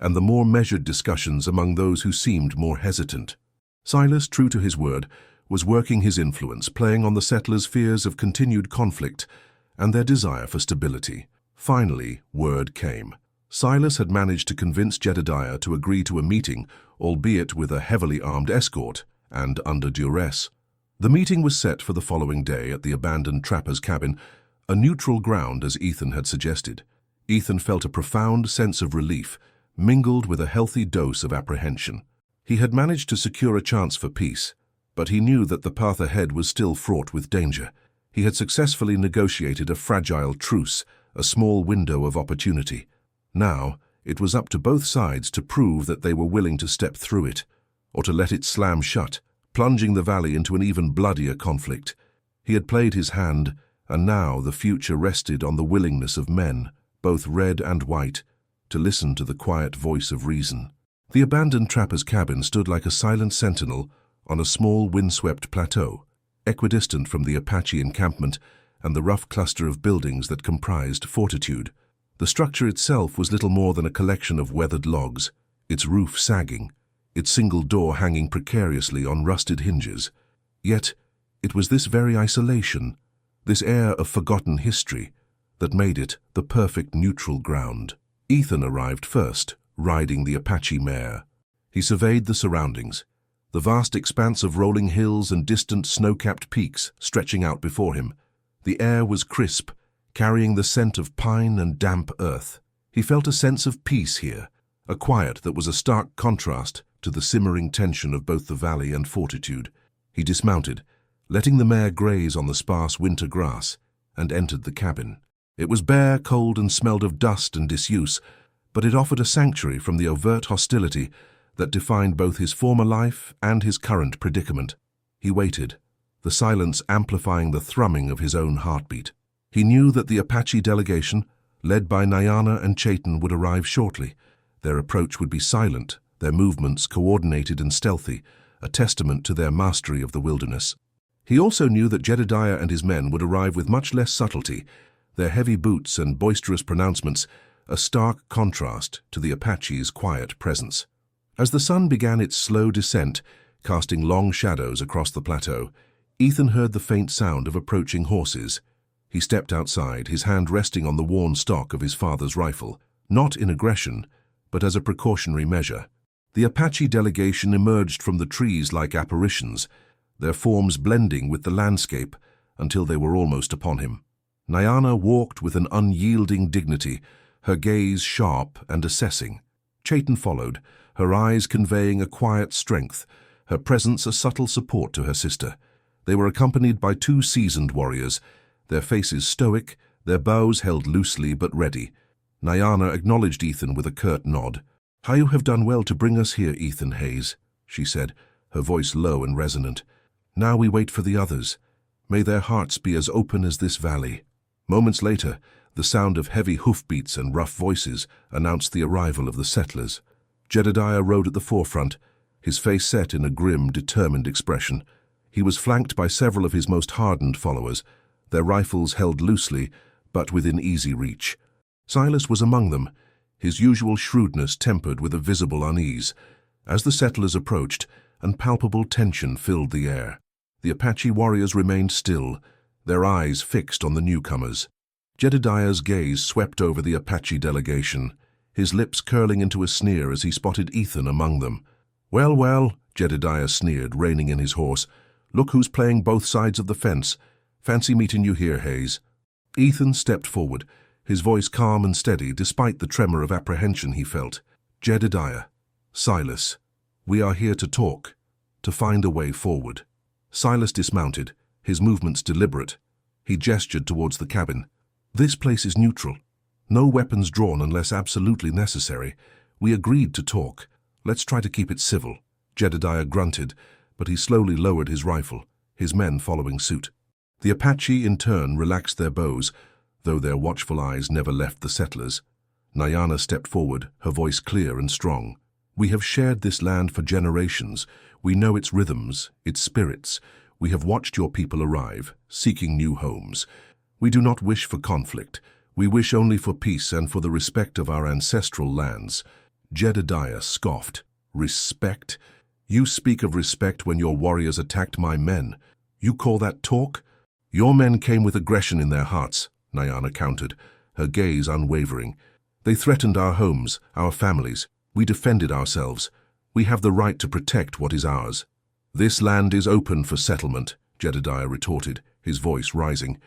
A: and the more measured discussions among those who seemed more hesitant. Silas, true to his word, was working his influence, playing on the settlers' fears of continued conflict and their desire for stability. Finally, word came. Silas had managed to convince Jedediah to agree to a meeting, albeit with a heavily armed escort and under duress. The meeting was set for the following day at the abandoned trapper's cabin, a neutral ground as Ethan had suggested. Ethan felt a profound sense of relief, mingled with a healthy dose of apprehension. He had managed to secure a chance for peace, but he knew that the path ahead was still fraught with danger. He had successfully negotiated a fragile truce, a small window of opportunity. Now, it was up to both sides to prove that they were willing to step through it. or to let it slam shut, plunging the valley into an even bloodier conflict. He had played his hand, and now the future rested on the willingness of men, both red and white, to listen to the quiet voice of reason. The abandoned trapper's cabin stood like a silent sentinel on a small windswept plateau, equidistant from the Apache encampment and the rough cluster of buildings that comprised Fortitude. The structure itself was little more than a collection of weathered logs, its roof sagging, its single door hanging precariously on rusted hinges. Yet, it was this very isolation, this air of forgotten history, that made it the perfect neutral ground. Ethan arrived first, riding the Apache mare. He surveyed the surroundings, the vast expanse of rolling hills and distant snow-capped peaks stretching out before him. The air was crisp, carrying the scent of pine and damp earth. He felt a sense of peace here, a quiet that was a stark contrast to the simmering tension of both the valley and Fortitude. He dismounted, letting the mare graze on the sparse winter grass, and entered the cabin. It was bare, cold, and smelled of dust and disuse, but it offered a sanctuary from the overt hostility that defined both his former life and his current predicament. He waited, the silence amplifying the thrumming of his own heartbeat. He knew that the Apache delegation, led by Nyana and Chaitin, would arrive shortly. Their approach would be silent, their movements coordinated and stealthy, a testament to their mastery of the wilderness. He also knew that Jedediah and his men would arrive with much less subtlety, their heavy boots and boisterous pronouncements a stark contrast to the Apache's quiet presence. As the sun began its slow descent, casting long shadows across the plateau, Ethan heard the faint sound of approaching horses. He stepped outside, his hand resting on the worn stock of his father's rifle, not in aggression, but as a precautionary measure. The Apache delegation emerged from the trees like apparitions, their forms blending with the landscape until they were almost upon him. Nyana walked with an unyielding dignity, her gaze sharp and assessing. Chaitin followed, her eyes conveying a quiet strength, her presence a subtle support to her sister. They were accompanied by two seasoned warriors, their faces stoic, their bows held loosely but ready. Nyana acknowledged Ethan with a curt nod. "You have done well to bring us here, Ethan Hayes," she said, her voice low and resonant. "Now we wait for the others. May their hearts be as open as this valley." Moments later, the sound of heavy hoofbeats and rough voices announced the arrival of the settlers. Jedediah rode at the forefront, his face set in a grim, determined expression. He was flanked by several of his most hardened followers, their rifles held loosely, but within easy reach. Silas was among them, his usual shrewdness tempered with a visible unease. As the settlers approached, palpable tension filled the air. The Apache warriors remained still, their eyes fixed on the newcomers. Jedediah's gaze swept over the Apache delegation, his lips curling into a sneer as he spotted Ethan among them. "Well, well," Jedediah sneered, reining in his horse. "Look who's playing both sides of the fence. Fancy meeting you here, Hayes." Ethan stepped forward, his voice calm and steady despite the tremor of apprehension he felt. "Jedediah, Silas, we are here to talk, to find a way forward." Silas dismounted, his movements deliberate. He gestured towards the cabin. "This place is neutral. No weapons drawn unless absolutely necessary. We agreed to talk. Let's try to keep it civil." Jedediah grunted, but he slowly lowered his rifle, his men following suit. The Apache, in turn, relaxed their bows, though their watchful eyes never left the settlers. Nyana stepped forward, her voice clear and strong. "We have shared this land for generations. We know its rhythms, its spirits. We have watched your people arrive, seeking new homes. We do not wish for conflict. We wish only for peace and for the respect of our ancestral lands." Jedediah scoffed. "Respect? You speak of respect when your warriors attacked my men. You call that talk? Your men came with aggression in their hearts," Nyana countered, her gaze unwavering. "They threatened our homes, our families. We defended ourselves. We have the right to protect what is ours." "This land is open for settlement," Jedediah retorted, his voice rising.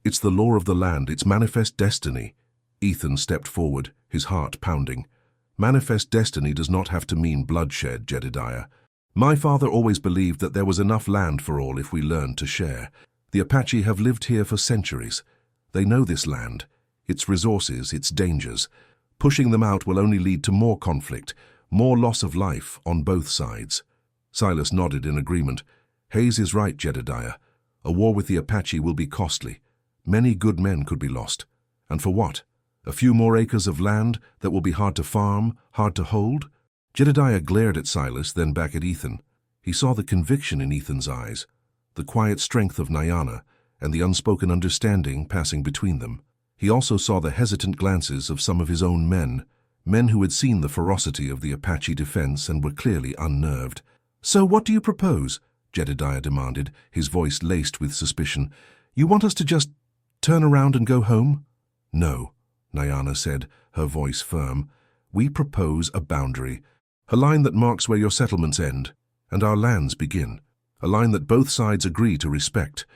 A: "It's the law of the land, its manifest destiny." Ethan stepped forward, his heart pounding. "Manifest destiny does not have to mean bloodshed, Jedediah. My father always believed that there was enough land for all if we learned to share. The Apache have lived here for centuries. They know this land, its resources, its dangers. Pushing them out will only lead to more conflict, more loss of life on both sides." Silas nodded in agreement. Hayes is right, Jedediah. A war with the Apache will be costly. Many good men could be lost. And for what? A few more acres of land that will be hard to farm, hard to hold? Jedediah glared at Silas, then back at Ethan. He saw the conviction in Ethan's eyes, the quiet strength of Nyana, and the unspoken understanding passing between them. He also saw the hesitant glances of some of his own men who had seen the ferocity of the Apache defense and were clearly unnerved. "So what do you propose?" Jedediah demanded, his voice laced with suspicion. "You want us to just turn around and go home?" "No," Nyana said, her voice firm. "We propose a boundary, a line that marks where your settlements end and our lands begin, a line that both sides agree to respect.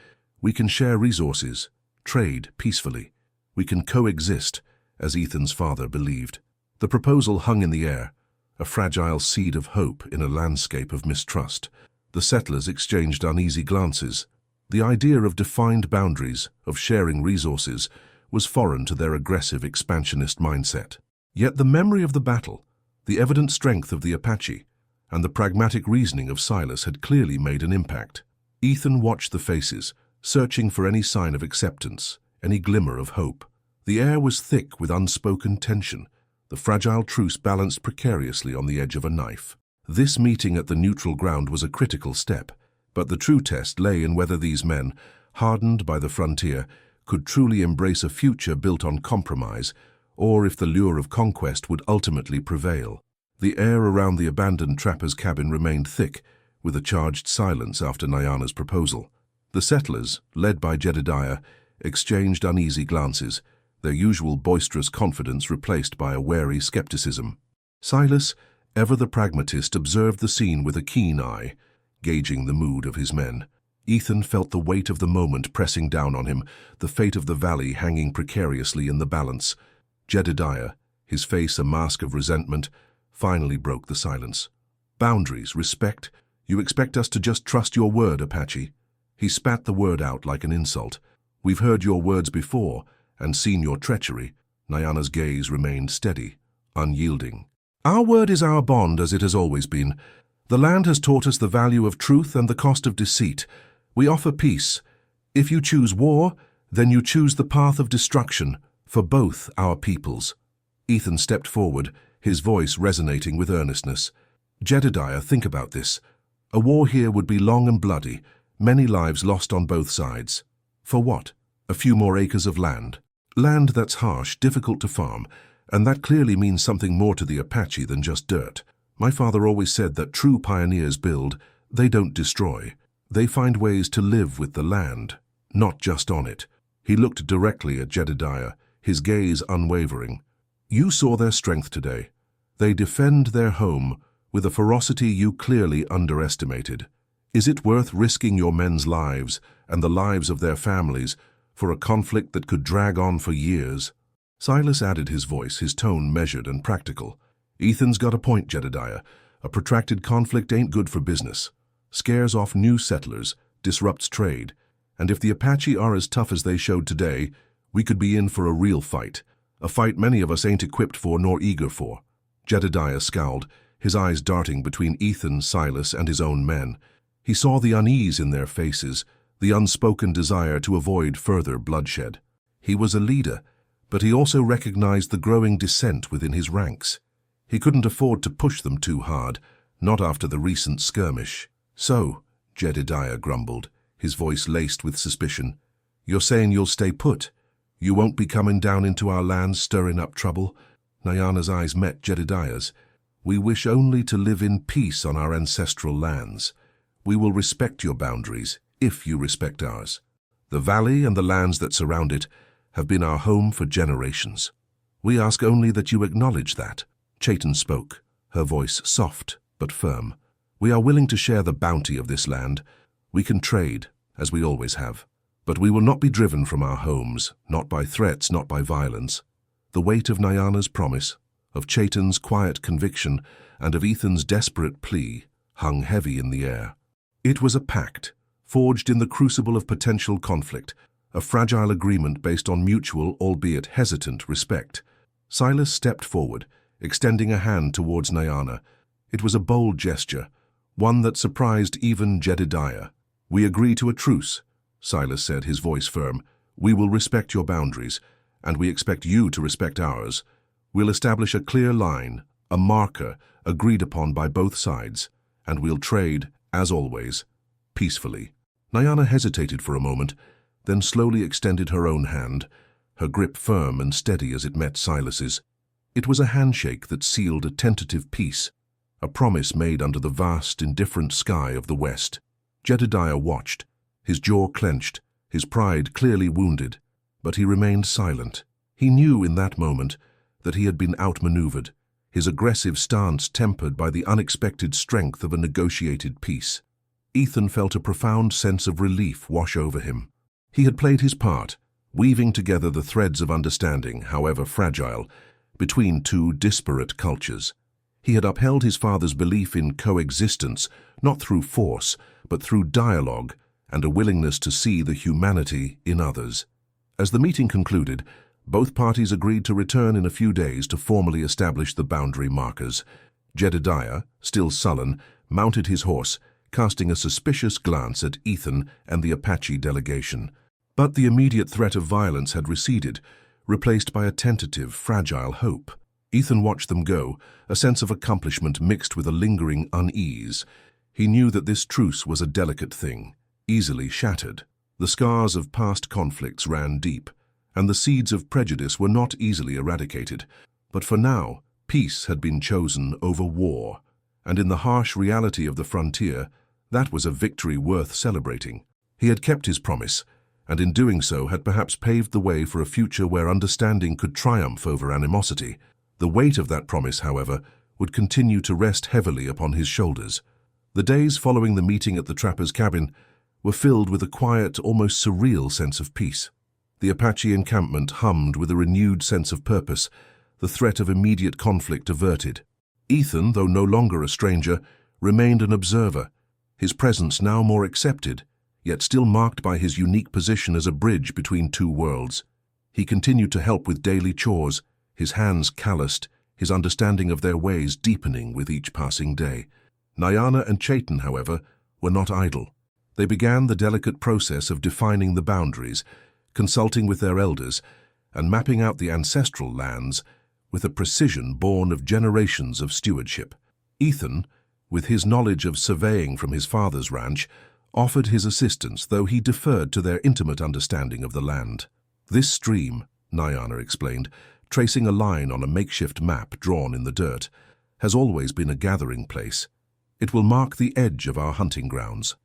A: We can share resources, trade peacefully. We can coexist, as Ethan's father believed." The proposal hung in the air, a fragile seed of hope in a landscape of mistrust. The settlers exchanged uneasy glances. The idea of defined boundaries, of sharing resources, was foreign to their aggressive expansionist mindset. Yet the memory of the battle, the evident strength of the Apache, and the pragmatic reasoning of Silas had clearly made an impact. Ethan watched the faces, searching for any sign of acceptance, any glimmer of hope. The air was thick with unspoken tension, the fragile truce balanced precariously on the edge of a knife. This meeting at the neutral ground was a critical step, but the true test lay in whether these men, hardened by the frontier, could truly embrace a future built on compromise, or if the lure of conquest would ultimately prevail. The air around the abandoned trapper's cabin remained thick, with a charged silence after Nyana's proposal. The settlers, led by Jedediah, exchanged uneasy glances, their usual boisterous confidence replaced by a wary skepticism. Silas, ever the pragmatist, observed the scene with a keen eye, gauging the mood of his men. Ethan felt the weight of the moment pressing down on him, the fate of the valley hanging precariously in the balance. Jedediah, his face a mask of resentment, finally broke the silence. "Boundaries, respect? You expect us to just trust your word, Apache?" He spat the word out like an insult. "We've heard your words before and seen your treachery." Nyana's gaze remained steady, unyielding. "Our word is our bond, as it has always been. The land has taught us the value of truth and the cost of deceit. We offer peace. If you choose war, then you choose the path of destruction for both our peoples." Ethan stepped forward, his voice resonating with earnestness. "Jedediah, think about this. A war here would be long and bloody, many lives lost on both sides. For what? A few more acres of land. Land that's harsh, difficult to farm, and that clearly means something more to the Apache than just dirt. My father always said that true pioneers build, they don't destroy. They find ways to live with the land, not just on it." He looked directly at Jedediah, his gaze unwavering. "You saw their strength today. They defend their home with a ferocity you clearly underestimated. Is it worth risking your men's lives and the lives of their families for a conflict that could drag on for years?" Silas added his voice, his tone measured and practical. "Ethan's got a point, Jedediah. A protracted conflict ain't good for business. Scares off new settlers, disrupts trade, and if the Apache are as tough as they showed today, we could be in for a real fight. A fight many of us ain't equipped for nor eager for." Jedediah scowled, his eyes darting between Ethan, Silas, and his own men. He saw the unease in their faces, the unspoken desire to avoid further bloodshed. He was a leader, but he also recognized the growing dissent within his ranks. He couldn't afford to push them too hard, not after the recent skirmish. "So," Jedediah grumbled, his voice laced with suspicion, "you're saying you'll stay put? You won't be coming down into our lands stirring up trouble?" Nyana's eyes met Jedediah's. "We wish only to live in peace on our ancestral lands. We will respect your boundaries, if you respect ours. The valley and the lands that surround it have been our home for generations. We ask only that you acknowledge that." Chayton spoke, her voice soft but firm. "We are willing to share the bounty of this land. We can trade, as we always have. But we will not be driven from our homes, not by threats, not by violence." The weight of Nyana's promise, of Chayton's quiet conviction, and of Ethan's desperate plea hung heavy in the air. It was a pact, forged in the crucible of potential conflict, a fragile agreement based on mutual, albeit hesitant, respect. Silas stepped forward, extending a hand towards Nyana. It was a bold gesture, one that surprised even Jedediah. "We agree to a truce," Silas said, his voice firm. "We will respect your boundaries, and we expect you to respect ours. We'll establish a clear line, a marker agreed upon by both sides, and we'll trade, as always, peacefully." Nyana hesitated for a moment, then slowly extended her own hand, her grip firm and steady as it met Silas's. It was a handshake that sealed a tentative peace, a promise made under the vast, indifferent sky of the West. Jedediah watched, his jaw clenched, his pride clearly wounded, but he remained silent. He knew in that moment that he had been outmaneuvered, his aggressive stance tempered by the unexpected strength of a negotiated peace. Ethan felt a profound sense of relief wash over him. He had played his part, weaving together the threads of understanding, however fragile, between two disparate cultures. He had upheld his father's belief in coexistence, not through force, but through dialogue and a willingness to see the humanity in others. As the meeting concluded, both parties agreed to return in a few days to formally establish the boundary markers. Jedediah, still sullen, mounted his horse, casting a suspicious glance at Ethan and the Apache delegation. But the immediate threat of violence had receded, replaced by a tentative, fragile hope. Ethan watched them go, a sense of accomplishment mixed with a lingering unease. He knew that this truce was a delicate thing, easily shattered. The scars of past conflicts ran deep, and the seeds of prejudice were not easily eradicated. But for now, peace had been chosen over war, and in the harsh reality of the frontier, that was a victory worth celebrating. He had kept his promise, and in doing so had perhaps paved the way for a future where understanding could triumph over animosity. The weight of that promise, however, would continue to rest heavily upon his shoulders. The days following the meeting at the trapper's cabin were filled with a quiet, almost surreal sense of peace. The Apache encampment hummed with a renewed sense of purpose, the threat of immediate conflict averted. Ethan, though no longer a stranger, remained an observer, his presence now more accepted, yet still marked by his unique position as a bridge between two worlds. He continued to help with daily chores, his hands calloused, his understanding of their ways deepening with each passing day. Nyana and Chaitan, however, were not idle. They began the delicate process of defining the boundaries, consulting with their elders, and mapping out the ancestral lands with a precision born of generations of stewardship. Ethan, with his knowledge of surveying from his father's ranch, offered his assistance, though he deferred to their intimate understanding of the land. "This stream," Nyana explained, tracing a line on a makeshift map drawn in the dirt, "has always been a gathering place. It will mark the edge of our hunting grounds.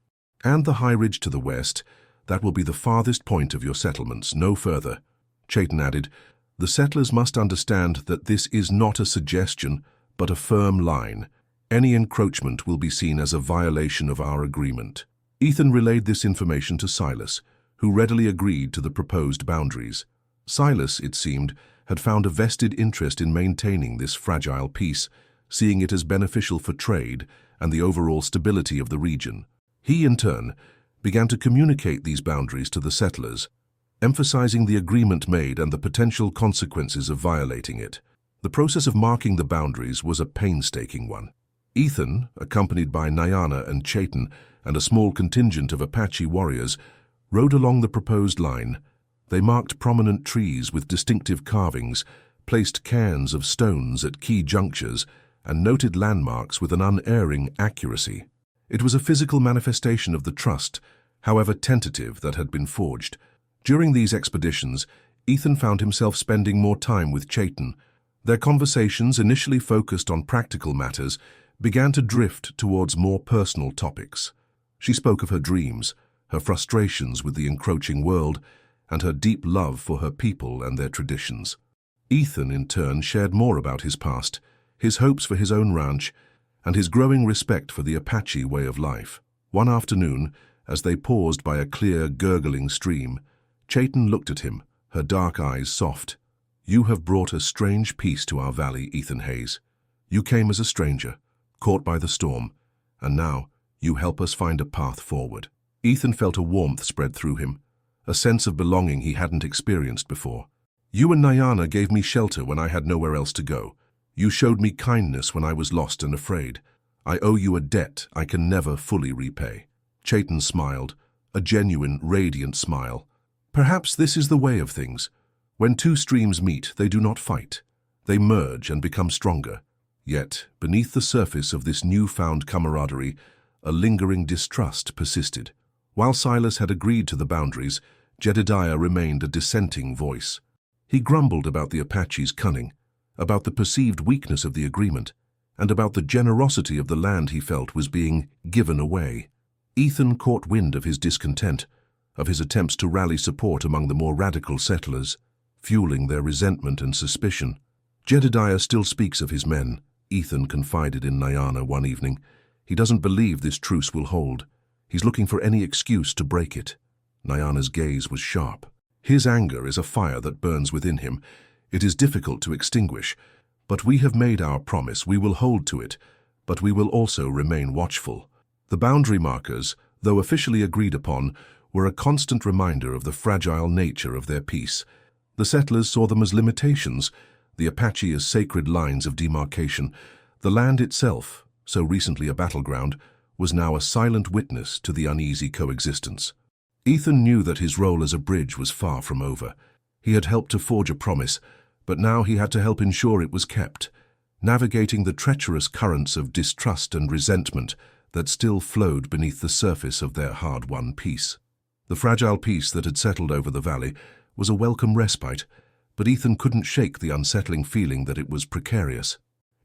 A: And the high ridge to the west, that will be the farthest point of your settlements, no further." Chaitan added, "The settlers must understand that this is not a suggestion, but a firm line. Any encroachment will be seen as a violation of our agreement." Ethan relayed this information to Silas, who readily agreed to the proposed boundaries. Silas, it seemed, had found a vested interest in maintaining this fragile peace, seeing it as beneficial for trade and the overall stability of the region. He, in turn, began to communicate these boundaries to the settlers, emphasizing the agreement made and the potential consequences of violating it. The process of marking the boundaries was a painstaking one. Ethan, accompanied by Nyana and Chaitan and a small contingent of Apache warriors, rode along the proposed line. They marked prominent trees with distinctive carvings, placed cairns of stones at key junctures, and noted landmarks with an unerring accuracy. It was a physical manifestation of the trust, however tentative, that had been forged. During these expeditions, Ethan found himself spending more time with Chaitan. Their conversations, initially focused on practical matters, began to drift towards more personal topics. She spoke of her dreams, her frustrations with the encroaching world, and her deep love for her people and their traditions. Ethan, in turn, shared more about his past, his hopes for his own ranch, and his growing respect for the Apache way of life. One afternoon, as they paused by a clear, gurgling stream, Chaitan looked at him, her dark eyes soft. "You have brought a strange peace to our valley, Ethan Hayes. You came as a stranger, caught by the storm, and now you help us find a path forward." Ethan felt a warmth spread through him, a sense of belonging he hadn't experienced before. "You and Nyana gave me shelter when I had nowhere else to go. You showed me kindness when I was lost and afraid. I owe you a debt I can never fully repay." Chaitan smiled, a genuine, radiant smile. Perhaps this is the way of things. When two streams meet, they do not fight. They merge and become stronger. Yet, beneath the surface of this newfound camaraderie, a lingering distrust persisted. While Silas had agreed to the boundaries, Jedediah remained a dissenting voice. He grumbled about the Apache's cunning, about the perceived weakness of the agreement, and about the generosity of the land he felt was being given away. Ethan caught wind of his discontent, of his attempts to rally support among the more radical settlers, fueling their resentment and suspicion. "Jedediah still speaks of his men," Ethan confided in Nyana one evening. "He doesn't believe this truce will hold. He's looking for any excuse to break it." Nyana's gaze was sharp. "His anger is a fire that burns within him. It is difficult to extinguish. But we have made our promise. We will hold to it, but we will also remain watchful." The boundary markers, though officially agreed upon, were a constant reminder of the fragile nature of their peace. The settlers saw them as limitations, the Apache as sacred lines of demarcation. The land itself, so recently a battleground, was now a silent witness to the uneasy coexistence. Ethan knew that his role as a bridge was far from over. He had helped to forge a promise, but now he had to help ensure it was kept, navigating the treacherous currents of distrust and resentment that still flowed beneath the surface of their hard-won peace. The fragile peace that had settled over the valley was a welcome respite, but Ethan couldn't shake the unsettling feeling that it was precarious.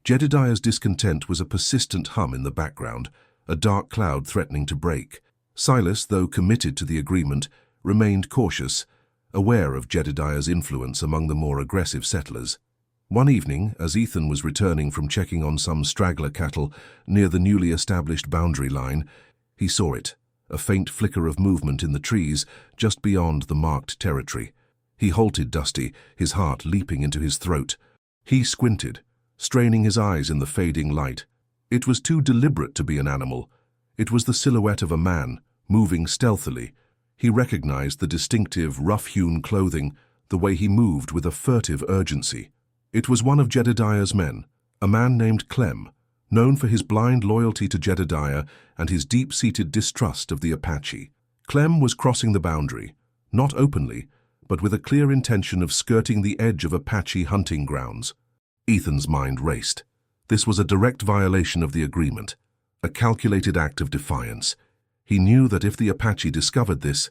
A: Jedediah's discontent was a persistent hum in the background, a dark cloud threatening to break. Silas, though committed to the agreement, remained cautious, aware of Jedediah's influence among the more aggressive settlers. One evening, as Ethan was returning from checking on some straggler cattle near the newly established boundary line, he saw it, a faint flicker of movement in the trees just beyond the marked territory. He halted Dusty, his heart leaping into his throat. He squinted, straining his eyes in the fading light. It was too deliberate to be an animal. It was the silhouette of a man, moving stealthily. He recognized the distinctive, rough-hewn clothing, the way he moved with a furtive urgency. It was one of Jedediah's men, a man named Clem, known for his blind loyalty to Jedediah and his deep-seated distrust of the Apache. Clem was crossing the boundary, not openly, but with a clear intention of skirting the edge of Apache hunting grounds. Ethan's mind raced. This was a direct violation of the agreement, a calculated act of defiance. He knew that if the Apache discovered this,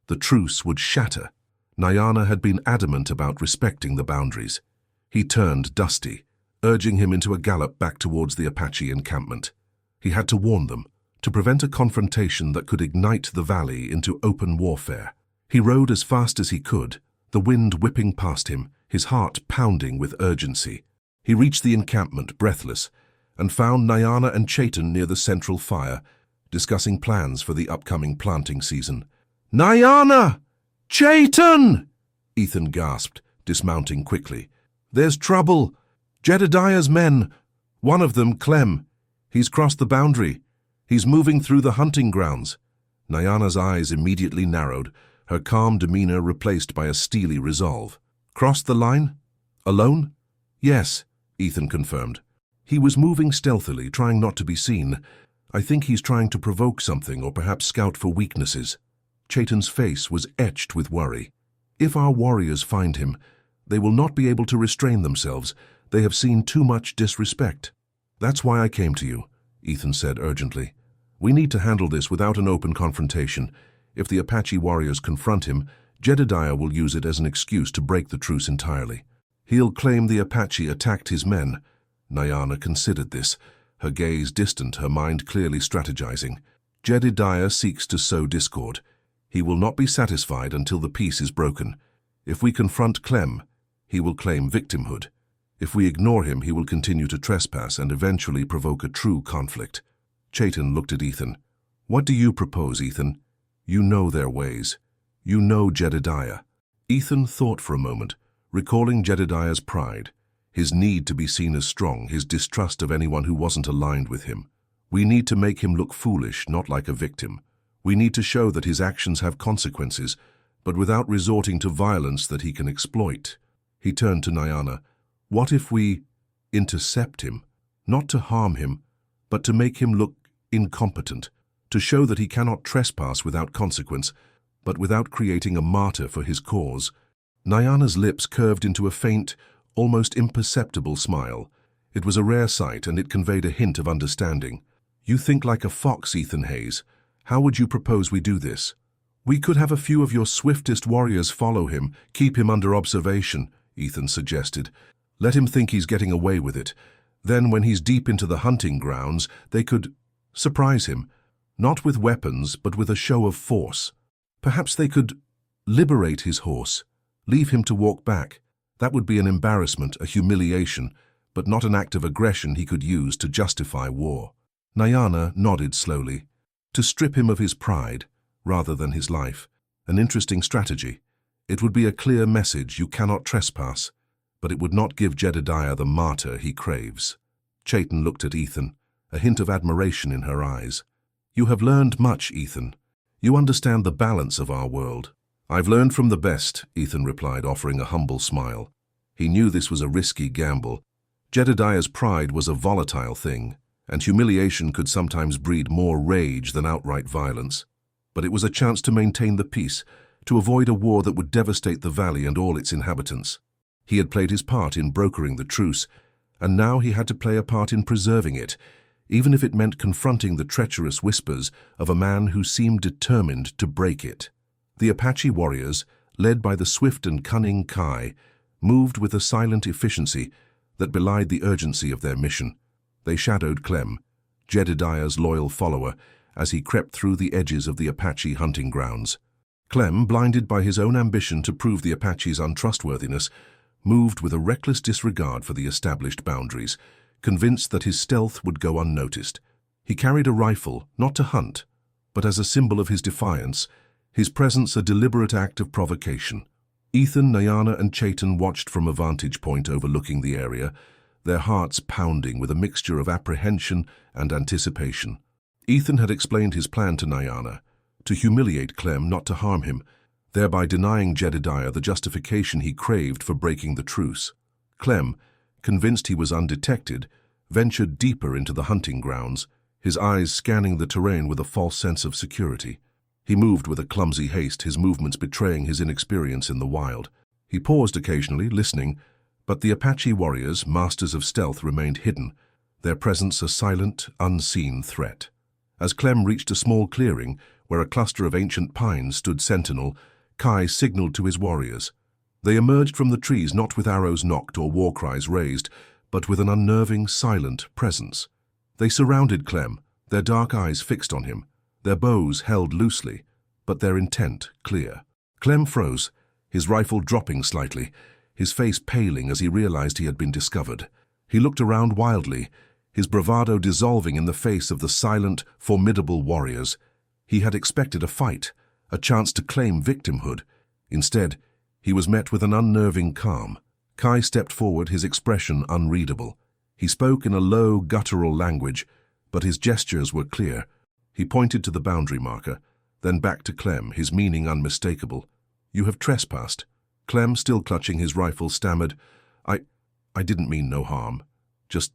A: the truce would shatter. Nyana had been adamant about respecting the boundaries. He turned Dusty, urging him into a gallop back towards the Apache encampment. He had to warn them, to prevent a confrontation that could ignite the valley into open warfare. He rode as fast as he could, the wind whipping past him, his heart pounding with urgency. He reached the encampment, breathless, and found Nyana and Chaitan near the central fire, discussing plans for the upcoming planting season. "Nyana! Chaitan!" Ethan gasped, dismounting quickly. "There's trouble! Jedediah's men! One of them, Clem. He's crossed the boundary. He's moving through the hunting grounds." Nyana's eyes immediately narrowed, her calm demeanor replaced by a steely resolve. "Crossed the line? Alone?" "Yes," Ethan confirmed. "He was moving stealthily, trying not to be seen. I think he's trying to provoke something or perhaps scout for weaknesses." Chaitan's face was etched with worry. "If our warriors find him, they will not be able to restrain themselves. They have seen too much disrespect." "That's why I came to you," Ethan said urgently. "We need to handle this without an open confrontation. If the Apache warriors confront him, Jedediah will use it as an excuse to break the truce entirely. He'll claim the Apache attacked his men." Nyana considered this, her gaze distant, her mind clearly strategizing. "Jedediah seeks to sow discord. He will not be satisfied until the peace is broken. If we confront Clem, he will claim victimhood. If we ignore him, he will continue to trespass and eventually provoke a true conflict." Chaitan looked at Ethan. "What do you propose, Ethan? You know their ways. You know Jedediah." Ethan thought for a moment, recalling Jedediah's pride, his need to be seen as strong, his distrust of anyone who wasn't aligned with him. "We need to make him look foolish, not like a victim. We need to show that his actions have consequences, but without resorting to violence that he can exploit." He turned to Nyana. "What if we intercept him? Not to harm him, but to make him look incompetent, to show that he cannot trespass without consequence, but without creating a martyr for his cause. Nyana's lips curved into a faint, almost imperceptible smile. It was a rare sight, and it conveyed a hint of understanding. "You think like a fox, Ethan Hayes. How would you propose we do this?" "We could have a few of your swiftest warriors follow him, keep him under observation," Ethan suggested. "Let him think he's getting away with it. Then, when he's deep into the hunting grounds, they could surprise him, not with weapons, but with a show of force. Perhaps they could liberate his horse, leave him to walk back. That would be an embarrassment, a humiliation, but not an act of aggression he could use to justify war." Nyana nodded slowly. To strip him of his pride, rather than his life. An interesting strategy. It would be a clear message: you cannot trespass, but it would not give Jedediah the martyr he craves. Chayton looked at Ethan, a hint of admiration in her eyes. "You have learned much, Ethan. You understand the balance of our world." "I've learned from the best," Ethan replied, offering a humble smile. He knew this was a risky gamble. Jedediah's pride was a volatile thing, and humiliation could sometimes breed more rage than outright violence. But it was a chance to maintain the peace, to avoid a war that would devastate the valley and all its inhabitants. He had played his part in brokering the truce, and now he had to play a part in preserving it, even if it meant confronting the treacherous whispers of a man who seemed determined to break it. The Apache warriors, led by the swift and cunning Kai, moved with a silent efficiency that belied the urgency of their mission. They shadowed Clem, Jedediah's loyal follower, as he crept through the edges of the Apache hunting grounds. Clem, blinded by his own ambition to prove the Apache's untrustworthiness, moved with a reckless disregard for the established boundaries, convinced that his stealth would go unnoticed. He carried a rifle, not to hunt, but as a symbol of his defiance, his presence a deliberate act of provocation. Ethan, Nyana, and Chayton watched from a vantage point overlooking the area, their hearts pounding with a mixture of apprehension and anticipation. Ethan had explained his plan to Nyana, to humiliate Clem, not to harm him, thereby denying Jedediah the justification he craved for breaking the truce. Clem, convinced he was undetected, ventured deeper into the hunting grounds, his eyes scanning the terrain with a false sense of security. He moved with a clumsy haste, his movements betraying his inexperience in the wild. He paused occasionally, listening, but the Apache warriors, masters of stealth, remained hidden, their presence a silent, unseen threat. As Clem reached a small clearing where a cluster of ancient pines stood sentinel, Kai signaled to his warriors. They emerged from the trees not with arrows nocked or war cries raised, but with an unnerving, silent presence. They surrounded Clem, their dark eyes fixed on him, their bows held loosely, but their intent clear. Clem froze, his rifle dropping slightly, his face paling as he realized he had been discovered. He looked around wildly, his bravado dissolving in the face of the silent, formidable warriors. He had expected a fight, a chance to claim victimhood. Instead, he was met with an unnerving calm. Kai stepped forward, his expression unreadable. He spoke in a low, guttural language, but his gestures were clear. He pointed to the boundary marker, then back to Clem, his meaning unmistakable. "You have trespassed." Clem, still clutching his rifle, stammered, I didn't mean no harm. Just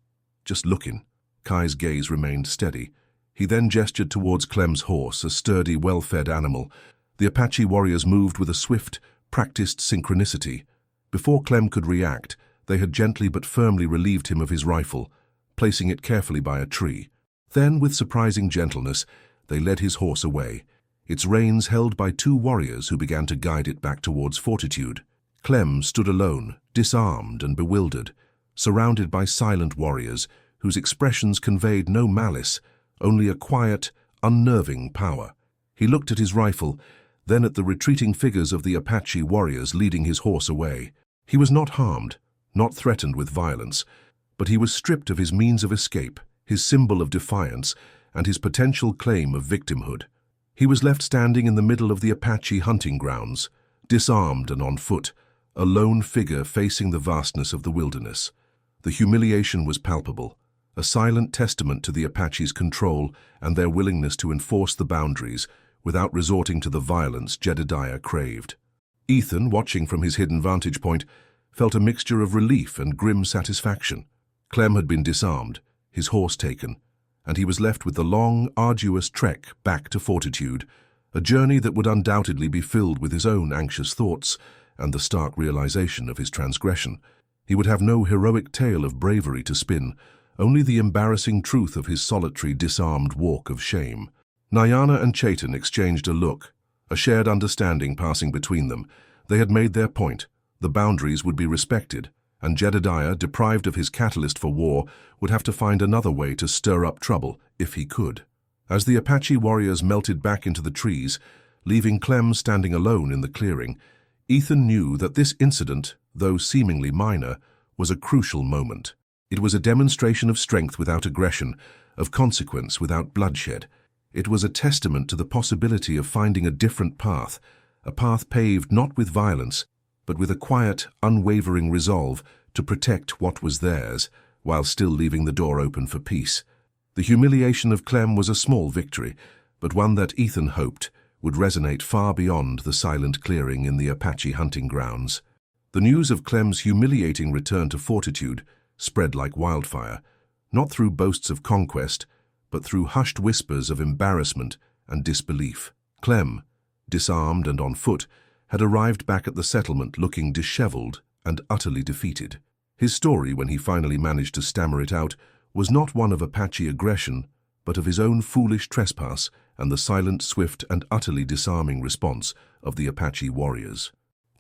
A: looking." Kai's gaze remained steady. He then gestured towards Clem's horse, a sturdy, well-fed animal. The Apache warriors moved with a swift, practiced synchronicity. Before Clem could react, they had gently but firmly relieved him of his rifle, placing it carefully by a tree. Then, with surprising gentleness, they led his horse away, its reins held by two warriors who began to guide it back towards fortitude. Clem stood alone, disarmed and bewildered, surrounded by silent warriors whose expressions conveyed no malice, only a quiet, unnerving power. He looked at his rifle, then at the retreating figures of the Apache warriors leading his horse away. He was not harmed, not threatened with violence, but he was stripped of his means of escape, his symbol of defiance, and his potential claim of victimhood. He was left standing in the middle of the Apache hunting grounds, disarmed and on foot, a lone figure facing the vastness of the wilderness. The humiliation was palpable, a silent testament to the Apache's control and their willingness to enforce the boundaries without resorting to the violence Jedediah craved. Ethan, watching from his hidden vantage point, felt a mixture of relief and grim satisfaction. Clem had been disarmed, his horse taken, and he was left with the long, arduous trek back to Fortitude, a journey that would undoubtedly be filled with his own anxious thoughts and the stark realization of his transgression. He would have no heroic tale of bravery to spin, only the embarrassing truth of his solitary, disarmed walk of shame. Nyana and Chaitan exchanged a look, a shared understanding passing between them. They had made their point. The boundaries would be respected, and Jedediah, deprived of his catalyst for war, would have to find another way to stir up trouble, if he could. As the Apache warriors melted back into the trees, leaving Clem standing alone in the clearing, Ethan knew that this incident, though seemingly minor, was a crucial moment. It was a demonstration of strength without aggression, of consequence without bloodshed. It was a testament to the possibility of finding a different path, a path paved not with violence, but with a quiet, unwavering resolve to protect what was theirs, while still leaving the door open for peace. The humiliation of Clem was a small victory, but one that Ethan hoped would resonate far beyond the silent clearing in the Apache hunting grounds. The news of Clem's humiliating return to Fortitude spread like wildfire, not through boasts of conquest, but through hushed whispers of embarrassment and disbelief. Clem, disarmed and on foot, had arrived back at the settlement looking disheveled and utterly defeated. His story, when he finally managed to stammer it out, was not one of Apache aggression, but of his own foolish trespass and the silent, swift, and utterly disarming response of the Apache warriors.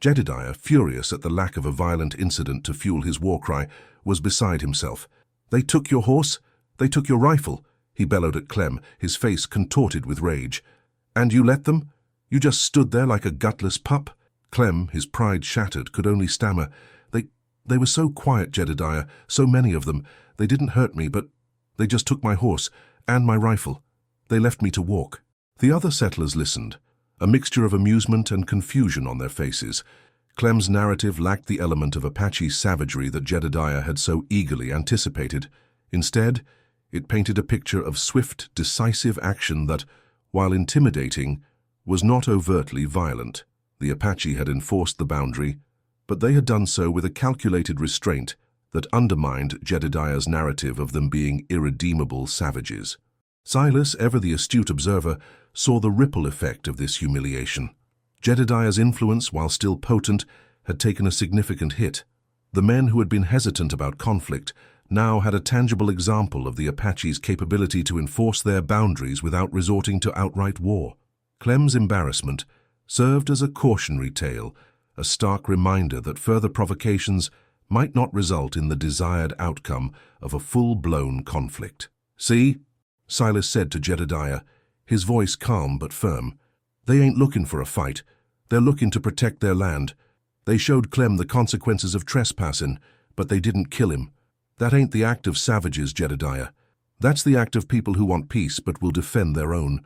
A: Jedediah, furious at the lack of a violent incident to fuel his war cry, was beside himself. "They took your horse, they took your rifle," he bellowed at Clem, his face contorted with rage. "And you let them? You just stood there like a gutless pup?" Clem, his pride shattered, could only stammer, They were so quiet, Jedediah, so many of them. They didn't hurt me, but they just took my horse and my rifle. They left me to walk." The other settlers listened, a mixture of amusement and confusion on their faces. Clem's narrative lacked the element of Apache savagery that Jedediah had so eagerly anticipated. Instead, it painted a picture of swift, decisive action that, while intimidating, was not overtly violent. The Apache had enforced the boundary, but they had done so with a calculated restraint that undermined Jedediah's narrative of them being irredeemable savages. Silas, ever the astute observer, saw the ripple effect of this humiliation. Jedediah's influence, while still potent, had taken a significant hit. The men who had been hesitant about conflict now had a tangible example of the Apache's capability to enforce their boundaries without resorting to outright war. Clem's embarrassment served as a cautionary tale, a stark reminder that further provocations might not result in the desired outcome of a full-blown conflict. "See," Silas said to Jedediah, his voice calm but firm, "they ain't looking for a fight. They're looking to protect their land. They showed Clem the consequences of trespassing, but they didn't kill him. That ain't the act of savages, Jedediah. That's the act of people who want peace but will defend their own."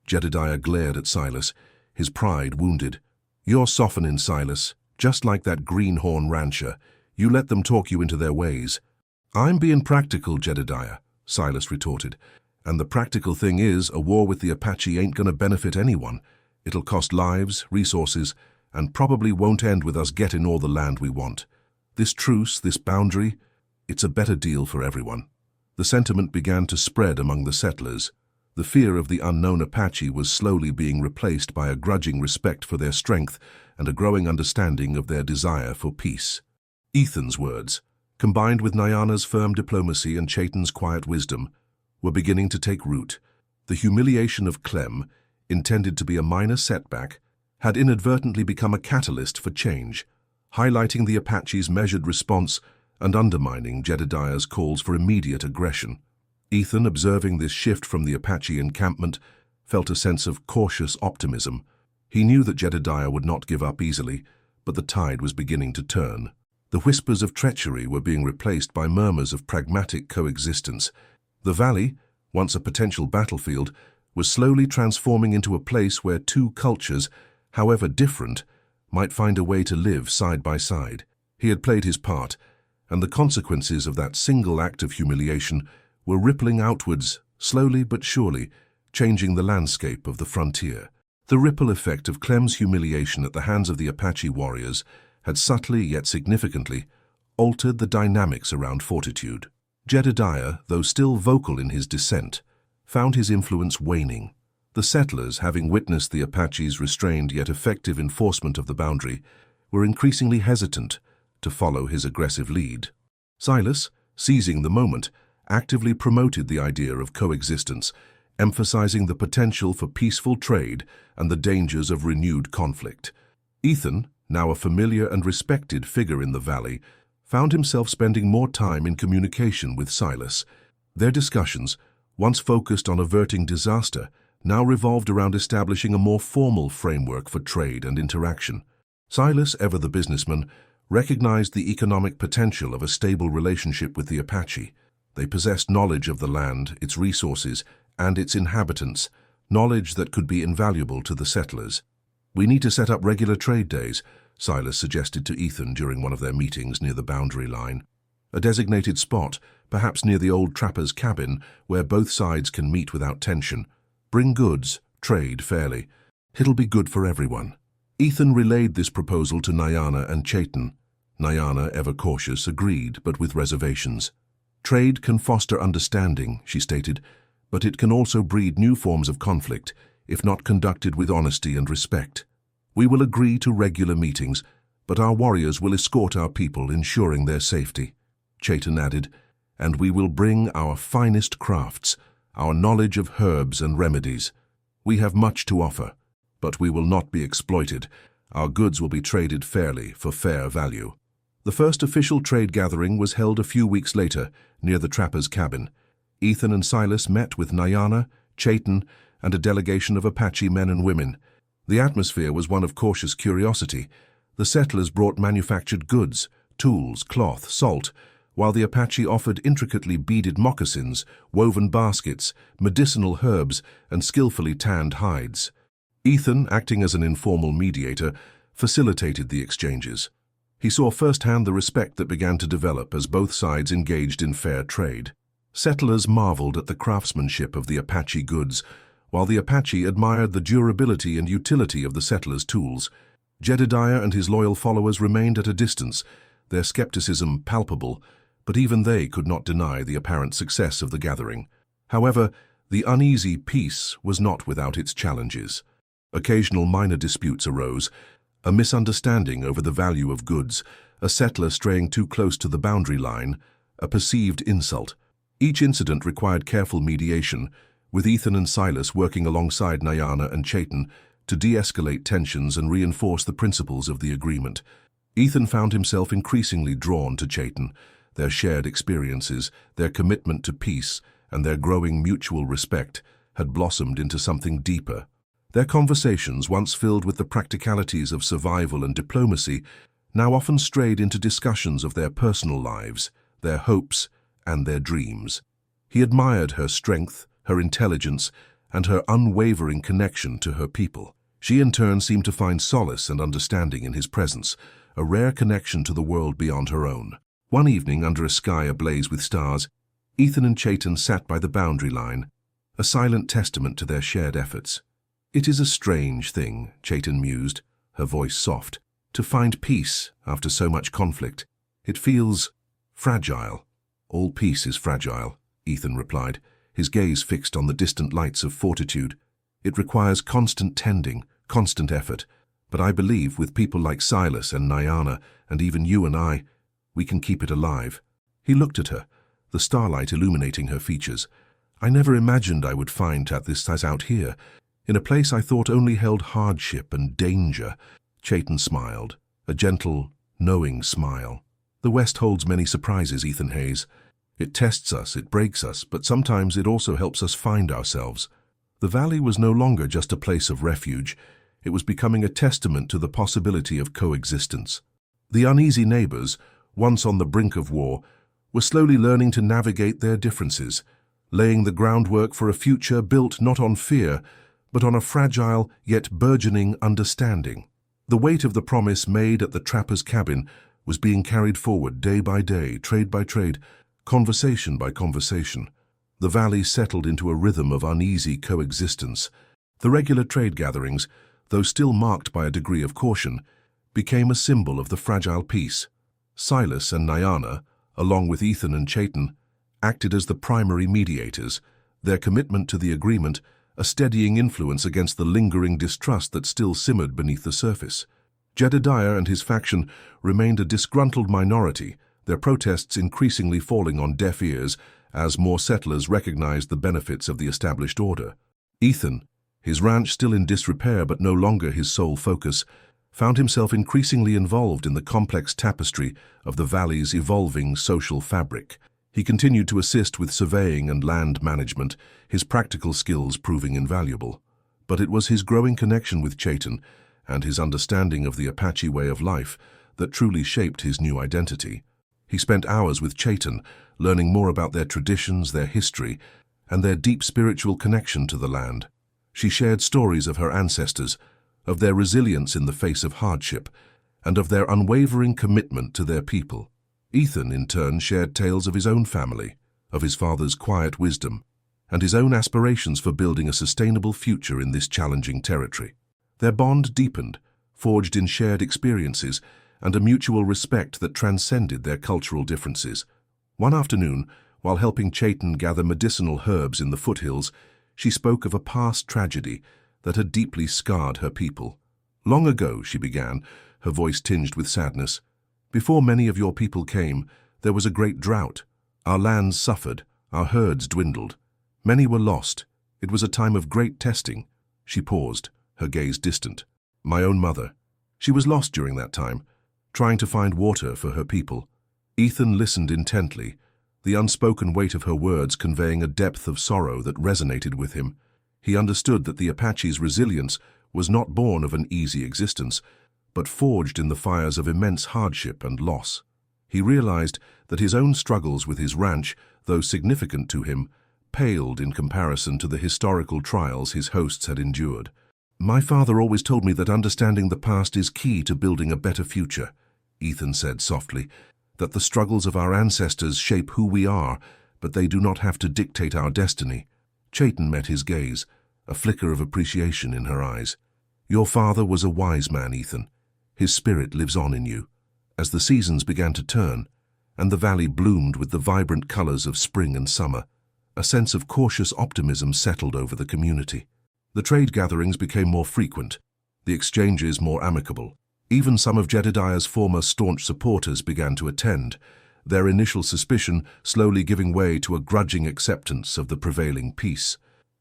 A: Jedediah glared at Silas, his pride wounded. "You're softening, Silas, just like that greenhorn rancher. You let them talk you into their ways." "I'm being practical, Jedediah," Silas retorted. "And the practical thing is, a war with the Apache ain't gonna benefit anyone. It'll cost lives, resources, and probably won't end with us getting all the land we want. This truce, this boundary, it's a better deal for everyone." The sentiment began to spread among the settlers. The fear of the unknown Apache was slowly being replaced by a grudging respect for their strength and a growing understanding of their desire for peace. Ethan's words, combined with Nyana's firm diplomacy and Chaitan's quiet wisdom, were beginning to take root. The humiliation of Clem, intended to be a minor setback, had inadvertently become a catalyst for change, highlighting the Apache's measured response and undermining Jedediah's calls for immediate aggression. Ethan, observing this shift from the Apache encampment, felt a sense of cautious optimism. He knew that Jedediah would not give up easily, but the tide was beginning to turn. The whispers of treachery were being replaced by murmurs of pragmatic coexistence. The valley, once a potential battlefield, was slowly transforming into a place where two cultures, however different, might find a way to live side by side. He had played his part, and the consequences of that single act of humiliation were rippling outwards, slowly but surely, changing the landscape of the frontier. The ripple effect of Clem's humiliation at the hands of the Apache warriors had subtly yet significantly altered the dynamics around Fortitude. Jedediah, though still vocal in his dissent, found his influence waning. The settlers, having witnessed the Apache's restrained yet effective enforcement of the boundary, were increasingly hesitant to follow his aggressive lead. Silas, seizing the moment, actively promoted the idea of coexistence, emphasizing the potential for peaceful trade and the dangers of renewed conflict. Ethan, now a familiar and respected figure in the valley, found himself spending more time in communication with Silas. Their discussions, once focused on averting disaster, now revolved around establishing a more formal framework for trade and interaction. Silas, ever the businessman, recognized the economic potential of a stable relationship with the Apache. They possessed knowledge of the land, its resources, and its inhabitants, knowledge that could be invaluable to the settlers. "We need to set up regular trade days," Silas suggested to Ethan during one of their meetings near the boundary line. "A designated spot, perhaps near the old trapper's cabin, where both sides can meet without tension. Bring goods, trade fairly. It'll be good for everyone." Ethan relayed this proposal to Nyana and Chaitin. Nyana, ever cautious, agreed, but with reservations. "Trade can foster understanding," she stated, "but it can also breed new forms of conflict, if not conducted with honesty and respect. We will agree to regular meetings, but our warriors will escort our people, ensuring their safety." Chaitin added, "And we will bring our finest crafts, our knowledge of herbs and remedies. We have much to offer, but we will not be exploited. Our goods will be traded fairly for fair value." The first official trade gathering was held a few weeks later, near the trapper's cabin. Ethan and Silas met with Nyana, Chaitin, and a delegation of Apache men and women. The atmosphere was one of cautious curiosity. The settlers brought manufactured goods, tools, cloth, salt, while the Apache offered intricately beaded moccasins, woven baskets, medicinal herbs, and skillfully tanned hides. Ethan, acting as an informal mediator, facilitated the exchanges. He saw firsthand the respect that began to develop as both sides engaged in fair trade. Settlers marveled at the craftsmanship of the Apache goods, while the Apache admired the durability and utility of the settlers' tools. Jedediah and his loyal followers remained at a distance, their skepticism palpable, but even they could not deny the apparent success of the gathering. However, the uneasy peace was not without its challenges. Occasional minor disputes arose, a misunderstanding over the value of goods, a settler straying too close to the boundary line, a perceived insult. Each incident required careful mediation, with Ethan and Silas working alongside Nyana and Chaitin to de-escalate tensions and reinforce the principles of the agreement. Ethan found himself increasingly drawn to Chaitin. Their shared experiences, their commitment to peace, and their growing mutual respect had blossomed into something deeper. Their conversations, once filled with the practicalities of survival and diplomacy, now often strayed into discussions of their personal lives, their hopes, and their dreams. He admired her strength, her intelligence, and her unwavering connection to her people. She in turn seemed to find solace and understanding in his presence, a rare connection to the world beyond her own. One evening, under a sky ablaze with stars, Ethan and Chaitin sat by the boundary line, a silent testament to their shared efforts. "It is a strange thing," Chaitin mused, her voice soft, "to find peace after so much conflict. It feels fragile." "All peace is fragile," Ethan replied, his gaze fixed on the distant lights of fortitude. "It requires constant tending, constant effort, but I believe with people like Silas and Nyana, and even you and I, we can keep it alive." He looked at her, the starlight illuminating her features. "I never imagined I would find this as out here, in a place I thought only held hardship and danger." Chaitin smiled, a gentle, knowing smile. "The West holds many surprises, Ethan Hayes. It tests us, it breaks us, but sometimes it also helps us find ourselves." The valley was no longer just a place of refuge. It was becoming a testament to the possibility of coexistence. The uneasy neighbors, once on the brink of war, were slowly learning to navigate their differences, laying the groundwork for a future built not on fear, but on a fragile yet burgeoning understanding. The weight of the promise made at the trapper's cabin was being carried forward day by day, trade by trade, conversation by conversation. The valley settled into a rhythm of uneasy coexistence. The regular trade gatherings, though still marked by a degree of caution, became a symbol of the fragile peace. Silas and Nyana, along with Ethan and Chaitin, acted as the primary mediators, their commitment to the agreement a steadying influence against the lingering distrust that still simmered beneath the surface. Jedediah and his faction remained a disgruntled minority, their protests increasingly falling on deaf ears as more settlers recognized the benefits of the established order. Ethan, his ranch still in disrepair but no longer his sole focus, found himself increasingly involved in the complex tapestry of the valley's evolving social fabric. He continued to assist with surveying and land management, his practical skills proving invaluable. But it was his growing connection with Chayton and his understanding of the Apache way of life that truly shaped his new identity. He spent hours with Chayton, learning more about their traditions, their history, and their deep spiritual connection to the land. She shared stories of her ancestors, of their resilience in the face of hardship, and of their unwavering commitment to their people. Ethan, in turn, shared tales of his own family, of his father's quiet wisdom, and his own aspirations for building a sustainable future in this challenging territory. Their bond deepened, forged in shared experiences and a mutual respect that transcended their cultural differences. One afternoon, while helping Chayton gather medicinal herbs in the foothills, she spoke of a past tragedy that had deeply scarred her people. "Long ago," she began, her voice tinged with sadness, "before many of your people came, there was a great drought. Our lands suffered, our herds dwindled. Many were lost. It was a time of great testing." She paused, her gaze distant. "My own mother. She was lost during that time, trying to find water for her people." Ethan listened intently, the unspoken weight of her words conveying a depth of sorrow that resonated with him. He understood that the Apache's resilience was not born of an easy existence, but forged in the fires of immense hardship and loss. He realized that his own struggles with his ranch, though significant to him, paled in comparison to the historical trials his hosts had endured. "My father always told me that understanding the past is key to building a better future," Ethan said softly, "that the struggles of our ancestors shape who we are, but they do not have to dictate our destiny." Chayton met his gaze, a flicker of appreciation in her eyes. "Your father was a wise man, Ethan. His spirit lives on in you." As the seasons began to turn, and the valley bloomed with the vibrant colors of spring and summer, a sense of cautious optimism settled over the community. The trade gatherings became more frequent, the exchanges more amicable. Even some of Jedediah's former staunch supporters began to attend, their initial suspicion slowly giving way to a grudging acceptance of the prevailing peace.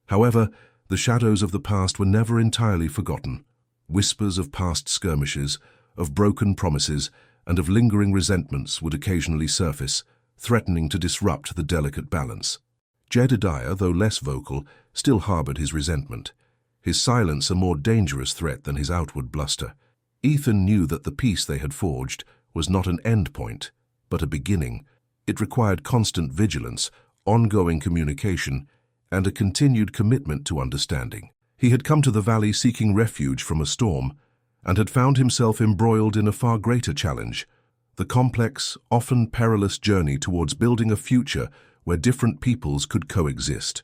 A: However, the shadows of the past were never entirely forgotten. Whispers of past skirmishes, of broken promises, and of lingering resentments would occasionally surface, threatening to disrupt the delicate balance. Jedediah, though less vocal, still harbored his resentment, his silence a more dangerous threat than his outward bluster. Ethan knew that the peace they had forged was not an end point, but a beginning. It required constant vigilance, ongoing communication, and a continued commitment to understanding. He had come to the valley seeking refuge from a storm, and had found himself embroiled in a far greater challenge, the complex, often perilous journey towards building a future where different peoples could coexist.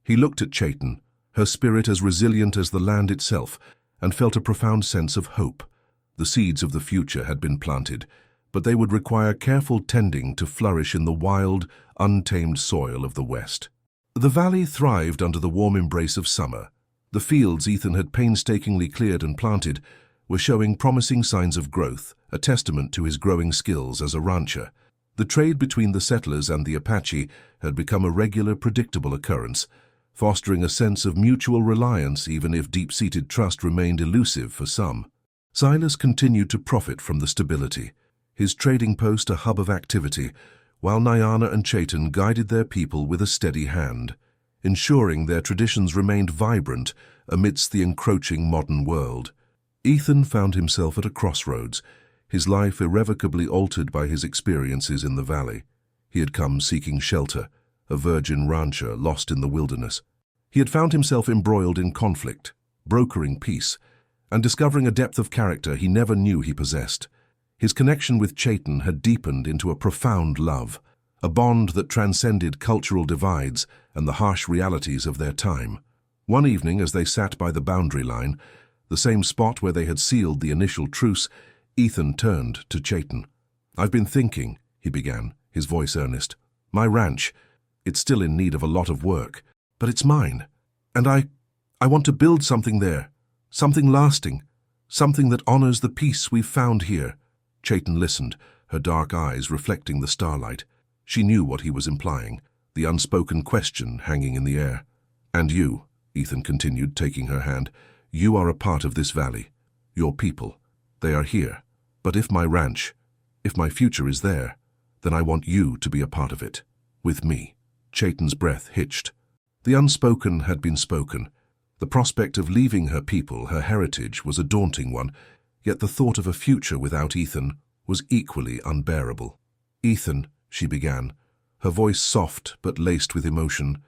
A: He looked at Chayton, her spirit as resilient as the land itself, and felt a profound sense of hope. The seeds of the future had been planted, but they would require careful tending to flourish in the wild, untamed soil of the West. The valley thrived under the warm embrace of summer. The fields Ethan had painstakingly cleared and planted were showing promising signs of growth, a testament to his growing skills as a rancher. The trade between the settlers and the Apache had become a regular, predictable occurrence, fostering a sense of mutual reliance even if deep-seated trust remained elusive for some. Silas continued to profit from the stability, his trading post a hub of activity, while Nyana and Chayton guided their people with a steady hand, ensuring their traditions remained vibrant amidst the encroaching modern world. Ethan found himself at a crossroads, his life irrevocably altered by his experiences in the valley. He had come seeking shelter, a virgin rancher lost in the wilderness. He had found himself embroiled in conflict, brokering peace, and discovering a depth of character he never knew he possessed. His connection with Chayton had deepened into a profound love, a bond that transcended cultural divides and the harsh realities of their time. One evening, as they sat by the boundary line, the same spot where they had sealed the initial truce, Ethan turned to Chayton. "I've been thinking," he began, his voice earnest. "My ranch, It's still in need of a lot of work, but it's mine. And I want to build something there, something lasting, something that honors the peace we've found here." Chaitin listened, her dark eyes reflecting the starlight. She knew what he was implying, the unspoken question hanging in the air. "And you," Ethan continued, taking her hand, "you are a part of this valley. Your people, they are here. But if my future is there, then I want you to be a part of it, with me." Chaitin's breath hitched. The unspoken had been spoken. The prospect of leaving her people, her heritage, was a daunting one, yet the thought of a future without Ethan was equally unbearable. "Ethan," she began, her voice soft but laced with emotion,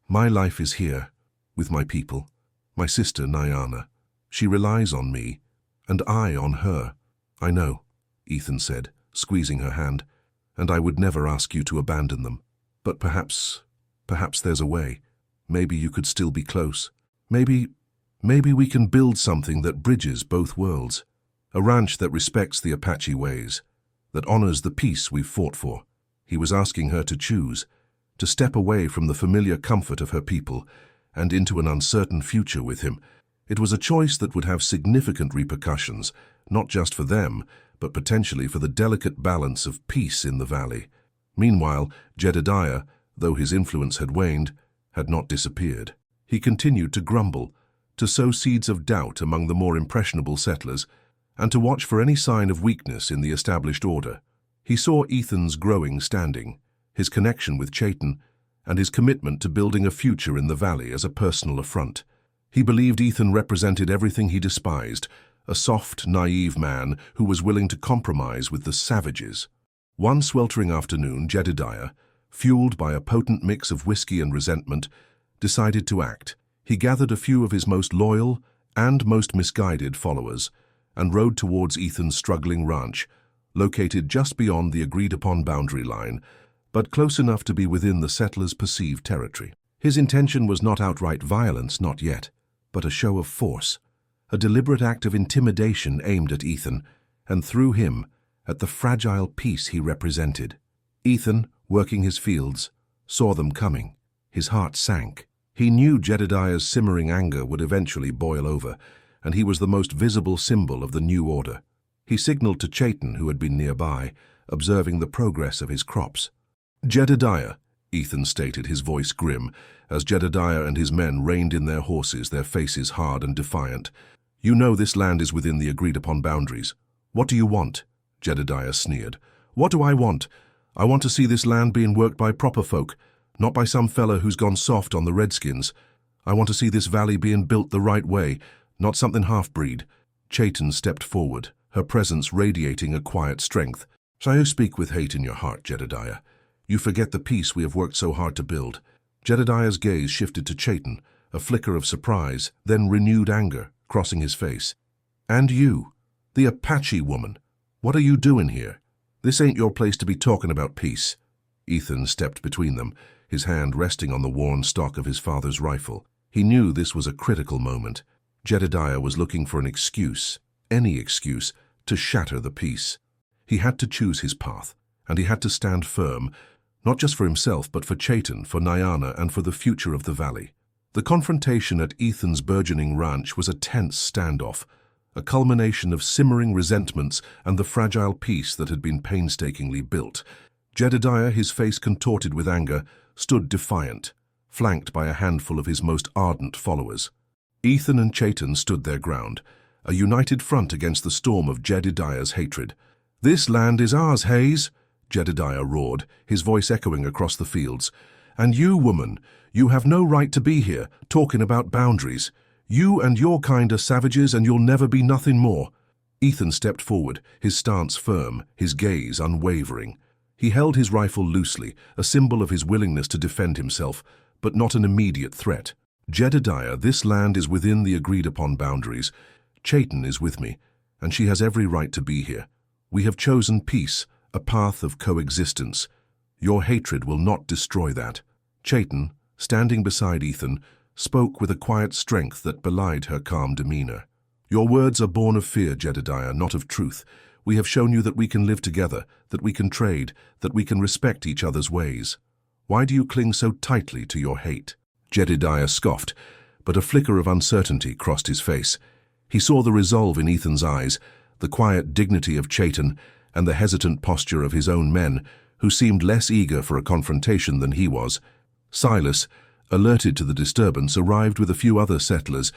A: "my life is here, with my people, my sister Nyana. She relies on me, and I on her." "I know," Ethan said, squeezing her hand, "and I would never ask you to abandon them. But perhaps there's a way. Maybe you could still be close. Maybe we can build something that bridges both worlds. A ranch that respects the Apache ways, that honors the peace we've fought for." He was asking her to choose, to step away from the familiar comfort of her people and into an uncertain future with him. It was a choice that would have significant repercussions, not just for them, but potentially for the delicate balance of peace in the valley. Meanwhile, Jedediah, though his influence had waned, had not disappeared. He continued to grumble, to sow seeds of doubt among the more impressionable settlers, and to watch for any sign of weakness in the established order. He saw Ethan's growing standing, his connection with Chaitin, and his commitment to building a future in the valley as a personal affront. He believed Ethan represented everything he despised, a soft, naive man who was willing to compromise with the savages. One sweltering afternoon, Jedediah, fueled by a potent mix of whiskey and resentment, decided to act. He gathered a few of his most loyal and most misguided followers and rode towards Ethan's struggling ranch, located just beyond the agreed-upon boundary line, but close enough to be within the settlers' perceived territory. His intention was not outright violence, not yet, but a show of force, a deliberate act of intimidation aimed at Ethan, and through him, at the fragile peace he represented. Ethan, working his fields, saw them coming. His heart sank. He knew Jedediah's simmering anger would eventually boil over, and he was the most visible symbol of the new order. He signaled to Chaitin, who had been nearby, observing the progress of his crops. "Jedediah," Ethan stated, his voice grim, as Jedediah and his men reined in their horses, their faces hard and defiant. "You know this land is within the agreed-upon boundaries. What do you want?" Jedediah sneered. "What do I want? I want to see this land being worked by proper folk, not by some fella who's gone soft on the redskins. I want to see this valley being built the right way, not something half-breed." Chaitin stepped forward, her presence radiating a quiet strength. "So you speak with hate in your heart, Jedediah. You forget the peace we have worked so hard to build." Jedediah's gaze shifted to Chaitin, a flicker of surprise, then renewed anger, crossing his face. "And you, the Apache woman, what are you doing here? This ain't your place to be talking about peace." Ethan stepped between them, his hand resting on the worn stock of his father's rifle. He knew this was a critical moment. Jedediah was looking for an excuse, any excuse, to shatter the peace. He had to choose his path, and he had to stand firm, not just for himself, but for Chaitin, for Nyana, and for the future of the valley. The confrontation at Ethan's burgeoning ranch was a tense standoff, a culmination of simmering resentments and the fragile peace that had been painstakingly built. Jedediah, his face contorted with anger, stood defiant, flanked by a handful of his most ardent followers. Ethan and Chaitin stood their ground, a united front against the storm of Jedediah's hatred. "This land is ours, Hayes," Jedediah roared, his voice echoing across the fields. "And you, woman, you have no right to be here, talking about boundaries. You and your kind are savages, and you'll never be nothing more." Ethan stepped forward, his stance firm, his gaze unwavering. He held his rifle loosely, a symbol of his willingness to defend himself, but not an immediate threat. "Jedediah, this land is within the agreed-upon boundaries. Chaitin is with me, and she has every right to be here. We have chosen peace, a path of coexistence. Your hatred will not destroy that." Chaitin, standing beside Ethan, spoke with a quiet strength that belied her calm demeanor. "Your words are born of fear, Jedediah, not of truth. We have shown you that we can live together, that we can trade, that we can respect each other's ways. Why do you cling so tightly to your hate?" Jedediah scoffed, but a flicker of uncertainty crossed his face. He saw the resolve in Ethan's eyes, the quiet dignity of Chayton, and the hesitant posture of his own men, who seemed less eager for a confrontation than he was. Silas, alerted to the disturbance, arrived with a few other settlers,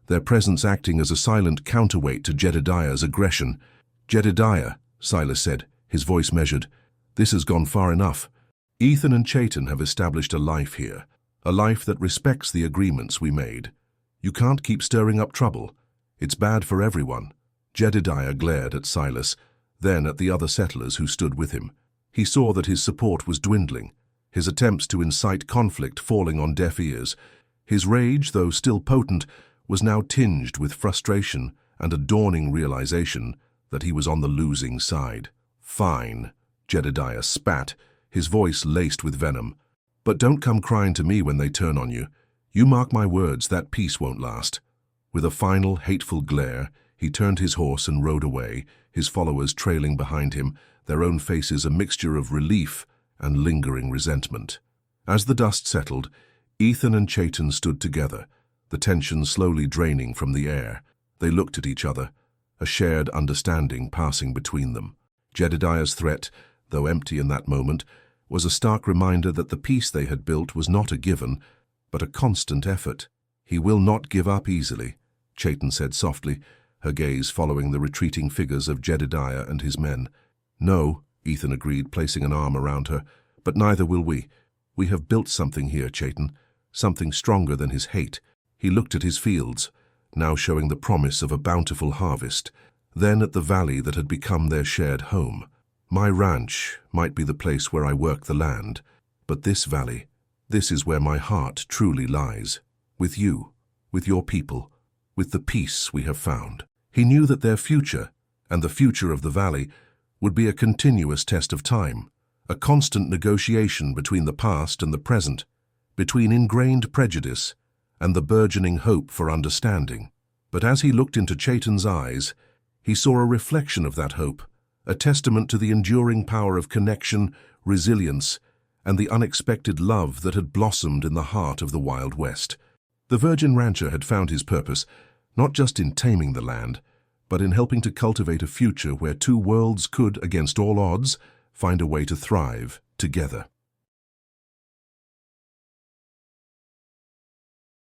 A: their presence acting as a silent counterweight to Jedediah's aggression. "Jedediah," Silas said, his voice measured, "this has gone far enough. Ethan and Chayton have established a life here, a life that respects the agreements we made. You can't keep stirring up trouble. It's bad for everyone." Jedediah glared at Silas, then at the other settlers who stood with him. He saw that his support was dwindling, his attempts to incite conflict falling on deaf ears. His rage, though still potent, was now tinged with frustration and a dawning realization that he was on the losing side. "Fine," Jedediah spat, his voice laced with venom. "But don't come crying to me when they turn on you. You mark my words, that peace won't last." With a final, hateful glare, he turned his horse and rode away, his followers trailing behind him, their own faces a mixture of relief and lingering resentment. As the dust settled, Ethan and Chayton stood together, the tension slowly draining from the air. They looked at each other, a shared understanding passing between them. Jedediah's threat, though empty in that moment, was a stark reminder that the peace they had built was not a given, but a constant effort. "He will not give up easily," Chayton said softly, her gaze following the retreating figures of Jedediah and his men. "No," Ethan agreed, placing an arm around her, "but neither will we. We have built something here, Chayton, something stronger than his hate." He looked at his fields, now showing the promise of a bountiful harvest, then at the valley that had become their shared home. "My ranch might be the place where I work the land, but this valley, this is where my heart truly lies, with you, with your people, with the peace we have found." He knew that their future, and the future of the valley, would be a continuous test of time, a constant negotiation between the past and the present, between ingrained prejudice and the burgeoning hope for understanding. But as he looked into Chayton's eyes, he saw a reflection of that hope, a testament to the enduring power of connection, resilience, and the unexpected love that had blossomed in the heart of the Wild West. The virgin rancher had found his purpose, not just in taming the land, but in helping to cultivate a future where two worlds could, against all odds, find a way to thrive together.